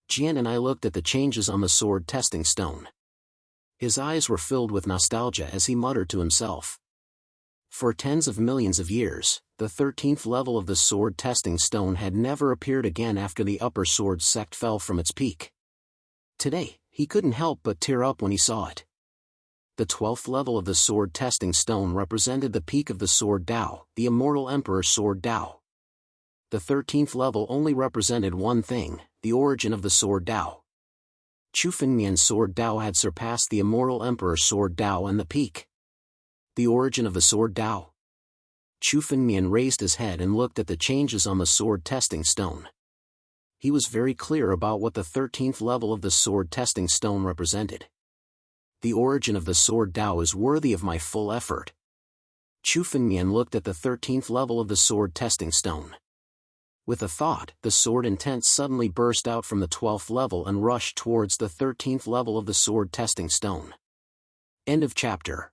Jianwang looked at the changes on the sword testing stone. His eyes were filled with nostalgia as he muttered to himself. For tens of millions of years, the 13th level of the sword testing stone had never appeared again after the Upper Sword Sect fell from its peak. Today, he couldn't help but tear up when he saw it. The 12th level of the sword testing stone represented the peak of the Sword Dao, the immortal Emperor's Sword Dao. The 13th level only represented one thing, the origin of the Sword Dao. Chu Fengmian's Sword Dao had surpassed the immortal Emperor's Sword Dao and the peak. The origin of the Sword Dao. Chu Fengmian raised his head and looked at the changes on the sword testing stone. He was very clear about what the 13th level of the sword testing stone represented. The origin of the sword Dao is worthy of my full effort. Chu Fengmian looked at the 13th level of the sword testing stone. With a thought, the sword intent suddenly burst out from the 12th level and rushed towards the 13th level of the sword testing stone. End of chapter.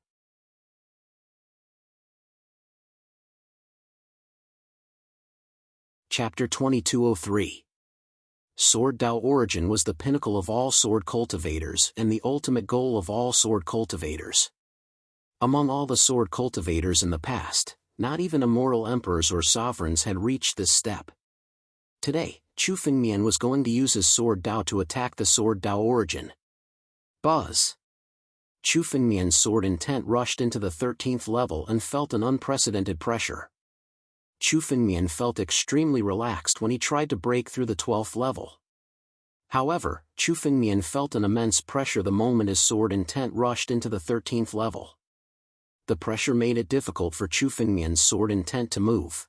Chapter 2203. Sword Dao origin was the pinnacle of all sword cultivators and the ultimate goal of all sword cultivators. Among all the sword cultivators in the past, not even immortal emperors or sovereigns had reached this step. Today, Chu Fengmian was going to use his sword Dao to attack the sword Dao origin. Buzz! Chu Fengmian's sword intent rushed into the 13th level and felt an unprecedented pressure. Chu Fengmian felt extremely relaxed when he tried to break through the 12th level. However, Chu Fengmian felt an immense pressure the moment his sword intent rushed into the 13th level. The pressure made it difficult for Chu Fengmian's sword intent to move.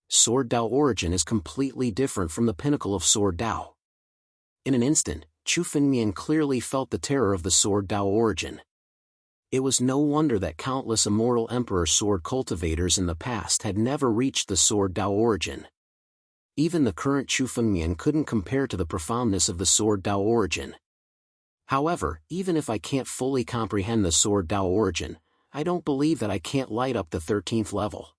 Sword Dao origin is completely different from the pinnacle of sword Dao. In an instant, Chu Fengmian clearly felt the terror of the sword Dao origin. It was no wonder that countless immortal emperor sword cultivators in the past had never reached the sword Dao origin. Even the current Chu Fengmian couldn't compare to the profoundness of the sword Dao origin. However, even if I can't fully comprehend the sword Dao origin, I don't believe that I can't light up the 13th level.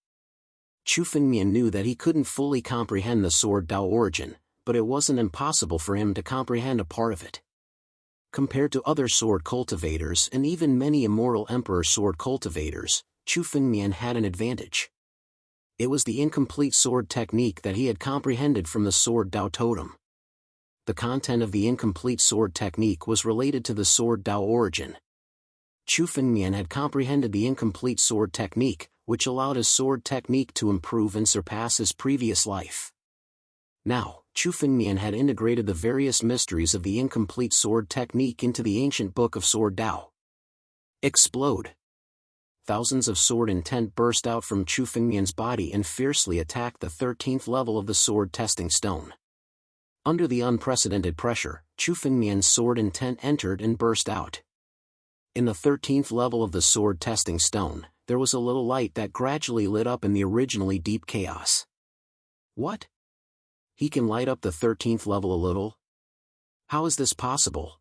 Chu Fengmian knew that he couldn't fully comprehend the sword Dao origin, but it wasn't impossible for him to comprehend a part of it. Compared to other sword cultivators and even many immortal emperor sword cultivators, Chu Fengmian had an advantage. It was the incomplete sword technique that he had comprehended from the sword Dao totem. The content of the incomplete sword technique was related to the sword Dao origin. Chu Fengmian had comprehended the incomplete sword technique, which allowed his sword technique to improve and surpass his previous life. Now, Chu Fengmian had integrated the various mysteries of the incomplete sword technique into the ancient book of sword Dao. Explode! Thousands of sword intent burst out from Chu Fengmian's body and fiercely attacked the 13th level of the sword testing stone. Under the unprecedented pressure, Chu Fengmian's sword intent entered and burst out. In the 13th level of the sword testing stone, there was a little light that gradually lit up in the originally deep chaos. What? He can light up the 13th level a little? How is this possible?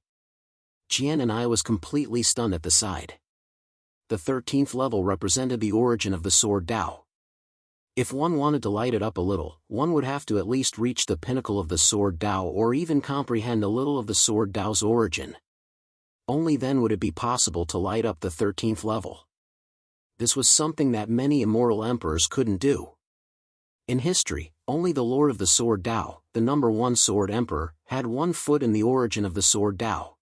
Jian and I was completely stunned at the sight. The 13th level represented the origin of the sword Dao. If one wanted to light it up a little, one would have to at least reach the pinnacle of the sword Dao or even comprehend a little of the sword Dao's origin. Only then would it be possible to light up the 13th level. This was something that many immortal emperors couldn't do. In history, only the Lord of the Sword Dao, the number 1 sword emperor, had 1 foot in the origin of the sword Dao.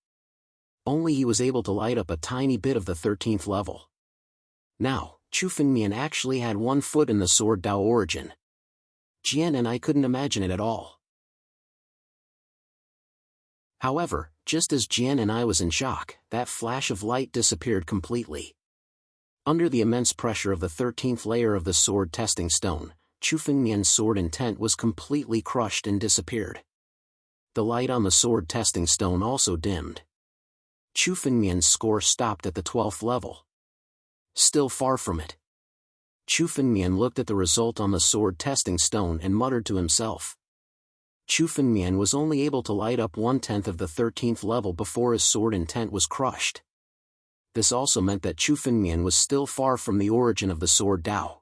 Only he was able to light up a tiny bit of the 13th level. Now, Chu Fengmian actually had 1 foot in the sword Dao origin. Jian and I couldn't imagine it at all. However, just as Jian and I was in shock, that flash of light disappeared completely. Under the immense pressure of the 13th layer of the sword testing stone, Chu Fengmian's sword intent was completely crushed and disappeared. The light on the sword testing stone also dimmed. Chu Fengmian's score stopped at the 12th level. Still far from it. Chu Fengmian looked at the result on the sword testing stone and muttered to himself. Chu Fengmian was only able to light up 1/10 of the 13th level before his sword intent was crushed. This also meant that Chu Fengmian was still far from the origin of the sword Dao.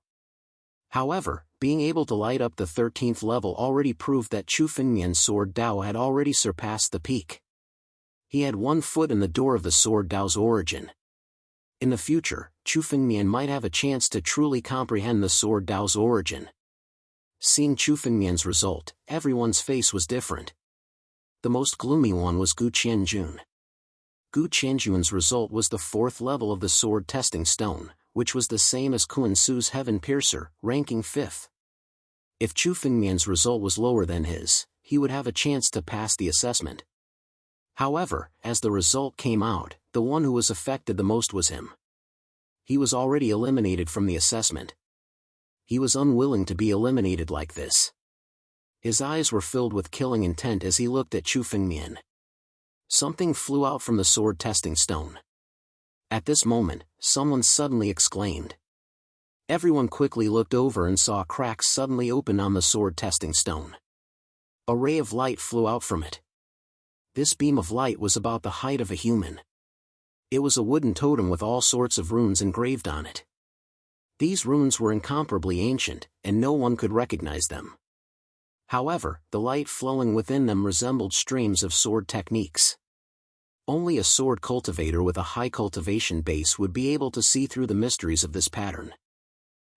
However, being able to light up the 13th level already proved that Chu Fengmian's sword Dao had already surpassed the peak. He had 1 foot in the door of the sword Dao's origin. In the future, Chu Fengmian might have a chance to truly comprehend the sword Dao's origin. Seeing Chu Fengmian's result, everyone's face was different. The most gloomy one was Gu Qianjun. Gu Qianjun's result was the 4th level of the sword testing stone, which was the same as Kun Su's Heaven Piercer, ranking 5th. If Chu Fengmian's result was lower than his, he would have a chance to pass the assessment. However, as the result came out, the one who was affected the most was him. He was already eliminated from the assessment. He was unwilling to be eliminated like this. His eyes were filled with killing intent as he looked at Chu Fengmian. Something flew out from the sword testing stone. At this moment, someone suddenly exclaimed. Everyone quickly looked over and saw cracks suddenly open on the sword testing stone. A ray of light flew out from it. This beam of light was about the height of a human. It was a wooden totem with all sorts of runes engraved on it. These runes were incomparably ancient, and no one could recognize them. However, the light flowing within them resembled streams of sword techniques. Only a sword cultivator with a high cultivation base would be able to see through the mysteries of this pattern.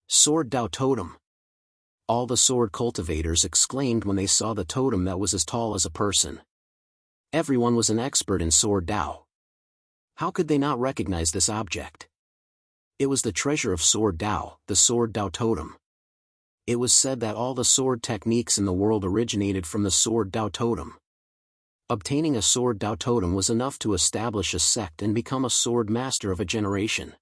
Sword Dao Totem. All the sword cultivators exclaimed when they saw the totem that was as tall as a person. Everyone was an expert in Sword Dao. How could they not recognize this object? It was the treasure of Sword Dao, the Sword Dao Totem. It was said that all the sword techniques in the world originated from the Sword Dao Totem. Obtaining a Sword Dao Totem was enough to establish a sect and become a sword master of a generation.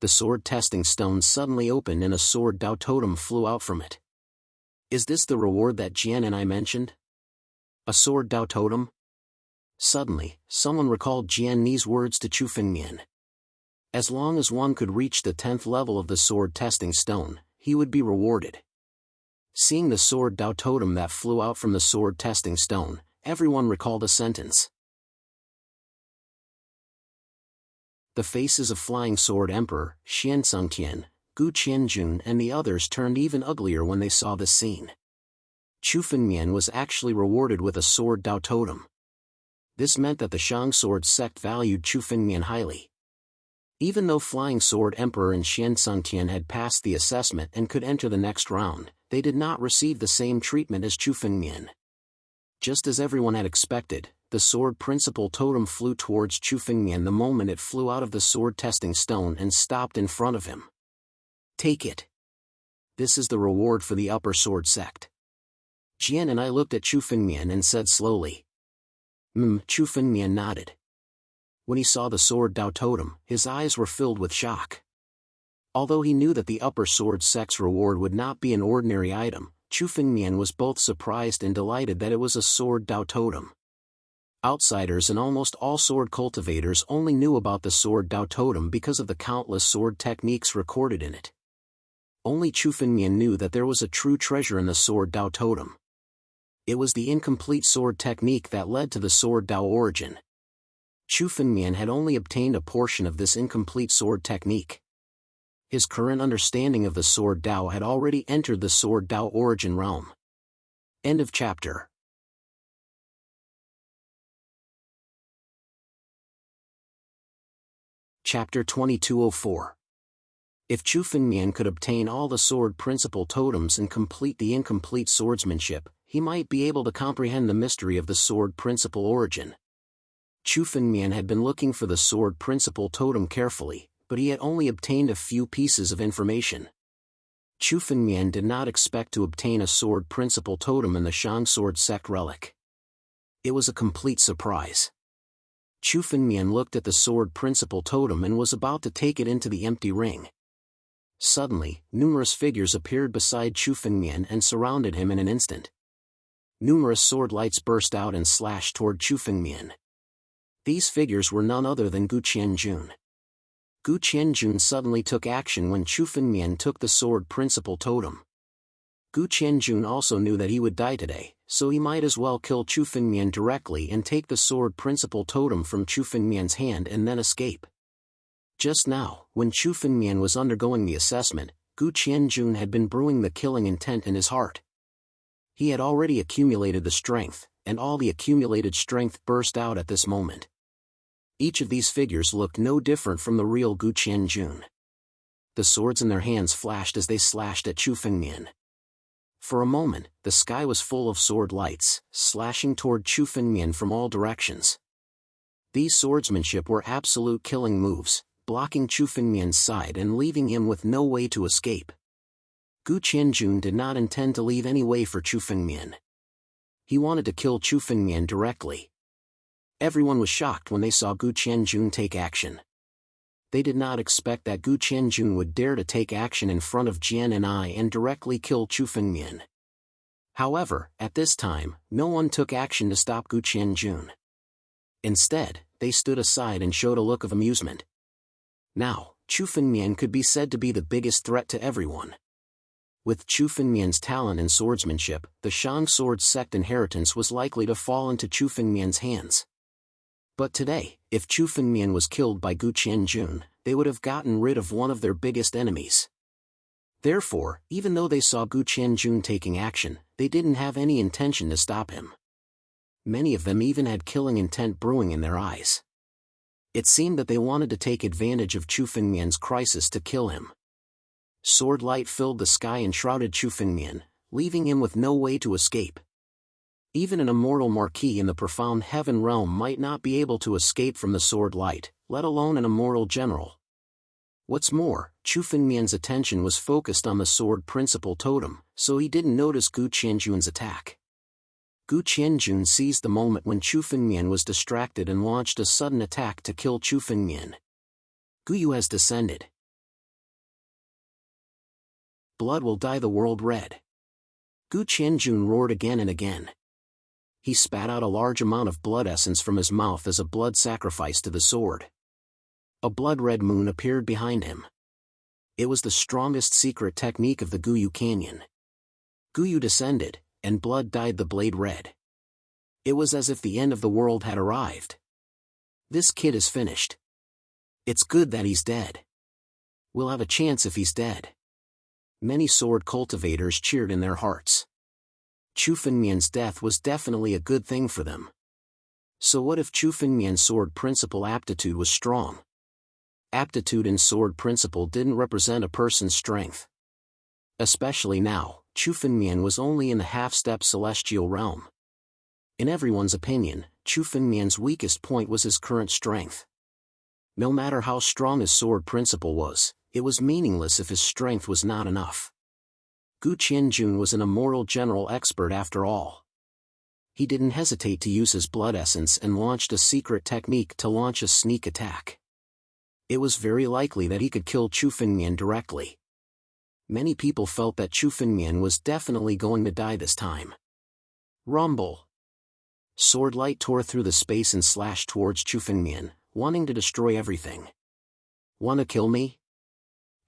The sword testing stone suddenly opened and a Sword Dao Totem flew out from it. Is this the reward that Jian and I mentioned? A Sword Dao Totem? Suddenly, someone recalled Jian Ni's words to Chu Fengmian. As long as one could reach the 10th level of the sword testing stone, he would be rewarded. Seeing the Sword Dao Totem that flew out from the sword testing stone, everyone recalled a sentence. The faces of Flying Sword Emperor, Xian Sungtian, Gu Qianjun and the others turned even uglier when they saw this scene. Chu Fengmian was actually rewarded with a Sword Dao Totem. This meant that the Shang Sword sect valued Chu Fengmian highly. Even though Flying Sword Emperor and Xian Sungtian had passed the assessment and could enter the next round, they did not receive the same treatment as Chu Fengmian. Just as everyone had expected, the sword principal totem flew towards Chu Fengmian the moment it flew out of the sword testing stone and stopped in front of him. Take it. This is the reward for the upper sword sect. Jian and I looked at Chu Fengmian and said slowly. Chu Fengmian nodded. When he saw the Sword Dao Totem, his eyes were filled with shock. Although he knew that the upper sword sect's reward would not be an ordinary item, Chu Fengmian was both surprised and delighted that it was a Sword Dao Totem. Outsiders and almost all sword cultivators only knew about the Sword Dao Totem because of the countless sword techniques recorded in it. Only Chu Fengmian knew that there was a true treasure in the Sword Dao Totem. It was the incomplete sword technique that led to the Sword Dao origin. Chu Fengmian had only obtained a portion of this incomplete sword technique. His current understanding of the Sword Dao had already entered the Sword Dao origin realm. End of chapter. Chapter 2204. If Chu Fengmian could obtain all the sword principal totems and complete the incomplete swordsmanship, he might be able to comprehend the mystery of the sword principal origin. Chu Fengmian had been looking for the sword principal totem carefully, but he had only obtained a few pieces of information. Chu Fengmian did not expect to obtain a sword principal totem in the Shang Sword sect relic. It was a complete surprise. Chu Fengmian looked at the sword principal totem and was about to take it into the empty ring. Suddenly, numerous figures appeared beside Chu Fengmian and surrounded him in an instant. Numerous sword lights burst out and slashed toward Chu Fengmian. These figures were none other than Gu Qianjun. Gu Qianjun suddenly took action when Chu Fengmian took the sword principal totem. Gu Qianjun also knew that he would die today, so he might as well kill Chu Fengmian directly and take the sword principal totem from Chu Fengmian's hand and then escape. Just now, when Chu Fengmian was undergoing the assessment, Gu Qianjun had been brewing the killing intent in his heart. He had already accumulated the strength, and all the accumulated strength burst out at this moment. Each of these figures looked no different from the real Gu Qianjun. The swords in their hands flashed as they slashed at Chu Fengmian. For a moment, the sky was full of sword lights, slashing toward Chu Fengmian from all directions. These swordsmanship were absolute killing moves, blocking Chu Fengmian's side and leaving him with no way to escape. Gu Qianjun did not intend to leave any way for Chu Fengmian. He wanted to kill Chu Fengmian directly. Everyone was shocked when they saw Gu Qianjun take action. they did not expect that Gu Qianjun would dare to take action in front of Jian and I and directly kill Chu Fengmian. However, at this time, no one took action to stop Gu Qianjun. Instead, they stood aside and showed a look of amusement. Now, Chu Fengmian could be said to be the biggest threat to everyone. With Chu Fengmian's talent in swordsmanship, the Shang Sword Sect inheritance was likely to fall into Chu Fengmian's hands. But today, if Chu Fengmian was killed by Gu Qianjun, they would have gotten rid of one of their biggest enemies. Therefore, even though they saw Gu Qianjun taking action, they didn't have any intention to stop him. Many of them even had killing intent brewing in their eyes. It seemed that they wanted to take advantage of Chu Fengmian's crisis to kill him. Sword light filled the sky and shrouded Chu Fengmian, leaving him with no way to escape. Even an immortal marquis in the profound heaven realm might not be able to escape from the sword light, let alone an immortal general. What's more, Chu Fengmian's attention was focused on the sword principle totem, so he didn't notice Gu Qianjun's attack. Gu Qianjun seized the moment when Chu Fengmian was distracted and launched a sudden attack to kill Chu Fengmian. Guyu has descended. Blood will dye the world red. Gu Qianjun roared again and again. He spat out a large amount of blood essence from his mouth as a blood sacrifice to the sword. A blood-red moon appeared behind him. It was the strongest secret technique of the Guyu Canyon. Guyu descended, and blood dyed the blade red. It was as if the end of the world had arrived. This kid is finished. It's good that he's dead. We'll have a chance if he's dead. Many sword cultivators cheered in their hearts. Chu Fengmian's death was definitely a good thing for them. So what if Chu Fengmian's sword principle aptitude was strong? Aptitude in sword principle didn't represent a person's strength. Especially now, Chu Fengmian was only in the half-step celestial realm. In everyone's opinion, Chu Fengmian's weakest point was his current strength. No matter how strong his sword principle was, it was meaningless if his strength was not enough. Gu Qianjun was an immortal general expert after all. He didn't hesitate to use his blood essence and launched a secret technique to launch a sneak attack. It was very likely that he could kill Chu Fengmian directly. Many people felt that Chu Fengmian was definitely going to die this time. Rumble. Sword light tore through the space and slashed towards Chu Fengmian, wanting to destroy everything. Wanna kill me?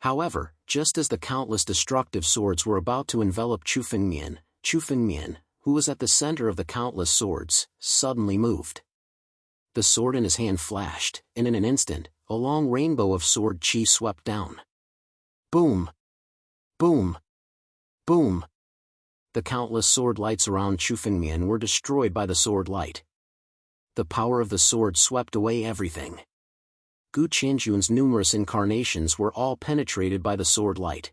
However, just as the countless destructive swords were about to envelop Chu Fengmian, who was at the center of the countless swords, suddenly moved. The sword in his hand flashed, and in an instant, a long rainbow of sword chi swept down. Boom! Boom! Boom! The countless sword lights around Chu Fengmian were destroyed by the sword light. The power of the sword swept away everything. Gu Qianjun's numerous incarnations were all penetrated by the sword light.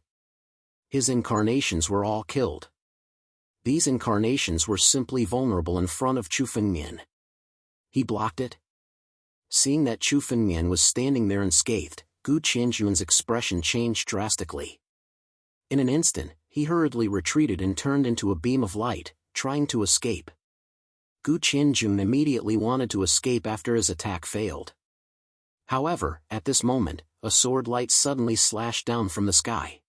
His incarnations were all killed. These incarnations were simply vulnerable in front of Chu Fengmian. He blocked it. Seeing that Chu Fengmian was standing there unscathed, Gu Qianjun's expression changed drastically. In an instant, he hurriedly retreated and turned into a beam of light, trying to escape. Gu Qianjun immediately wanted to escape after his attack failed. However, at this moment, a sword light suddenly slashed down from the sky.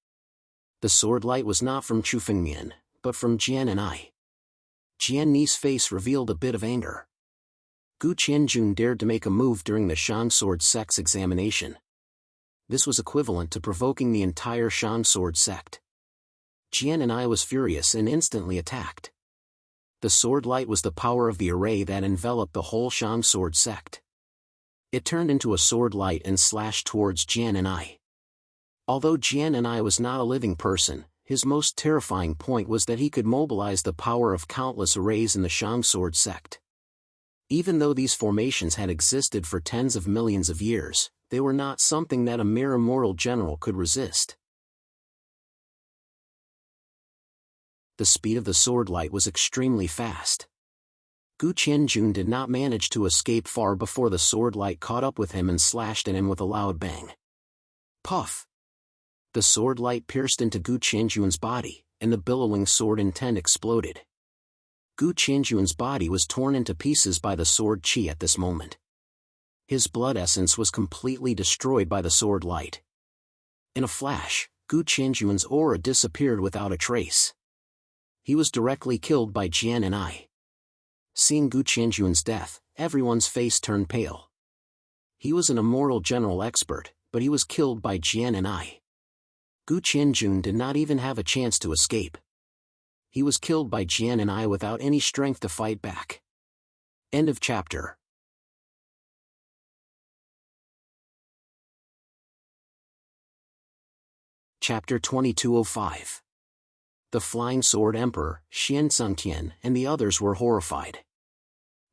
The sword light was not from Chu Fengmian, but from Jian and I. Jian Ni's face revealed a bit of anger. Gu Qianjun dared to make a move during the Shang Sword Sect's examination. This was equivalent to provoking the entire Shang Sword Sect. Jian and I was furious and instantly attacked. The sword light was the power of the array that enveloped the whole Shang Sword Sect. It turned into a sword light and slashed towards Jian and I. Although Jian and I was not a living person, his most terrifying point was that he could mobilize the power of countless arrays in the Shang Sword Sect. Even though these formations had existed for tens of millions of years, they were not something that a mere immortal general could resist. The speed of the sword light was extremely fast. Gu Qianjun did not manage to escape far before the sword light caught up with him and slashed at him with a loud bang. Puff! The sword light pierced into Gu Qianjun's body, and the billowing sword intent exploded. Gu Qianjun's body was torn into pieces by the sword chi at this moment. His blood essence was completely destroyed by the sword light. In a flash, Gu Qianjuan's aura disappeared without a trace. He was directly killed by Jian and I. Seeing Gu Qianjuan's death, everyone's face turned pale. He was an immortal general expert, but he was killed by Jian and I. Gu Qianjun did not even have a chance to escape. He was killed by Jian and I without any strength to fight back. End of chapter. Chapter 2205. The Flying Sword Emperor, Xian Sungtian, and the others were horrified.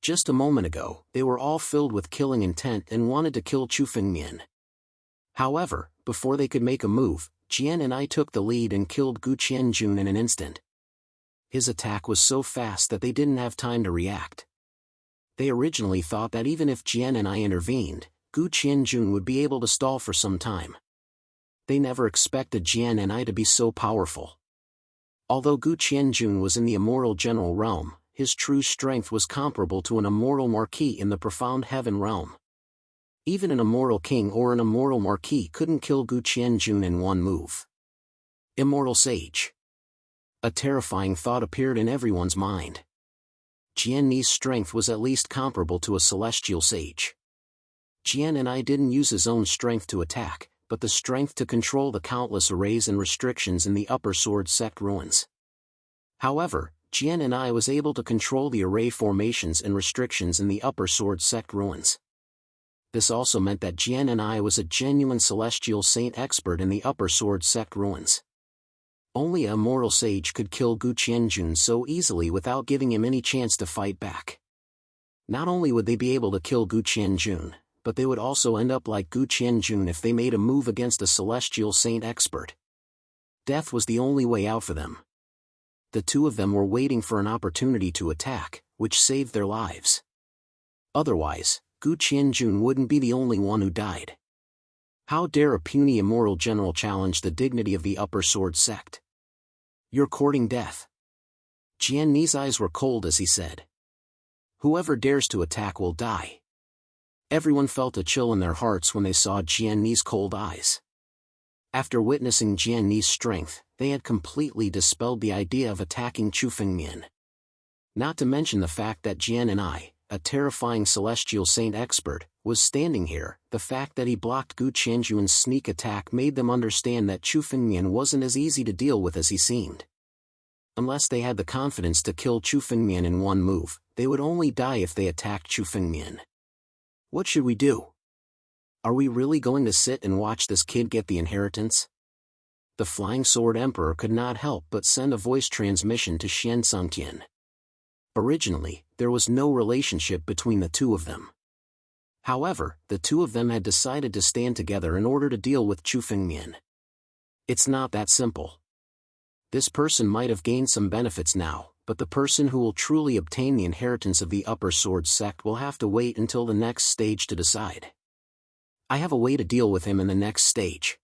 Just a moment ago, they were all filled with killing intent and wanted to kill Chu Fengmian. However, before they could make a move, Jian and I took the lead and killed Gu Qianjun in an instant. His attack was so fast that they didn't have time to react. They originally thought that even if Jian and I intervened, Gu Qianjun would be able to stall for some time. They never expected Jian and I to be so powerful. Although Gu Qianjun was in the immortal general realm, his true strength was comparable to an immortal marquis in the profound heaven realm. Even an immortal king or an immortal marquis couldn't kill Gu Qianjun in one move. Immortal Sage. A terrifying thought appeared in everyone's mind. Jian Ni's strength was at least comparable to a celestial sage. Jian and I didn't use his own strength to attack, but the strength to control the countless arrays and restrictions in the Upper Sword Sect ruins. However, Jian and I was able to control the array formations and restrictions in the Upper Sword Sect ruins. This also meant that Jian and I was a genuine celestial saint expert in the Upper Sword Sect ruins. Only a immortal sage could kill Gu Qianjun so easily without giving him any chance to fight back. Not only would they be able to kill Gu Qianjun, but they would also end up like Gu Qianjun if they made a move against a celestial saint expert. Death was the only way out for them. The two of them were waiting for an opportunity to attack, which saved their lives. Otherwise, Gu Qianjun wouldn't be the only one who died. How dare a puny immortal general challenge the dignity of the Upper Sword Sect? You're courting death. Jian Ni's eyes were cold as he said. Whoever dares to attack will die. Everyone felt a chill in their hearts when they saw Jian Ni's cold eyes. After witnessing Jian Ni's strength, they had completely dispelled the idea of attacking Chu Fengmian. Not to mention the fact that Jian and I, a terrifying celestial saint expert, was standing here. The fact that he blocked Gu Qianjuan's sneak attack made them understand that Chu Fengmian wasn't as easy to deal with as he seemed. Unless they had the confidence to kill Chu Fengmian in one move, they would only die if they attacked Chu Fengmian. What should we do? Are we really going to sit and watch this kid get the inheritance? The Flying Sword Emperor could not help but send a voice transmission to Xian Sungtian. Originally, there was no relationship between the two of them. However, the two of them had decided to stand together in order to deal with Chu Fengmian. It's not that simple. This person might have gained some benefits now, but the person who will truly obtain the inheritance of the Upper Sword Sect will have to wait until the next stage to decide. I have a way to deal with him in the next stage.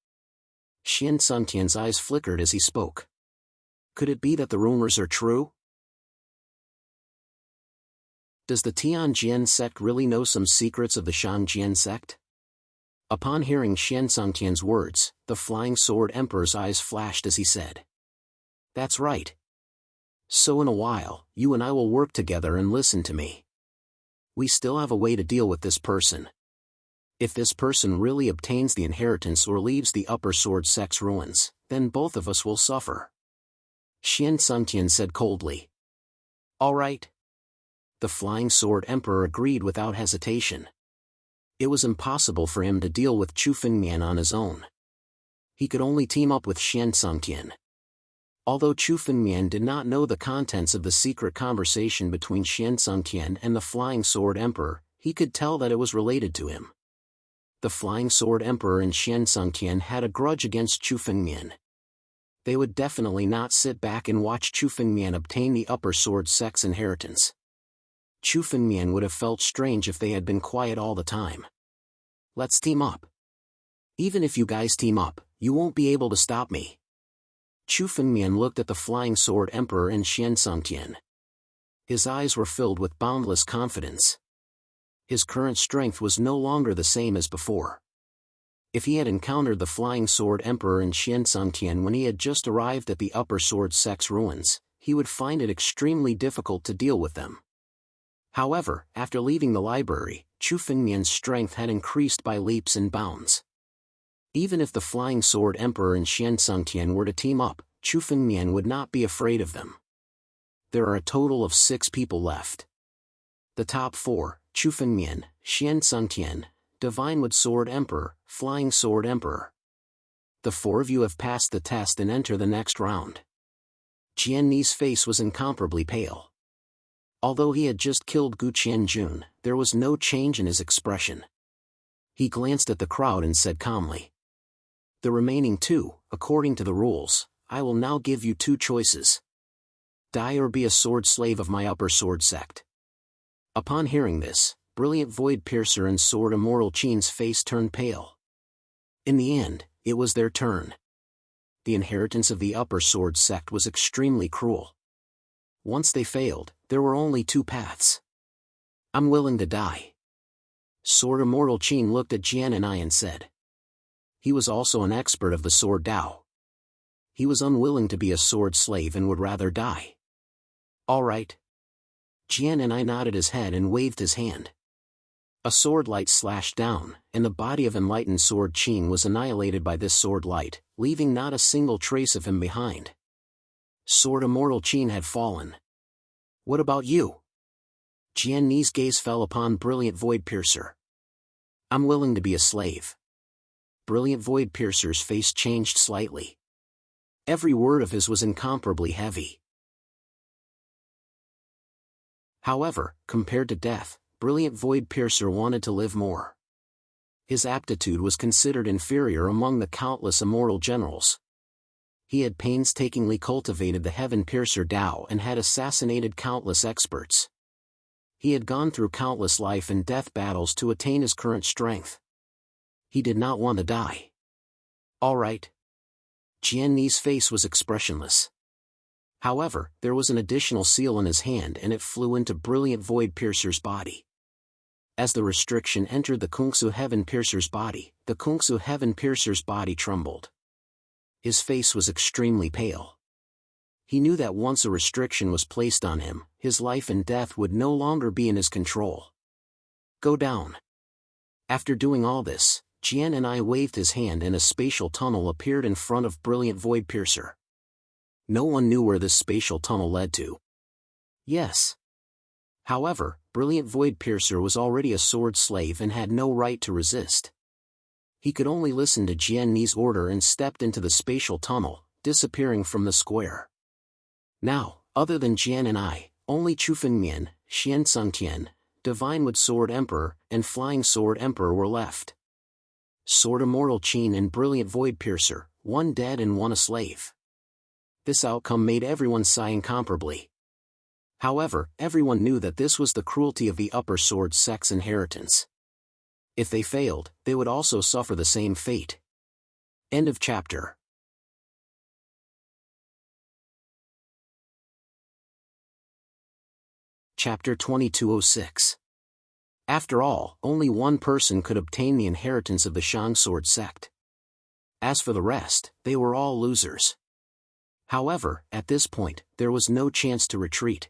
Xian Sungtian's eyes flickered as he spoke. Could it be that the rumors are true? Does the Tianjian sect really know some secrets of the Shangjian sect? Upon hearing Xian Sungtian's words, the Flying Sword Emperor's eyes flashed as he said. That's right. So in a while, you and I will work together and listen to me. We still have a way to deal with this person. If this person really obtains the inheritance or leaves the Upper Sword Sect's ruins, then both of us will suffer. Xian Sungtian said coldly. All right. The Flying Sword Emperor agreed without hesitation. It was impossible for him to deal with Chu Fengmian on his own. He could only team up with Xian Sungtian. Although Chu Fengmian did not know the contents of the secret conversation between Xian Sungtian and the Flying Sword Emperor, he could tell that it was related to him. The Flying Sword Emperor and Xian Sungtian had a grudge against Chu Fengmian. They would definitely not sit back and watch Chu Fengmian obtain the Upper Sword Sect's inheritance. Chu Fengmian would have felt strange if they had been quiet all the time. Let's team up. Even if you guys team up, you won't be able to stop me. Chu Fengmian looked at the Flying Sword Emperor and Xian Sungtian. His eyes were filled with boundless confidence. His current strength was no longer the same as before. If he had encountered the Flying Sword Emperor in Xiansangtian when he had just arrived at the Upper Sword Sect's ruins, he would find it extremely difficult to deal with them. However, after leaving the library, Chu Fengmian's strength had increased by leaps and bounds. Even if the Flying Sword Emperor and Xiansangtian were to team up, Chu Fengmian would not be afraid of them. There are a total of 6 people left. The top 4, Chu Fengmian, Xiansangtian, Divine Wood Sword Emperor, Flying Sword Emperor. The 4 of you have passed the test and enter the next round. Jianni's face was incomparably pale. Although he had just killed Gu Qianjun, there was no change in his expression. He glanced at the crowd and said calmly, "The remaining 2, according to the rules, I will now give you 2 choices. Die or be a sword slave of my Upper Sword Sect." Upon hearing this, Brilliant Void Piercer and Sword Immortal Qin's face turned pale. In the end, it was their turn. The inheritance of the Upper Sword Sect was extremely cruel. Once they failed, there were only 2 paths. "I'm willing to die." Sword Immortal Qin looked at Jian and I and said. He was also an expert of the Sword Dao. He was unwilling to be a sword slave and would rather die. "All right." Jian and I nodded his head and waved his hand. A sword light slashed down, and the body of Enlightened Sword Qin was annihilated by this sword light, leaving not a single trace of him behind. Sword Immortal Qin had fallen. "What about you?" Jianni's gaze fell upon Brilliant Void Piercer. "I'm willing to be a slave." Brilliant Void Piercer's face changed slightly. Every word of his was incomparably heavy. However, compared to death, Brilliant Void Piercer wanted to live more. His aptitude was considered inferior among the countless immortal generals. He had painstakingly cultivated the Heaven Piercer Dao and had assassinated countless experts. He had gone through countless life and death battles to attain his current strength. He did not want to die. "All right." Jianni's face was expressionless. However, there was an additional seal in his hand and it flew into Brilliant Void Piercer's body. As the restriction entered the Kungsu Heaven Piercer's body, the Kungsu Heaven Piercer's body trembled. His face was extremely pale. He knew that once a restriction was placed on him, his life and death would no longer be in his control. "Go down." After doing all this, Jian and I waved his hand and a spatial tunnel appeared in front of Brilliant Void Piercer. No one knew where this spatial tunnel led to. Yes. However, Brilliant Void Piercer was already a sword slave and had no right to resist. He could only listen to Jianni's order and stepped into the spatial tunnel, disappearing from the square. Now, other than Jian and I, only Chu Fengmian, Xiansangtian, Divine Wood Sword Emperor, and Flying Sword Emperor were left. Sword Immortal Qin and Brilliant Void Piercer, one dead and one a slave. This outcome made everyone sigh incomparably. However, everyone knew that this was the cruelty of the Upper Sword Sect's inheritance. If they failed, they would also suffer the same fate. End of chapter. Chapter 2206. After all, only one person could obtain the inheritance of the Shang Sword Sect. As for the rest, they were all losers. However, at this point, there was no chance to retreat.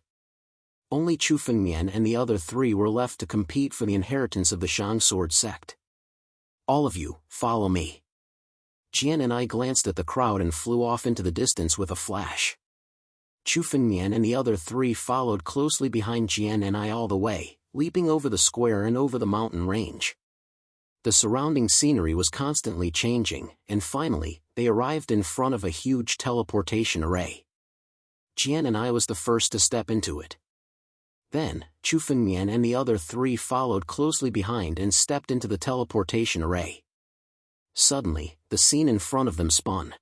Only Chu Fengmian and the other 3 were left to compete for the inheritance of the Shang Sword Sect. "All of you, follow me." Jian and I glanced at the crowd and flew off into the distance with a flash. Chu Fengmian and the other 3 followed closely behind Jian and I all the way, leaping over the square and over the mountain range. The surrounding scenery was constantly changing, and finally, they arrived in front of a huge teleportation array. Jian and I was the first to step into it. Then, Chu Fengmian and the other 3 followed closely behind and stepped into the teleportation array. Suddenly, the scene in front of them spun.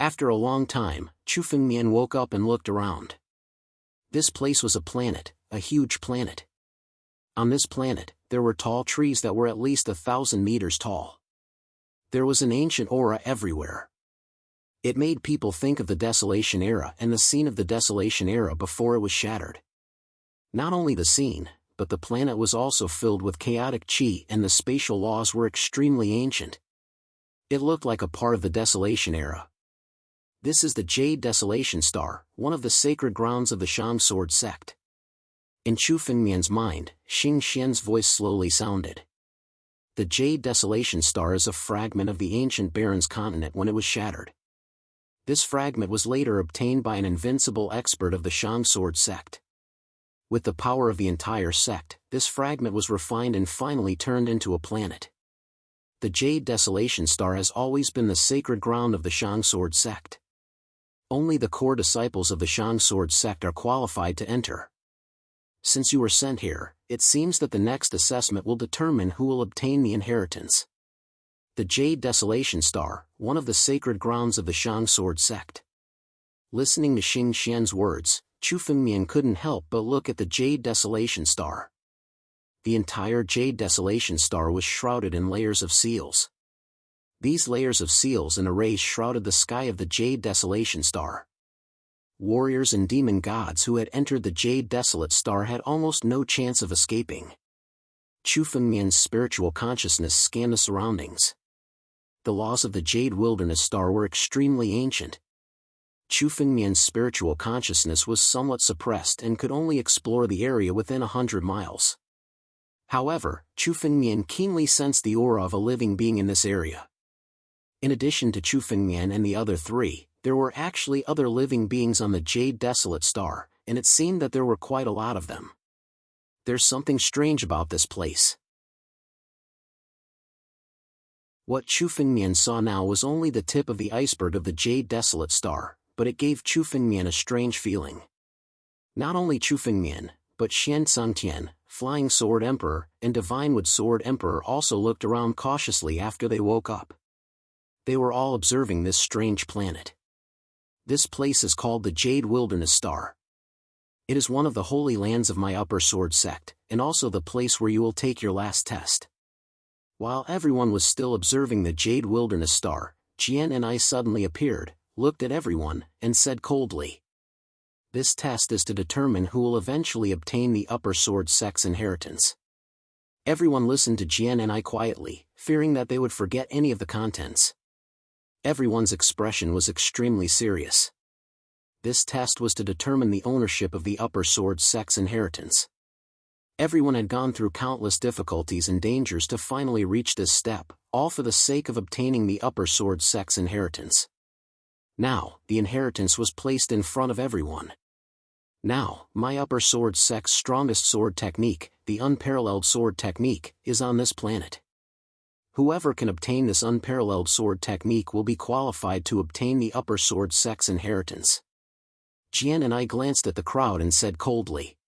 After a long time, Chu Fengmian woke up and looked around. This place was a planet, a huge planet. On this planet, there were tall trees that were at least 1,000 meters tall. There was an ancient aura everywhere. It made people think of the Desolation Era and the scene of the Desolation Era before it was shattered. Not only the scene, but the planet was also filled with chaotic qi and the spatial laws were extremely ancient. It looked like a part of the Desolation era. This is the Jade Desolation Star, one of the sacred grounds of the Shang Sword sect. In Chu Fengmian's mind, Xing Xian's voice slowly sounded. The Jade Desolation Star is a fragment of the ancient Baron's continent when it was shattered. This fragment was later obtained by an invincible expert of the Shang Sword sect. With the power of the entire sect, this fragment was refined and finally turned into a planet. The Jade Desolation Star has always been the sacred ground of the Shang Sword sect. Only the core disciples of the Shang Sword sect are qualified to enter. Since you were sent here, it seems that the next assessment will determine who will obtain the inheritance. The Jade Desolation Star, one of the sacred grounds of the Shang Sword sect. Listening to Xing Xian's words, Chu Fengmian couldn't help but look at the Jade Desolation Star. The entire Jade Desolation Star was shrouded in layers of seals. These layers of seals and arrays shrouded the sky of the Jade Desolation Star. Warriors and demon gods who had entered the Jade Desolate Star had almost no chance of escaping. Chu Fengmian's spiritual consciousness scanned the surroundings. The laws of the Jade Wilderness Star were extremely ancient. Chu Fengmian's spiritual consciousness was somewhat suppressed and could only explore the area within 100 miles. However, Chu Fengmian keenly sensed the aura of a living being in this area. In addition to Chu Fengmian and the other three, there were actually other living beings on the Jade Desolate Star, and it seemed that there were quite a lot of them. There's something strange about this place. What Chu Fengmian saw now was only the tip of the iceberg of the Jade Desolate Star, but it gave Chu Fengmian a strange feeling. Not only Chu Fengmian, but Xian Sangtian, Flying Sword Emperor, and Divine Wood Sword Emperor also looked around cautiously after they woke up. They were all observing this strange planet. This place is called the Jade Wilderness Star. It is one of the holy lands of my Upper Sword sect, and also the place where you will take your last test. While everyone was still observing the Jade Wilderness Star, Jian and I suddenly appeared, looked at everyone, and said coldly, "This test is to determine who will eventually obtain the Upper Sword sect's inheritance." Everyone listened to Jian and I quietly, fearing that they would forget any of the contents. Everyone's expression was extremely serious. This test was to determine the ownership of the Upper Sword sect's inheritance. Everyone had gone through countless difficulties and dangers to finally reach this step, all for the sake of obtaining the Upper Sword sect's inheritance. Now, the inheritance was placed in front of everyone. Now, my Upper Sword sect's strongest sword technique, the unparalleled sword technique, is on this planet. Whoever can obtain this unparalleled sword technique will be qualified to obtain the Upper Sword sect's inheritance. Jian and I glanced at the crowd and said coldly,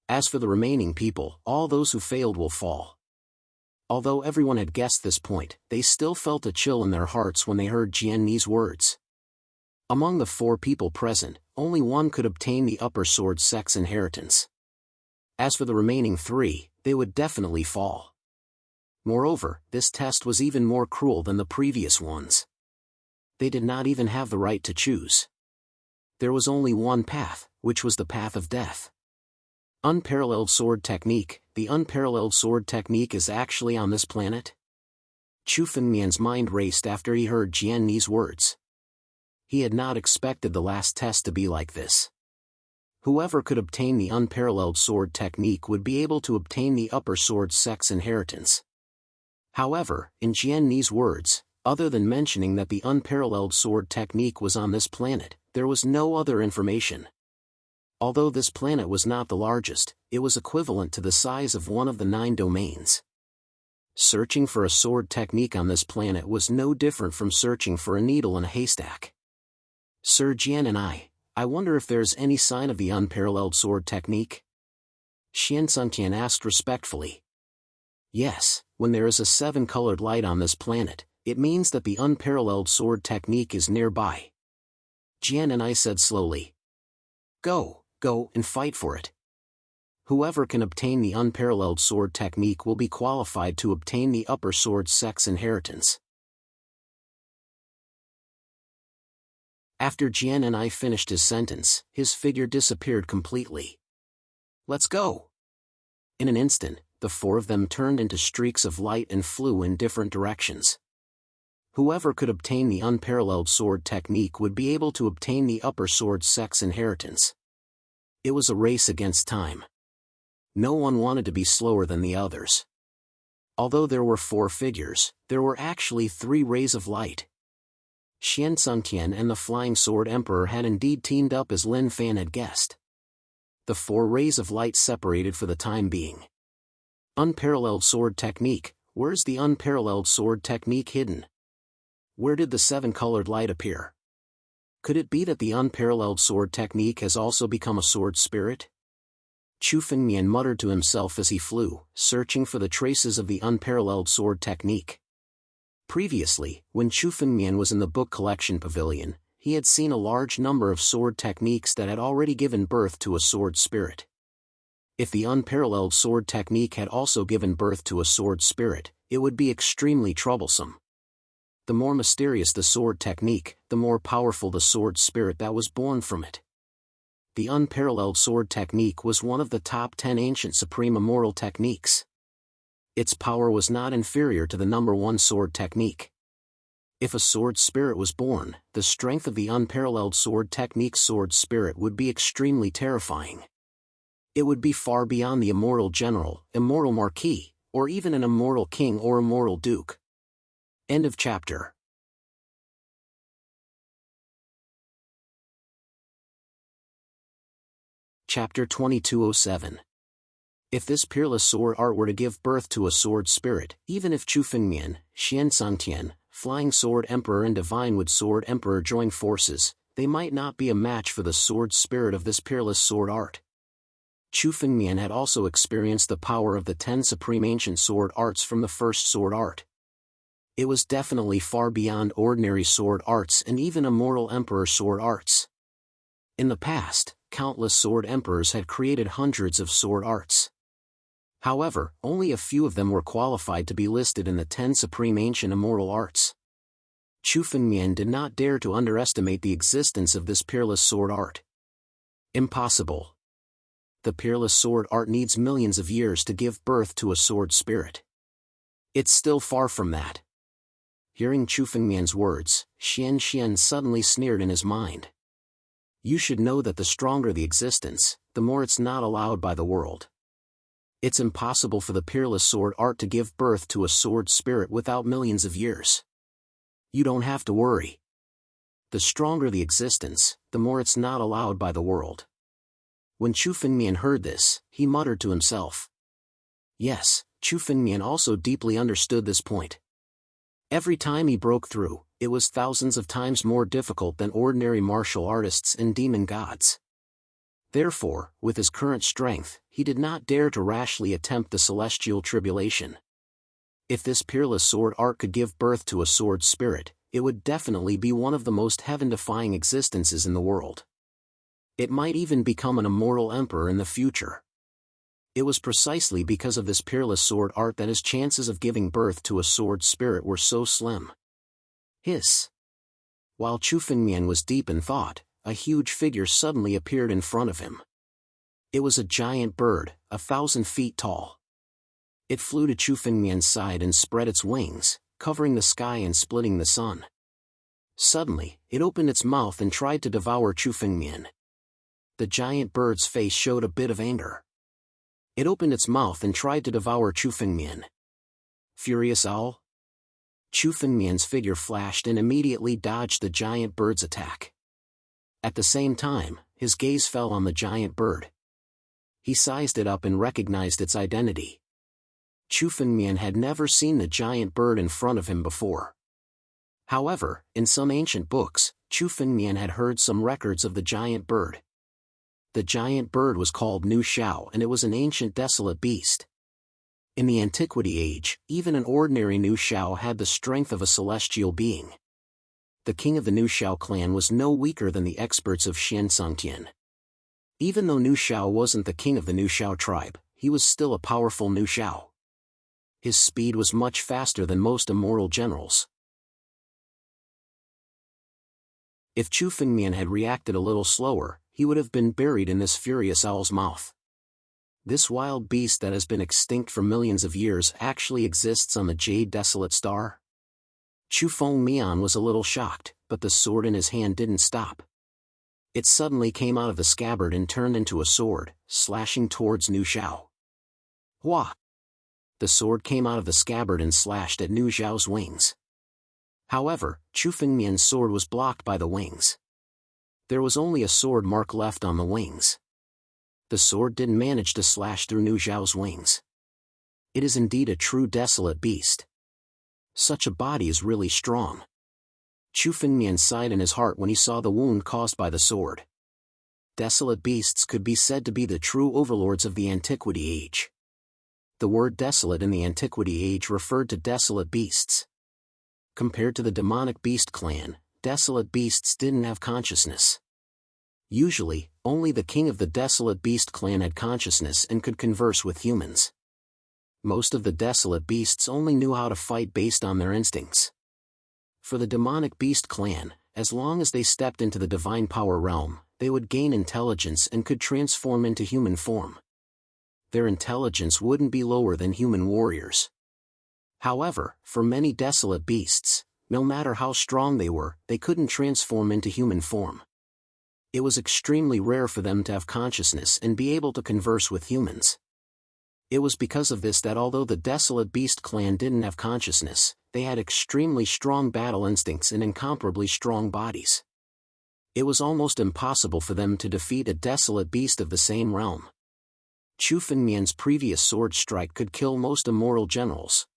"As for the remaining people, all those who failed will fall." Although everyone had guessed this point, they still felt a chill in their hearts when they heard Jian Ni's words. Among the 4 people present, only one could obtain the Upper Sword sect's inheritance. As for the remaining 3, they would definitely fall. Moreover, this test was even more cruel than the previous ones. They did not even have the right to choose. There was only one path, which was the path of death. Unparalleled sword technique. The unparalleled sword technique is actually on this planet? Chu Fengmian's mind raced after he heard Jian Ni's words. He had not expected the last test to be like this. Whoever could obtain the unparalleled sword technique would be able to obtain the Upper Sword sect's inheritance. However, in Jian Ni's words, other than mentioning that the unparalleled sword technique was on this planet, there was no other information. Although this planet was not the largest, it was equivalent to the size of one of the 9 domains. Searching for a sword technique on this planet was no different from searching for a needle in a haystack. Sir Jian and I wonder if there's any sign of the unparalleled sword technique? Xian Suntian asked respectfully. Yes, when there is a 7-colored light on this planet, it means that the unparalleled sword technique is nearby. Jian and I said slowly. Go and fight for it. Whoever can obtain the unparalleled sword technique will be qualified to obtain the Upper Sword sect's inheritance. After Jian and I finished his sentence, his figure disappeared completely. Let's go! In an instant, the four of them turned into streaks of light and flew in different directions. Whoever could obtain the unparalleled sword technique would be able to obtain the upper sword sex inheritance. It was a race against time. No one wanted to be slower than the others. Although there were 4 figures, there were actually 3 rays of light. Xianxuntian and the Flying Sword Emperor had indeed teamed up as Lin Fan had guessed. The 4 rays of light separated for the time being. Unparalleled sword technique. Where's the unparalleled sword technique hidden? Where did the 7-colored light appear? Could it be that the unparalleled sword technique has also become a sword spirit? Chu Fengmian muttered to himself as he flew, searching for the traces of the unparalleled sword technique. Previously, when Chu Fengmian was in the book collection pavilion, he had seen a large number of sword techniques that had already given birth to a sword spirit. If the unparalleled sword technique had also given birth to a sword spirit, it would be extremely troublesome. The more mysterious the sword technique, the more powerful the sword spirit that was born from it. The unparalleled sword technique was one of the top 10 ancient supreme immortal techniques. Its power was not inferior to the number 1 sword technique. If a sword spirit was born, the strength of the unparalleled sword technique's sword spirit would be extremely terrifying. It would be far beyond the immortal general, immortal marquis, or even an immortal king or immortal duke. End of chapter. Chapter 2207. If this peerless sword art were to give birth to a sword spirit, even if Chu Fengmian, Xianxuntian, Flying Sword Emperor and Divine Wood Sword Emperor join forces, they might not be a match for the sword spirit of this peerless sword art. Chu Fengmian had also experienced the power of the 10 supreme ancient sword arts from the first sword art. It was definitely far beyond ordinary sword arts and even immortal emperor sword arts. In the past, countless sword emperors had created hundreds of sword arts. However, only a few of them were qualified to be listed in the 10 supreme ancient immortal arts. Chu Fengmian did not dare to underestimate the existence of this peerless sword art. Impossible. The peerless sword art needs millions of years to give birth to a sword spirit. It's still far from that. Hearing Chu Fengmian's words, Xian suddenly sneered in his mind. You should know that the stronger the existence, the more it's not allowed by the world. It's impossible for the peerless sword art to give birth to a sword spirit without millions of years. You don't have to worry. The stronger the existence, the more it's not allowed by the world. When Chu Fengmian heard this, he muttered to himself. Yes, Chu Fengmian also deeply understood this point. Every time he broke through, it was thousands of times more difficult than ordinary martial artists and demon gods. Therefore, with his current strength, he did not dare to rashly attempt the celestial tribulation. If this peerless sword art could give birth to a sword spirit, it would definitely be one of the most heaven-defying existences in the world. It might even become an immortal emperor in the future. It was precisely because of this peerless sword art that his chances of giving birth to a sword spirit were so slim. Hiss. While Chu Fengmian was deep in thought, a huge figure suddenly appeared in front of him. It was a giant bird, 1,000 feet tall. It flew to Chu Fengmian's side and spread its wings, covering the sky and splitting the sun. Suddenly, it opened its mouth and tried to devour Chu Fengmian. The giant bird's face showed a bit of anger. It opened its mouth and tried to devour Chu Fengmian. Furious owl? Chu Fengmian's figure flashed and immediately dodged the giant bird's attack. At the same time, his gaze fell on the giant bird. He sized it up and recognized its identity. Chu Fengmian had never seen the giant bird in front of him before. However, in some ancient books, Chu Fengmian had heard some records of the giant bird. The giant bird was called Nu Shao and it was an ancient desolate beast. In the Antiquity Age, even an ordinary Nu Shao had the strength of a celestial being. The king of the Nu Shao clan was no weaker than the experts of Xianxuntian. Even though Nu Shao wasn't the king of the Nu Shao tribe, he was still a powerful Nu Shao. His speed was much faster than most immortal generals. If Chu Fengmian had reacted a little slower, he would have been buried in this furious owl's mouth. This wild beast that has been extinct for millions of years actually exists on the Jade Desolate Star? Chu Fengmian was a little shocked, but the sword in his hand didn't stop. It suddenly came out of the scabbard and turned into a sword, slashing towards Nu Xiao. Hua! The sword came out of the scabbard and slashed at Nu Xiao's wings. However, Chu Fengmian's sword was blocked by the wings. There was only a sword mark left on the wings. The sword didn't manage to slash through Nu Xiao's wings. It is indeed a true desolate beast. Such a body is really strong. Chu Fengmian sighed in his heart when he saw the wound caused by the sword. Desolate beasts could be said to be the true overlords of the Antiquity Age. The word desolate in the Antiquity Age referred to desolate beasts. Compared to the demonic beast clan, desolate beasts didn't have consciousness. Usually, only the king of the desolate beast clan had consciousness and could converse with humans. Most of the desolate beasts only knew how to fight based on their instincts. For the demonic beast clan, as long as they stepped into the divine power realm, they would gain intelligence and could transform into human form. Their intelligence wouldn't be lower than human warriors. However, for many desolate beasts, no matter how strong they were, they couldn't transform into human form. It was extremely rare for them to have consciousness and be able to converse with humans. It was because of this that although the desolate beast clan didn't have consciousness, they had extremely strong battle instincts and incomparably strong bodies. It was almost impossible for them to defeat a desolate beast of the same realm. Chu Fengmian's previous sword strike could kill most immortal generals.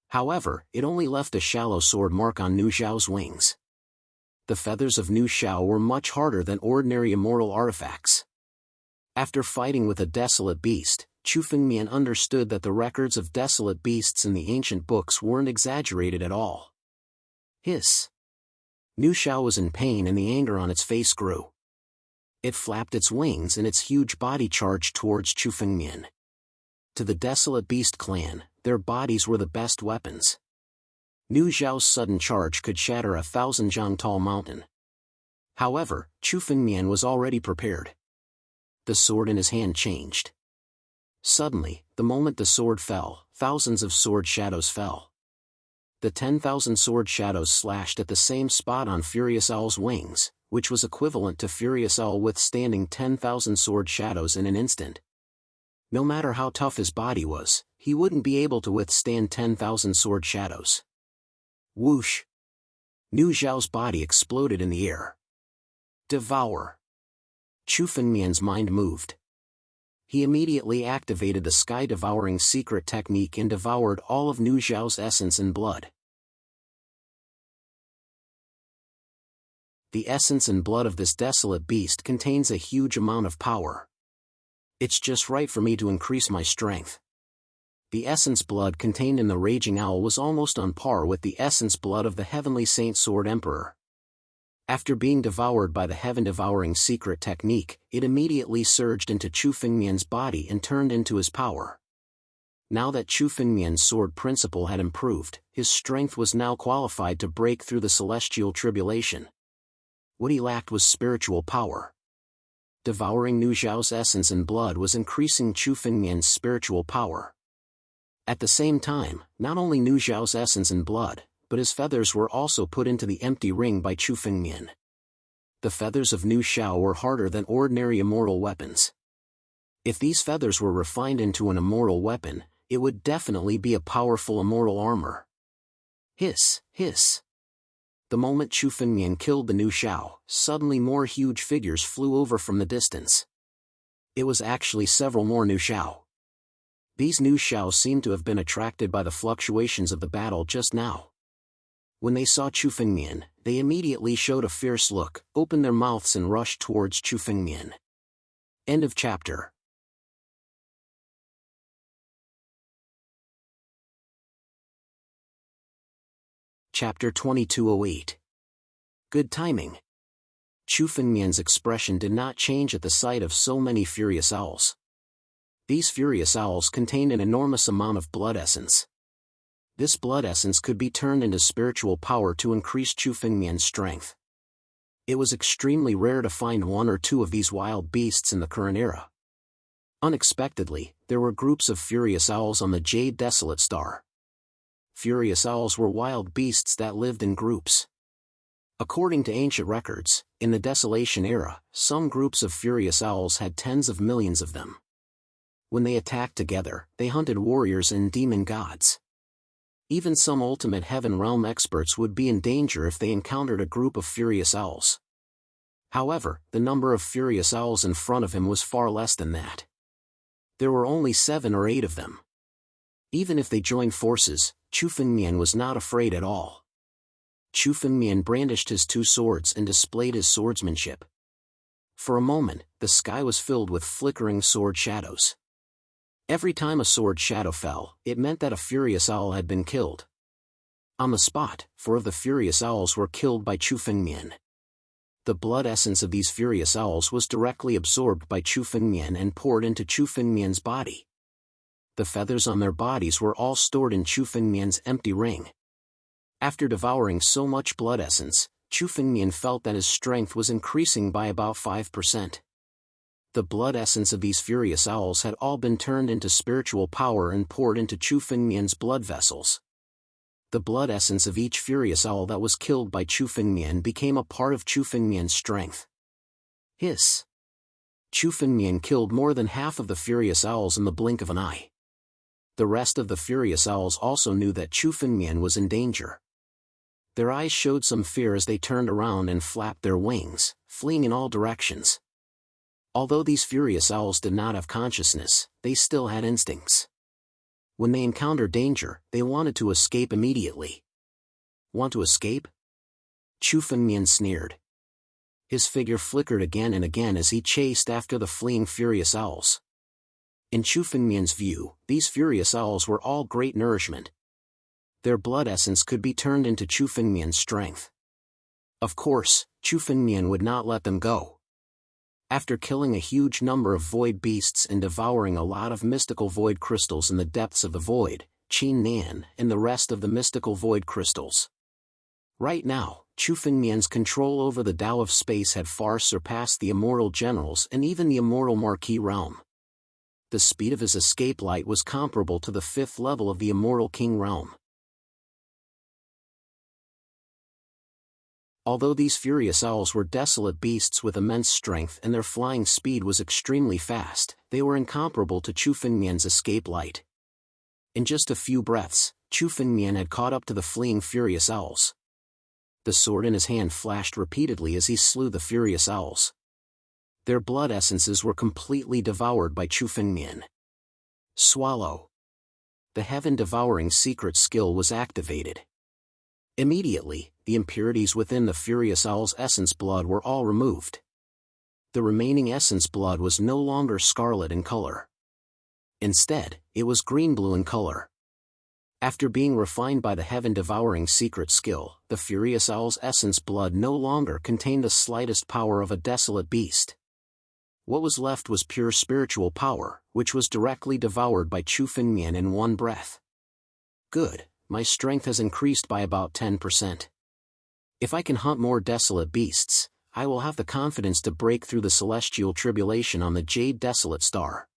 However, it only left a shallow sword mark on Nu Xiao's wings. The feathers of Nu Xiao were much harder than ordinary immortal artifacts. After fighting with a desolate beast, Chu Fengmian understood that the records of desolate beasts in the ancient books weren't exaggerated at all. Hiss! Nu Xiao was in pain and the anger on its face grew. It flapped its wings and its huge body charged towards Chu Fengmian. To the desolate beast clan, their bodies were the best weapons. Nu Xiao's sudden charge could shatter 1,000 zhang tall mountain. However, Chu Fengmian was already prepared. The sword in his hand changed. Suddenly, the moment the sword fell, thousands of sword shadows fell. The 10,000 sword shadows slashed at the same spot on Furious Owl's wings, which was equivalent to Furious Owl withstanding 10,000 sword shadows in an instant. No matter how tough his body was, he wouldn't be able to withstand 10,000 sword shadows. Whoosh! Nu Xiao's body exploded in the air. Devour! Chu Fengmian's mind moved. He immediately activated the sky-devouring secret technique and devoured all of Nu Xiao's essence and blood. The essence and blood of this desolate beast contains a huge amount of power. It's just right for me to increase my strength. The essence blood contained in the raging owl was almost on par with the essence blood of the heavenly Saint Sword Emperor. After being devoured by the heaven-devouring secret technique, it immediately surged into Chu Fengmian's body and turned into his power. Now that Chu Fengmian's sword principle had improved, his strength was now qualified to break through the celestial tribulation. What he lacked was spiritual power. Devouring Nu Xiao's essence and blood was increasing Chu Fengmian's spiritual power. At the same time, not only Nu Xiao's essence and blood, but his feathers were also put into the empty ring by Chu Fengmian. The feathers of Nu Xiao were harder than ordinary immortal weapons. If these feathers were refined into an immortal weapon, it would definitely be a powerful immortal armor. Hiss, hiss! The moment Chu Fengmian killed the Nu Xiao, suddenly more huge figures flew over from the distance. It was actually several more Nu Xiao. These Nu Xiao seemed to have been attracted by the fluctuations of the battle just now. When they saw Chu Fengmian, they immediately showed a fierce look, opened their mouths and rushed towards Chu Fengmian. End of chapter. Chapter 2208. Good timing. Chu Fengmian's expression did not change at the sight of so many furious owls. These furious owls contained an enormous amount of blood essence. This blood essence could be turned into spiritual power to increase Chu Fengmian's strength. It was extremely rare to find one or two of these wild beasts in the current era. Unexpectedly, there were groups of furious owls on the Jade Desolate Star. Furious owls were wild beasts that lived in groups. According to ancient records, in the Desolation era, some groups of furious owls had tens of millions of them. When they attacked together, they hunted warriors and demon gods. Even some ultimate heaven realm experts would be in danger if they encountered a group of furious owls. However, the number of furious owls in front of him was far less than that. There were only 7 or 8 of them. Even if they joined forces, Chu Fengmian was not afraid at all. Chu Fengmian brandished his 2 swords and displayed his swordsmanship. For a moment, the sky was filled with flickering sword shadows. Every time a sword shadow fell, it meant that a furious owl had been killed. On the spot, 4 of the furious owls were killed by Chu Fengmian. The blood essence of these furious owls was directly absorbed by Chu Fengmian and poured into Chu Fengmian's body. The feathers on their bodies were all stored in Chu Fengmian's empty ring. After devouring so much blood essence, Chu Fengmian felt that his strength was increasing by about 5%. The blood essence of these furious owls had all been turned into spiritual power and poured into Chu Fengmian's blood vessels. The blood essence of each furious owl that was killed by Chu Fengmian became a part of Chu Fengmian's strength. Hiss! Chu Fengmian killed more than half of the furious owls in the blink of an eye. The rest of the furious owls also knew that Chu Fengmian was in danger. Their eyes showed some fear as they turned around and flapped their wings, fleeing in all directions. Although these furious owls did not have consciousness, they still had instincts. When they encountered danger, they wanted to escape immediately. Want to escape? Chu Fengmian sneered. His figure flickered again and again as he chased after the fleeing furious owls. In Chu Fengmian's view, these furious owls were all great nourishment. Their blood essence could be turned into Chu Fengmian's strength. Of course, Chu Fengmian would not let them go. After killing a huge number of void beasts and devouring a lot of mystical void crystals in the depths of the void, Qin Nan and the rest of the mystical void crystals. Right now, Chu Fengmian's control over the Tao of space had far surpassed the immortal generals and even the immortal Marquis realm. The speed of his escape light was comparable to the 5th level of the immortal King realm. Although these furious owls were desolate beasts with immense strength and their flying speed was extremely fast, they were incomparable to Chu Fengmian's escape light. In just a few breaths, Chu Fengmian had caught up to the fleeing furious owls. The sword in his hand flashed repeatedly as he slew the furious owls. Their blood essences were completely devoured by Chu Fengmian. Swallow. The heaven-devouring secret skill was activated. Immediately, the impurities within the furious owl's essence blood were all removed. The remaining essence blood was no longer scarlet in color. Instead, it was green-blue in color. After being refined by the heaven-devouring secret skill, the furious owl's essence blood no longer contained the slightest power of a desolate beast. What was left was pure spiritual power, which was directly devoured by Chu Fengmian in one breath. Good. My strength has increased by about 10%. If I can hunt more desolate beasts, I will have the confidence to break through the celestial tribulation on the Jade Desolate Star.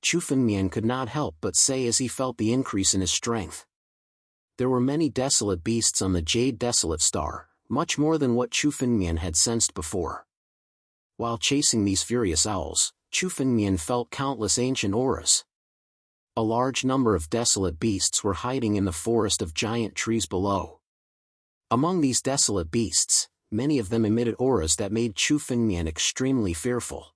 Chu Fengmian could not help but say as he felt the increase in his strength. There were many desolate beasts on the Jade Desolate Star, much more than what Chu Fengmian had sensed before. While chasing these furious owls, Chu Fengmian felt countless ancient auras. A large number of desolate beasts were hiding in the forest of giant trees below. Among these desolate beasts, many of them emitted auras that made Chu Fengmian extremely fearful.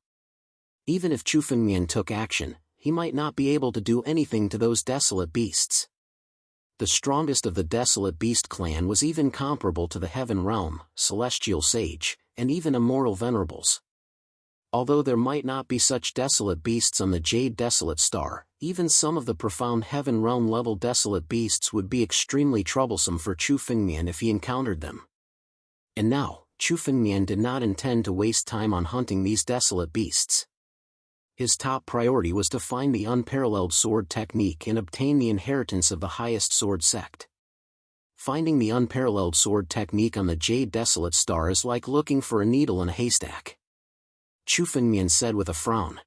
Even if Chu Fengmian took action, he might not be able to do anything to those desolate beasts. The strongest of the desolate beast clan was even comparable to the heaven realm, celestial sage, and even immortal venerables. Although there might not be such desolate beasts on the Jade Desolate Star, even some of the profound heaven realm level desolate beasts would be extremely troublesome for Chu Fengmian if he encountered them. And now, Chu Fengmian did not intend to waste time on hunting these desolate beasts. His top priority was to find the unparalleled sword technique and obtain the inheritance of the highest sword sect. Finding the unparalleled sword technique on the Jade Desolate Star is like looking for a needle in a haystack. Chu Fengmian said with a frown.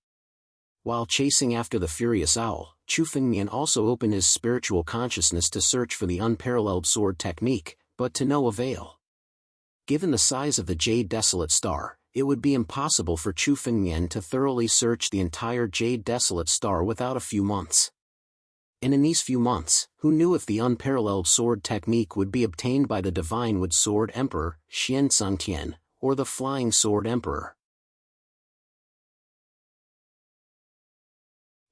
While chasing after the furious owl, Chu Fengmian also opened his spiritual consciousness to search for the unparalleled sword technique, but to no avail. Given the size of the Jade Desolate Star, it would be impossible for Chu Fengmian to thoroughly search the entire Jade Desolate Star without a few months. And in these few months, who knew if the unparalleled sword technique would be obtained by the Divine Wood Sword Emperor, Xian Sangtian, or the Flying Sword Emperor?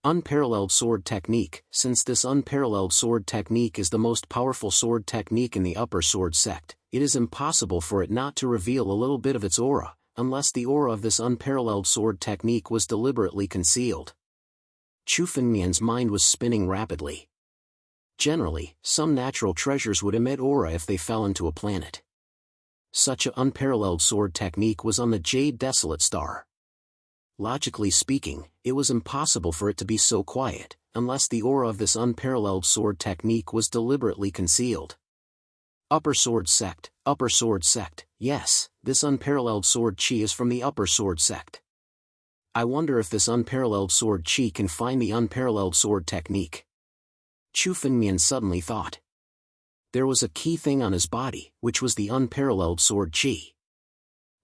Unparalleled sword technique. Since this unparalleled sword technique is the most powerful sword technique in the upper sword sect, it is impossible for it not to reveal a little bit of its aura, unless the aura of this unparalleled sword technique was deliberately concealed. Chu Fengmian's mind was spinning rapidly. Generally, some natural treasures would emit aura if they fell into a planet. Such an unparalleled sword technique was on the Jade Desolate Star. Logically speaking, it was impossible for it to be so quiet, unless the aura of this unparalleled sword technique was deliberately concealed. Upper Sword Sect, yes, this unparalleled sword chi is from the Upper Sword Sect. I wonder if this unparalleled sword chi can find the unparalleled sword technique. Chu Fengmian suddenly thought. There was a key thing on his body, which was the unparalleled sword chi.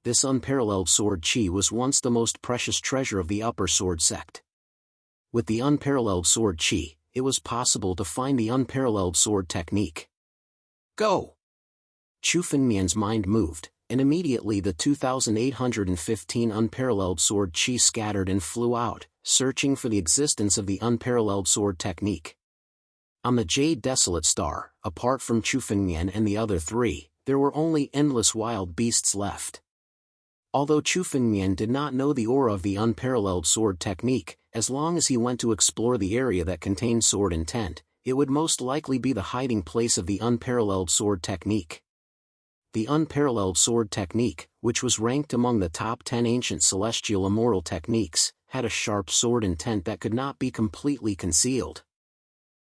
This unparalleled sword chi was once the most precious treasure of the Upper Sword Sect. With the unparalleled sword chi, it was possible to find the unparalleled sword technique. Go! Chu Fengmian's mind moved, and immediately the 2,815 unparalleled sword chi scattered and flew out, searching for the existence of the unparalleled sword technique. On the Jade Desolate Star, apart from Chu Fengmian and the other three, there were only endless wild beasts left. Although Chu Fengmian did not know the aura of the unparalleled sword technique, as long as he went to explore the area that contained sword intent, it would most likely be the hiding place of the unparalleled sword technique. The unparalleled sword technique, which was ranked among the top 10 ancient celestial immortal techniques, had a sharp sword intent that could not be completely concealed.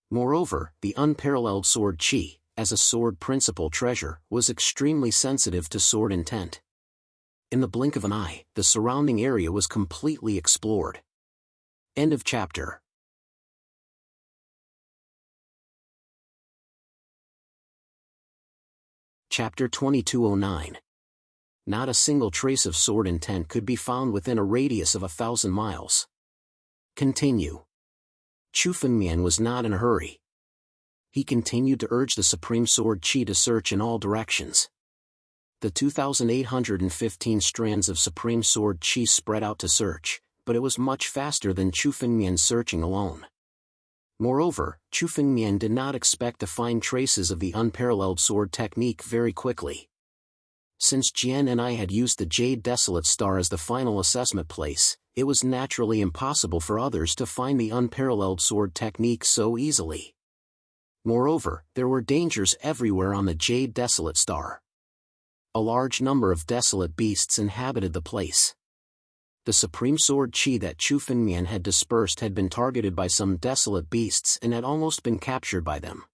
Moreover, the unparalleled sword chi, as a sword principal treasure, was extremely sensitive to sword intent. In the blink of an eye, the surrounding area was completely explored. End of chapter. Chapter 2209. Not a single trace of sword intent could be found within a radius of 1,000 miles. Continue. Chu Fengmian was not in a hurry. He continued to urge the Supreme Sword Chi to search in all directions. The 2,815 strands of Supreme Sword Chi spread out to search, but it was much faster than Chu Fengmian's searching alone. Moreover, Chu Fengmian did not expect to find traces of the unparalleled sword technique very quickly. Since Jian and I had used the Jade Desolate Star as the final assessment place, it was naturally impossible for others to find the unparalleled sword technique so easily. Moreover, there were dangers everywhere on the Jade Desolate Star. A large number of desolate beasts inhabited the place. The Supreme Sword Chi that Chu Fengmian had dispersed had been targeted by some desolate beasts and had almost been captured by them.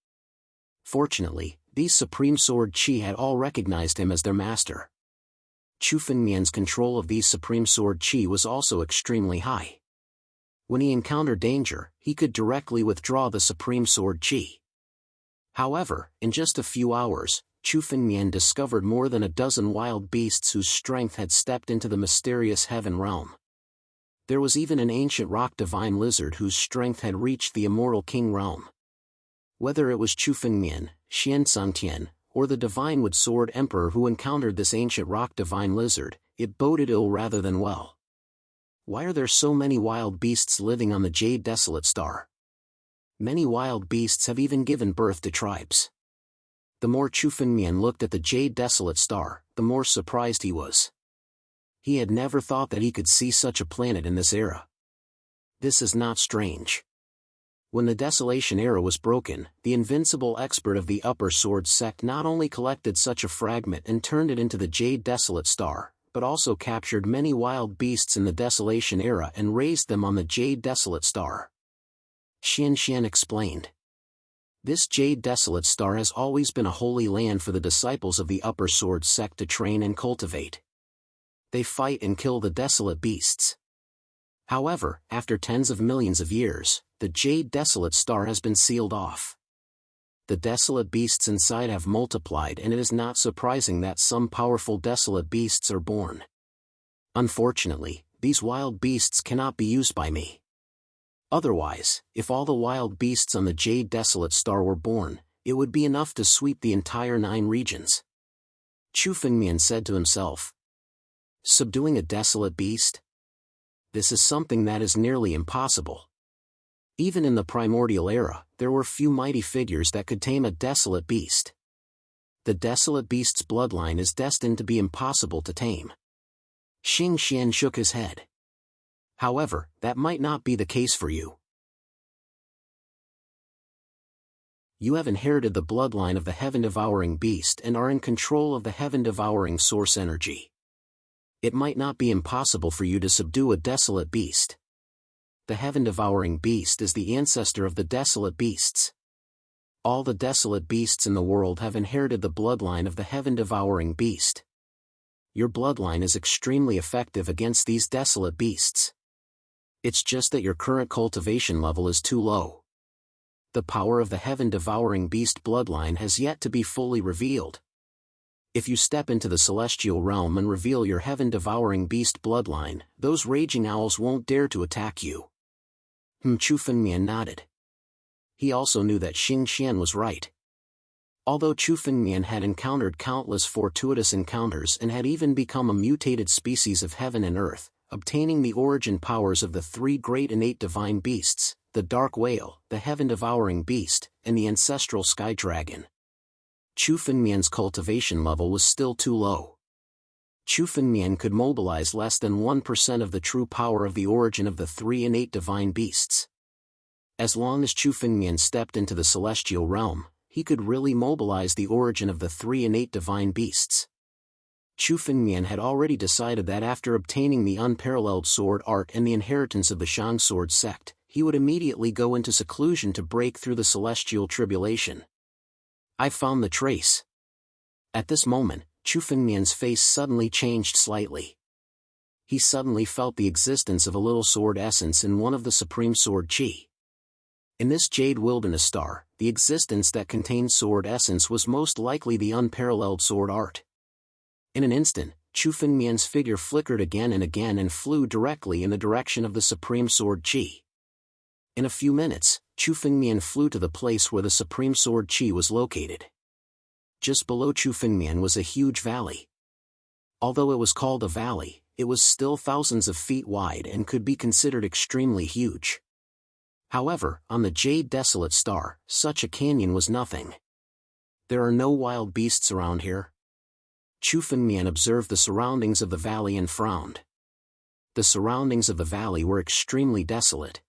Fortunately, these Supreme Sword Chi had all recognized him as their master. Chu Fengmian's control of these Supreme Sword Chi was also extremely high. When he encountered danger, he could directly withdraw the Supreme Sword Chi. However, in just a few hours, Chu Fengmian discovered more than a dozen wild beasts whose strength had stepped into the mysterious heaven realm. There was even an ancient rock divine lizard whose strength had reached the immortal king realm. Whether it was Chu Fengmian, Xian Sangtian, or the Divine Wood Sword Emperor who encountered this ancient rock divine lizard, it boded ill rather than well. Why are there so many wild beasts living on the Jade Desolate Star? Many wild beasts have even given birth to tribes. The more Chu Fengmian looked at the Jade Desolate Star, the more surprised he was. He had never thought that he could see such a planet in this era. This is not strange. When the Desolation era was broken, the invincible expert of the Upper Sword Sect not only collected such a fragment and turned it into the Jade Desolate Star, but also captured many wild beasts in the Desolation era and raised them on the Jade Desolate Star. Xian explained. This Jade Desolate Star has always been a holy land for the disciples of the Upper Sword Sect to train and cultivate. They fight and kill the desolate beasts. However, after tens of millions of years, the Jade Desolate Star has been sealed off. The desolate beasts inside have multiplied, and it is not surprising that some powerful desolate beasts are born. Unfortunately, these wild beasts cannot be used by me. Otherwise, if all the wild beasts on the Jade Desolate Star were born, it would be enough to sweep the entire 9 regions. Chu Fengmian said to himself. Subduing a desolate beast? This is something that is nearly impossible. Even in the primordial era, there were few mighty figures that could tame a desolate beast. The desolate beast's bloodline is destined to be impossible to tame. Xing Xian shook his head. However, that might not be the case for you. You have inherited the bloodline of the heaven-devouring beast and are in control of the heaven-devouring source energy. It might not be impossible for you to subdue a desolate beast. The heaven-devouring beast is the ancestor of the desolate beasts. All the desolate beasts in the world have inherited the bloodline of the heaven-devouring beast. Your bloodline is extremely effective against these desolate beasts. It's just that your current cultivation level is too low. The power of the heaven-devouring beast bloodline has yet to be fully revealed. If you step into the celestial realm and reveal your heaven-devouring beast bloodline, those raging owls won't dare to attack you. Chu Fengmian nodded. He also knew that Xing Xian was right. Although Chu Fengmian had encountered countless fortuitous encounters and had even become a mutated species of heaven and earth, obtaining the origin powers of the 3 great innate divine beasts, the dark whale, the heaven-devouring beast, and the ancestral sky dragon, Chu Fengmian's cultivation level was still too low. Chu Fengmian could mobilize less than 1% of the true power of the origin of the 3 innate divine beasts. As long as Chu Fengmian stepped into the celestial realm, he could really mobilize the origin of the 3 innate divine beasts. Chu Fengmian had already decided that after obtaining the unparalleled sword art and the inheritance of the Shang Sword sect, he would immediately go into seclusion to break through the celestial tribulation. I found the trace. At this moment, Chu Fengmian's face suddenly changed slightly. He suddenly felt the existence of a little sword essence in one of the supreme sword chi. In this Jade Wilderness Star, the existence that contained sword essence was most likely the unparalleled sword art. In an instant, Chu Fengmian's figure flickered again and flew directly in the direction of the supreme sword chi. In a few minutes, Chu Fengmian flew to the place where the supreme sword chi was located. Just below Chu Fengmian was a huge valley. Although it was called a valley, it was still thousands of feet wide and could be considered extremely huge. However, on the Jade Desolate Star, such a canyon was nothing. There are no wild beasts around here. Chu Fengmian observed the surroundings of the valley and frowned. The surroundings of the valley were extremely desolate.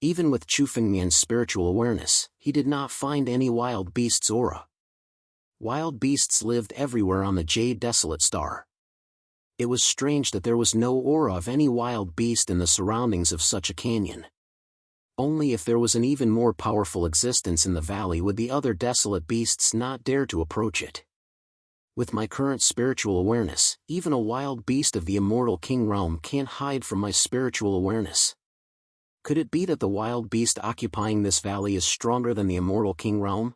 Even with Chu Fengmian's spiritual awareness, he did not find any wild beasts' aura. Wild beasts lived everywhere on the Jade Desolate Star. It was strange that there was no aura of any wild beast in the surroundings of such a canyon. Only if there was an even more powerful existence in the valley would the other desolate beasts not dare to approach it. With my current spiritual awareness, even a wild beast of the Immortal King realm can't hide from my spiritual awareness. Could it be that the wild beast occupying this valley is stronger than the Immortal King realm?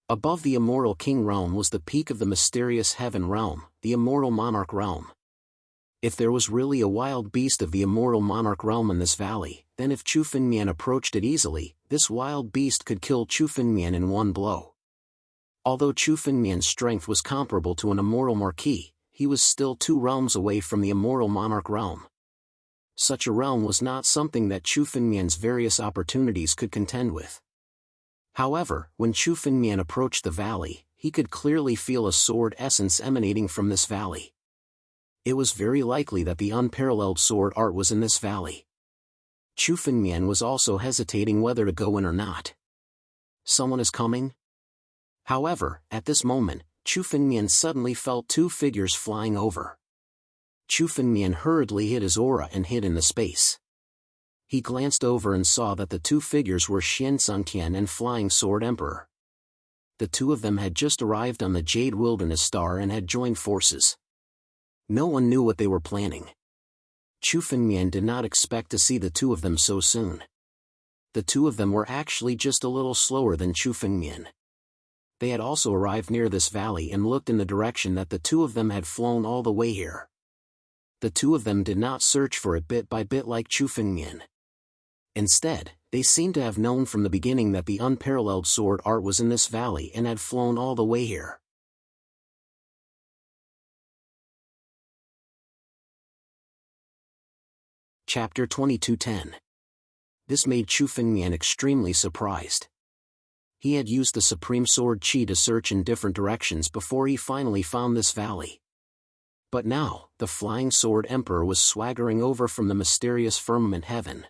Above the Immortal King realm was the peak of the mysterious heaven realm, the Immortal Monarch realm. If there was really a wild beast of the Immortal Monarch realm in this valley, then if Chu Fengmian approached it easily, this wild beast could kill Chu Fengmian in one blow. Although Chu Fengmian's strength was comparable to an Immortal Marquis, he was still 2 realms away from the Immortal Monarch realm. Such a realm was not something that Chu Fengmian's various opportunities could contend with. However, when Chu Fengmian approached the valley, he could clearly feel a sword essence emanating from this valley. It was very likely that the unparalleled sword art was in this valley. Chu Fengmian was also hesitating whether to go in or not. Someone is coming? However, at this moment, Chu Fengmian suddenly felt 2 figures flying over. Chu Fengmian hurriedly hid his aura and hid in the space. He glanced over and saw that the 2 figures were Xian Sungtian and Flying Sword Emperor. The 2 of them had just arrived on the Jade Wilderness Star and had joined forces. No one knew what they were planning. Chu Fengmian did not expect to see the two of them so soon. The two of them were actually just a little slower than Chu Fengmian. They had also arrived near this valley and looked in the direction that the two of them had flown all the way here. The two of them did not search for it bit by bit like Chu Fengmian. Instead, they seemed to have known from the beginning that the unparalleled sword art was in this valley and had flown all the way here. Chapter 22:10. This made Chu Fengmian extremely surprised. He had used the Supreme Sword Qi to search in different directions before he finally found this valley. But now, the Flying Sword Emperor was swaggering over from the mysterious firmament heaven.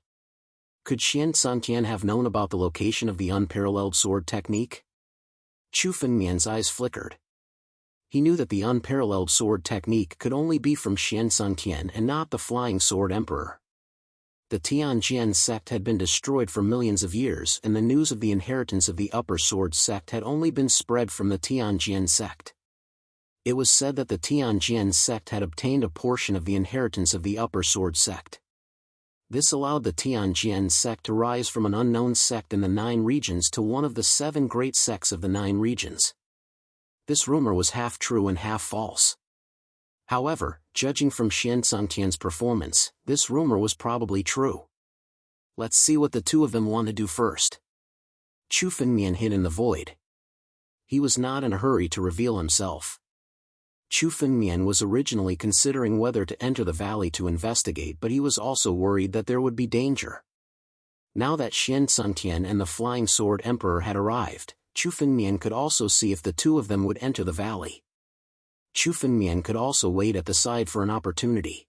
Could Xian Santian have known about the location of the unparalleled sword technique? Chu Fengmian's eyes flickered. He knew that the unparalleled sword technique could only be from Xian Santian and not the Flying Sword Emperor. The Tianjian sect had been destroyed for millions of years, and the news of the inheritance of the Upper Sword sect had only been spread from the Tianjian sect. It was said that the Tianjian sect had obtained a portion of the inheritance of the Upper Sword sect. This allowed the Tianjian sect to rise from an unknown sect in the 9 regions to one of the 7 great sects of the 9 regions. This rumor was half true and half false. However, judging from Xian Santian's performance, this rumor was probably true. Let's see what the two of them want to do first. Chu Fengmian hid in the void. He was not in a hurry to reveal himself. Chu Fengmian was originally considering whether to enter the valley to investigate, but he was also worried that there would be danger. Now that Xian Santian and the Flying Sword Emperor had arrived, Chu Fengmian could also see if the two of them would enter the valley. Chu Fengmian could also wait at the side for an opportunity.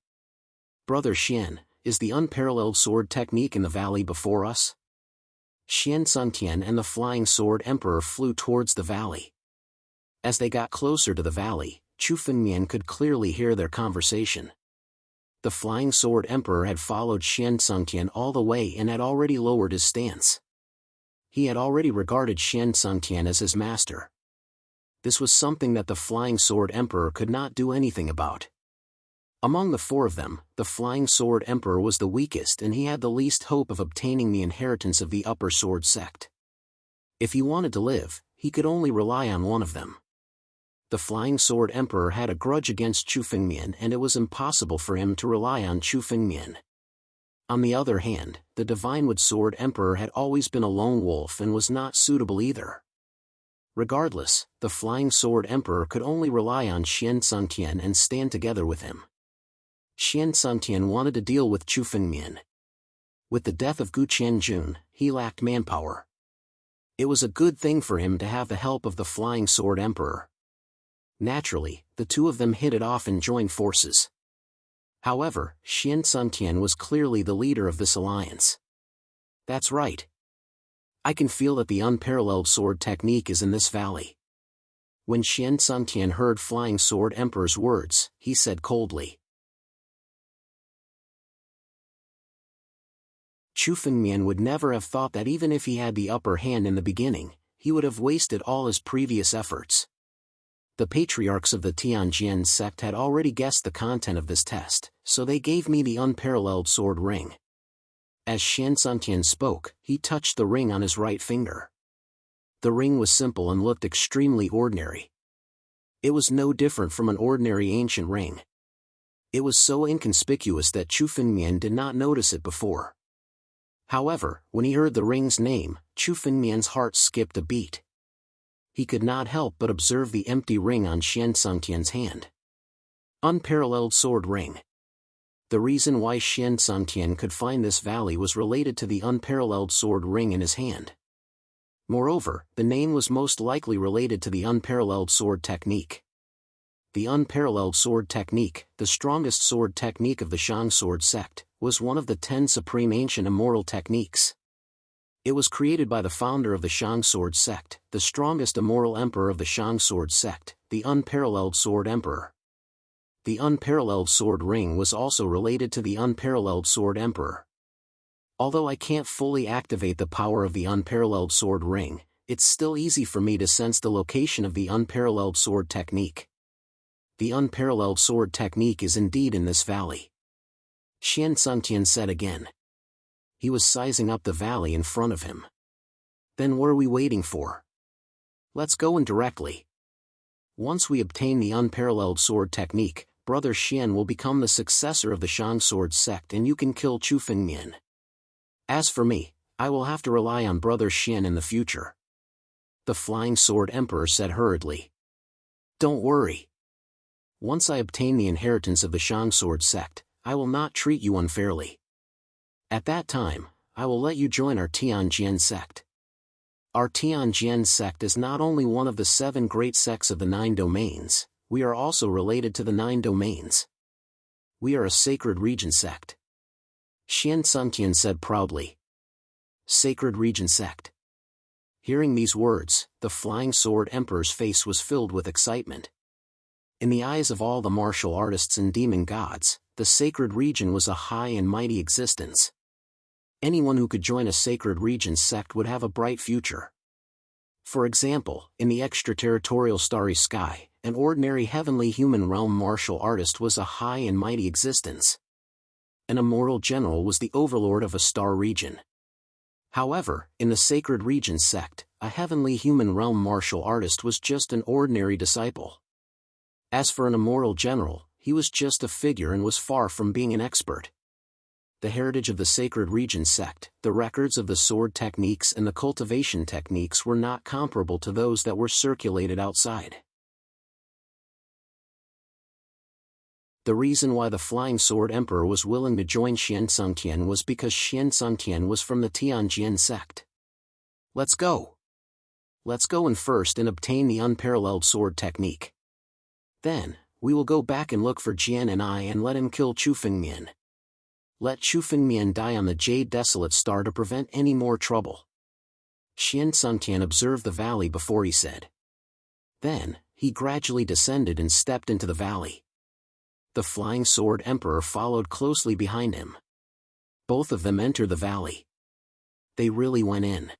Brother Xian, is the unparalleled sword technique in the valley before us? Xian Santian and the Flying Sword Emperor flew towards the valley. As they got closer to the valley, Chu Fengmian could clearly hear their conversation. The Flying Sword Emperor had followed Xian Santian all the way and had already lowered his stance. He had already regarded Xian Santian as his master. This was something that the Flying Sword Emperor could not do anything about. Among the 4 of them, the Flying Sword Emperor was the weakest and he had the least hope of obtaining the inheritance of the Upper Sword sect. If he wanted to live, he could only rely on one of them. The Flying Sword Emperor had a grudge against Chu Fengmian and it was impossible for him to rely on Chu Fengmian. On the other hand, the Divine Wood Sword Emperor had always been a lone wolf and was not suitable either. Regardless, the Flying Sword Emperor could only rely on Xian Santian and stand together with him. Xian Santian wanted to deal with Chu Fengmian. With the death of Gu Qianjun, he lacked manpower. It was a good thing for him to have the help of the Flying Sword Emperor. Naturally, the two of them hit it off and joined forces. However, Xian Santian was clearly the leader of this alliance. That's right. I can feel that the unparalleled sword technique is in this valley. When Xian Santian heard Flying Sword Emperor's words, he said coldly. Chu Fengmian would never have thought that even if he had the upper hand in the beginning, he would have wasted all his previous efforts. The patriarchs of the Tianjian sect had already guessed the content of this test, so they gave me the unparalleled sword ring. As Xian Santian spoke, he touched the ring on his right finger. The ring was simple and looked extremely ordinary. It was no different from an ordinary ancient ring. It was so inconspicuous that Chu Fengmian did not notice it before. However, when he heard the ring's name, Chu Fengmian's heart skipped a beat. He could not help but observe the empty ring on Xian Santian's hand. Unparalleled sword ring. The reason why Xian Santian could find this valley was related to the unparalleled sword ring in his hand. Moreover, the name was most likely related to the unparalleled sword technique. The unparalleled sword technique, the strongest sword technique of the Shang sword sect, was one of the 10 supreme ancient immortal techniques. It was created by the founder of the Shang sword sect, the strongest immoral emperor of the Shang sword sect, the unparalleled sword emperor. The unparalleled sword ring was also related to the unparalleled sword emperor. Although I can't fully activate the power of the unparalleled sword ring, it's still easy for me to sense the location of the unparalleled sword technique. The unparalleled sword technique is indeed in this valley. Xian Sungtian said again. He was sizing up the valley in front of him. Then what are we waiting for? Let's go in directly. Once we obtain the unparalleled sword technique, Brother Xian will become the successor of the Shang Sword sect and you can kill Chu Fengmian. As for me, I will have to rely on Brother Xian in the future. The Flying Sword Emperor said hurriedly. Don't worry. Once I obtain the inheritance of the Shang Sword sect, I will not treat you unfairly. At that time, I will let you join our Tianjian sect. Our Tianjian sect is not only one of the 7 great sects of the 9 domains, we are also related to the 9 domains. We are a sacred region sect. Xian Sungtian said proudly. Sacred region sect. Hearing these words, the Flying Sword Emperor's face was filled with excitement. In the eyes of all the martial artists and demon gods, the sacred region was a high and mighty existence. Anyone who could join a sacred region sect would have a bright future. For example, in the extraterritorial starry sky, an ordinary heavenly human realm martial artist was a high and mighty existence. An immortal general was the overlord of a star region. However, in the sacred region sect, a heavenly human realm martial artist was just an ordinary disciple. As for an immortal general, he was just a figure and was far from being an expert. The heritage of the sacred region sect, the records of the sword techniques and the cultivation techniques were not comparable to those that were circulated outside. The reason why the Flying Sword Emperor was willing to join Xian Sungtian was because Xian Sungtian was from the Tianjian sect. Let's go. Let's go in first and obtain the unparalleled sword technique. Then, we will go back and look for Jian and I and let him kill Chu Fengmian. Let Chu Fengmian die on the Jade Desolate Star to prevent any more trouble. Xian Sungtian observed the valley before he said. Then, he gradually descended and stepped into the valley. The Flying Sword Emperor followed closely behind him. Both of them entered the valley. They really went in.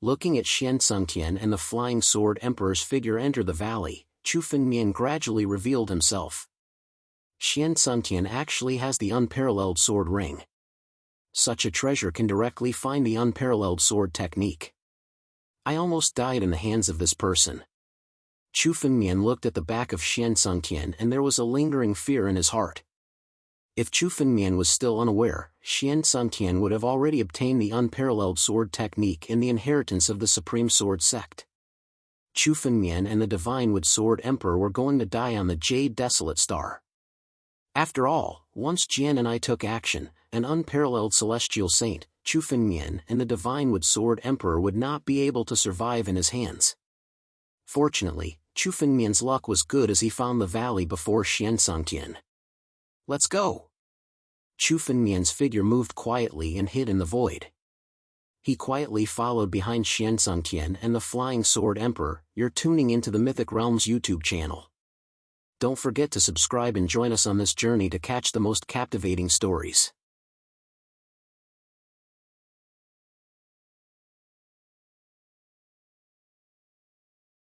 Looking at Xian Sungtian and the Flying Sword Emperor's figure enter the valley, Chu Fengmian gradually revealed himself. Xian Sungtian actually has the unparalleled sword ring. Such a treasure can directly find the unparalleled sword technique. I almost died in the hands of this person. Chu Fengmian looked at the back of Xian Sungtian and there was a lingering fear in his heart. If Chu Fengmian was still unaware, Xian Sungtian would have already obtained the unparalleled sword technique and the inheritance of the Supreme Sword Sect. Chu Fengmian and the Divine Wood Sword Emperor were going to die on the Jade Desolate Star. After all, once Jian and I took action, an unparalleled celestial saint, Chu Fengmian and the Divine Wood Sword Emperor would not be able to survive in his hands. Fortunately, Chu Fengmian's luck was good as he found the valley before Xian Sungtian. Let's go! Chu Fengmian's figure moved quietly and hid in the void. He quietly followed behind Xian Sungtian and the Flying Sword Emperor. You're tuning into the Mythic Realms YouTube channel. Don't forget to subscribe and join us on this journey to catch the most captivating stories.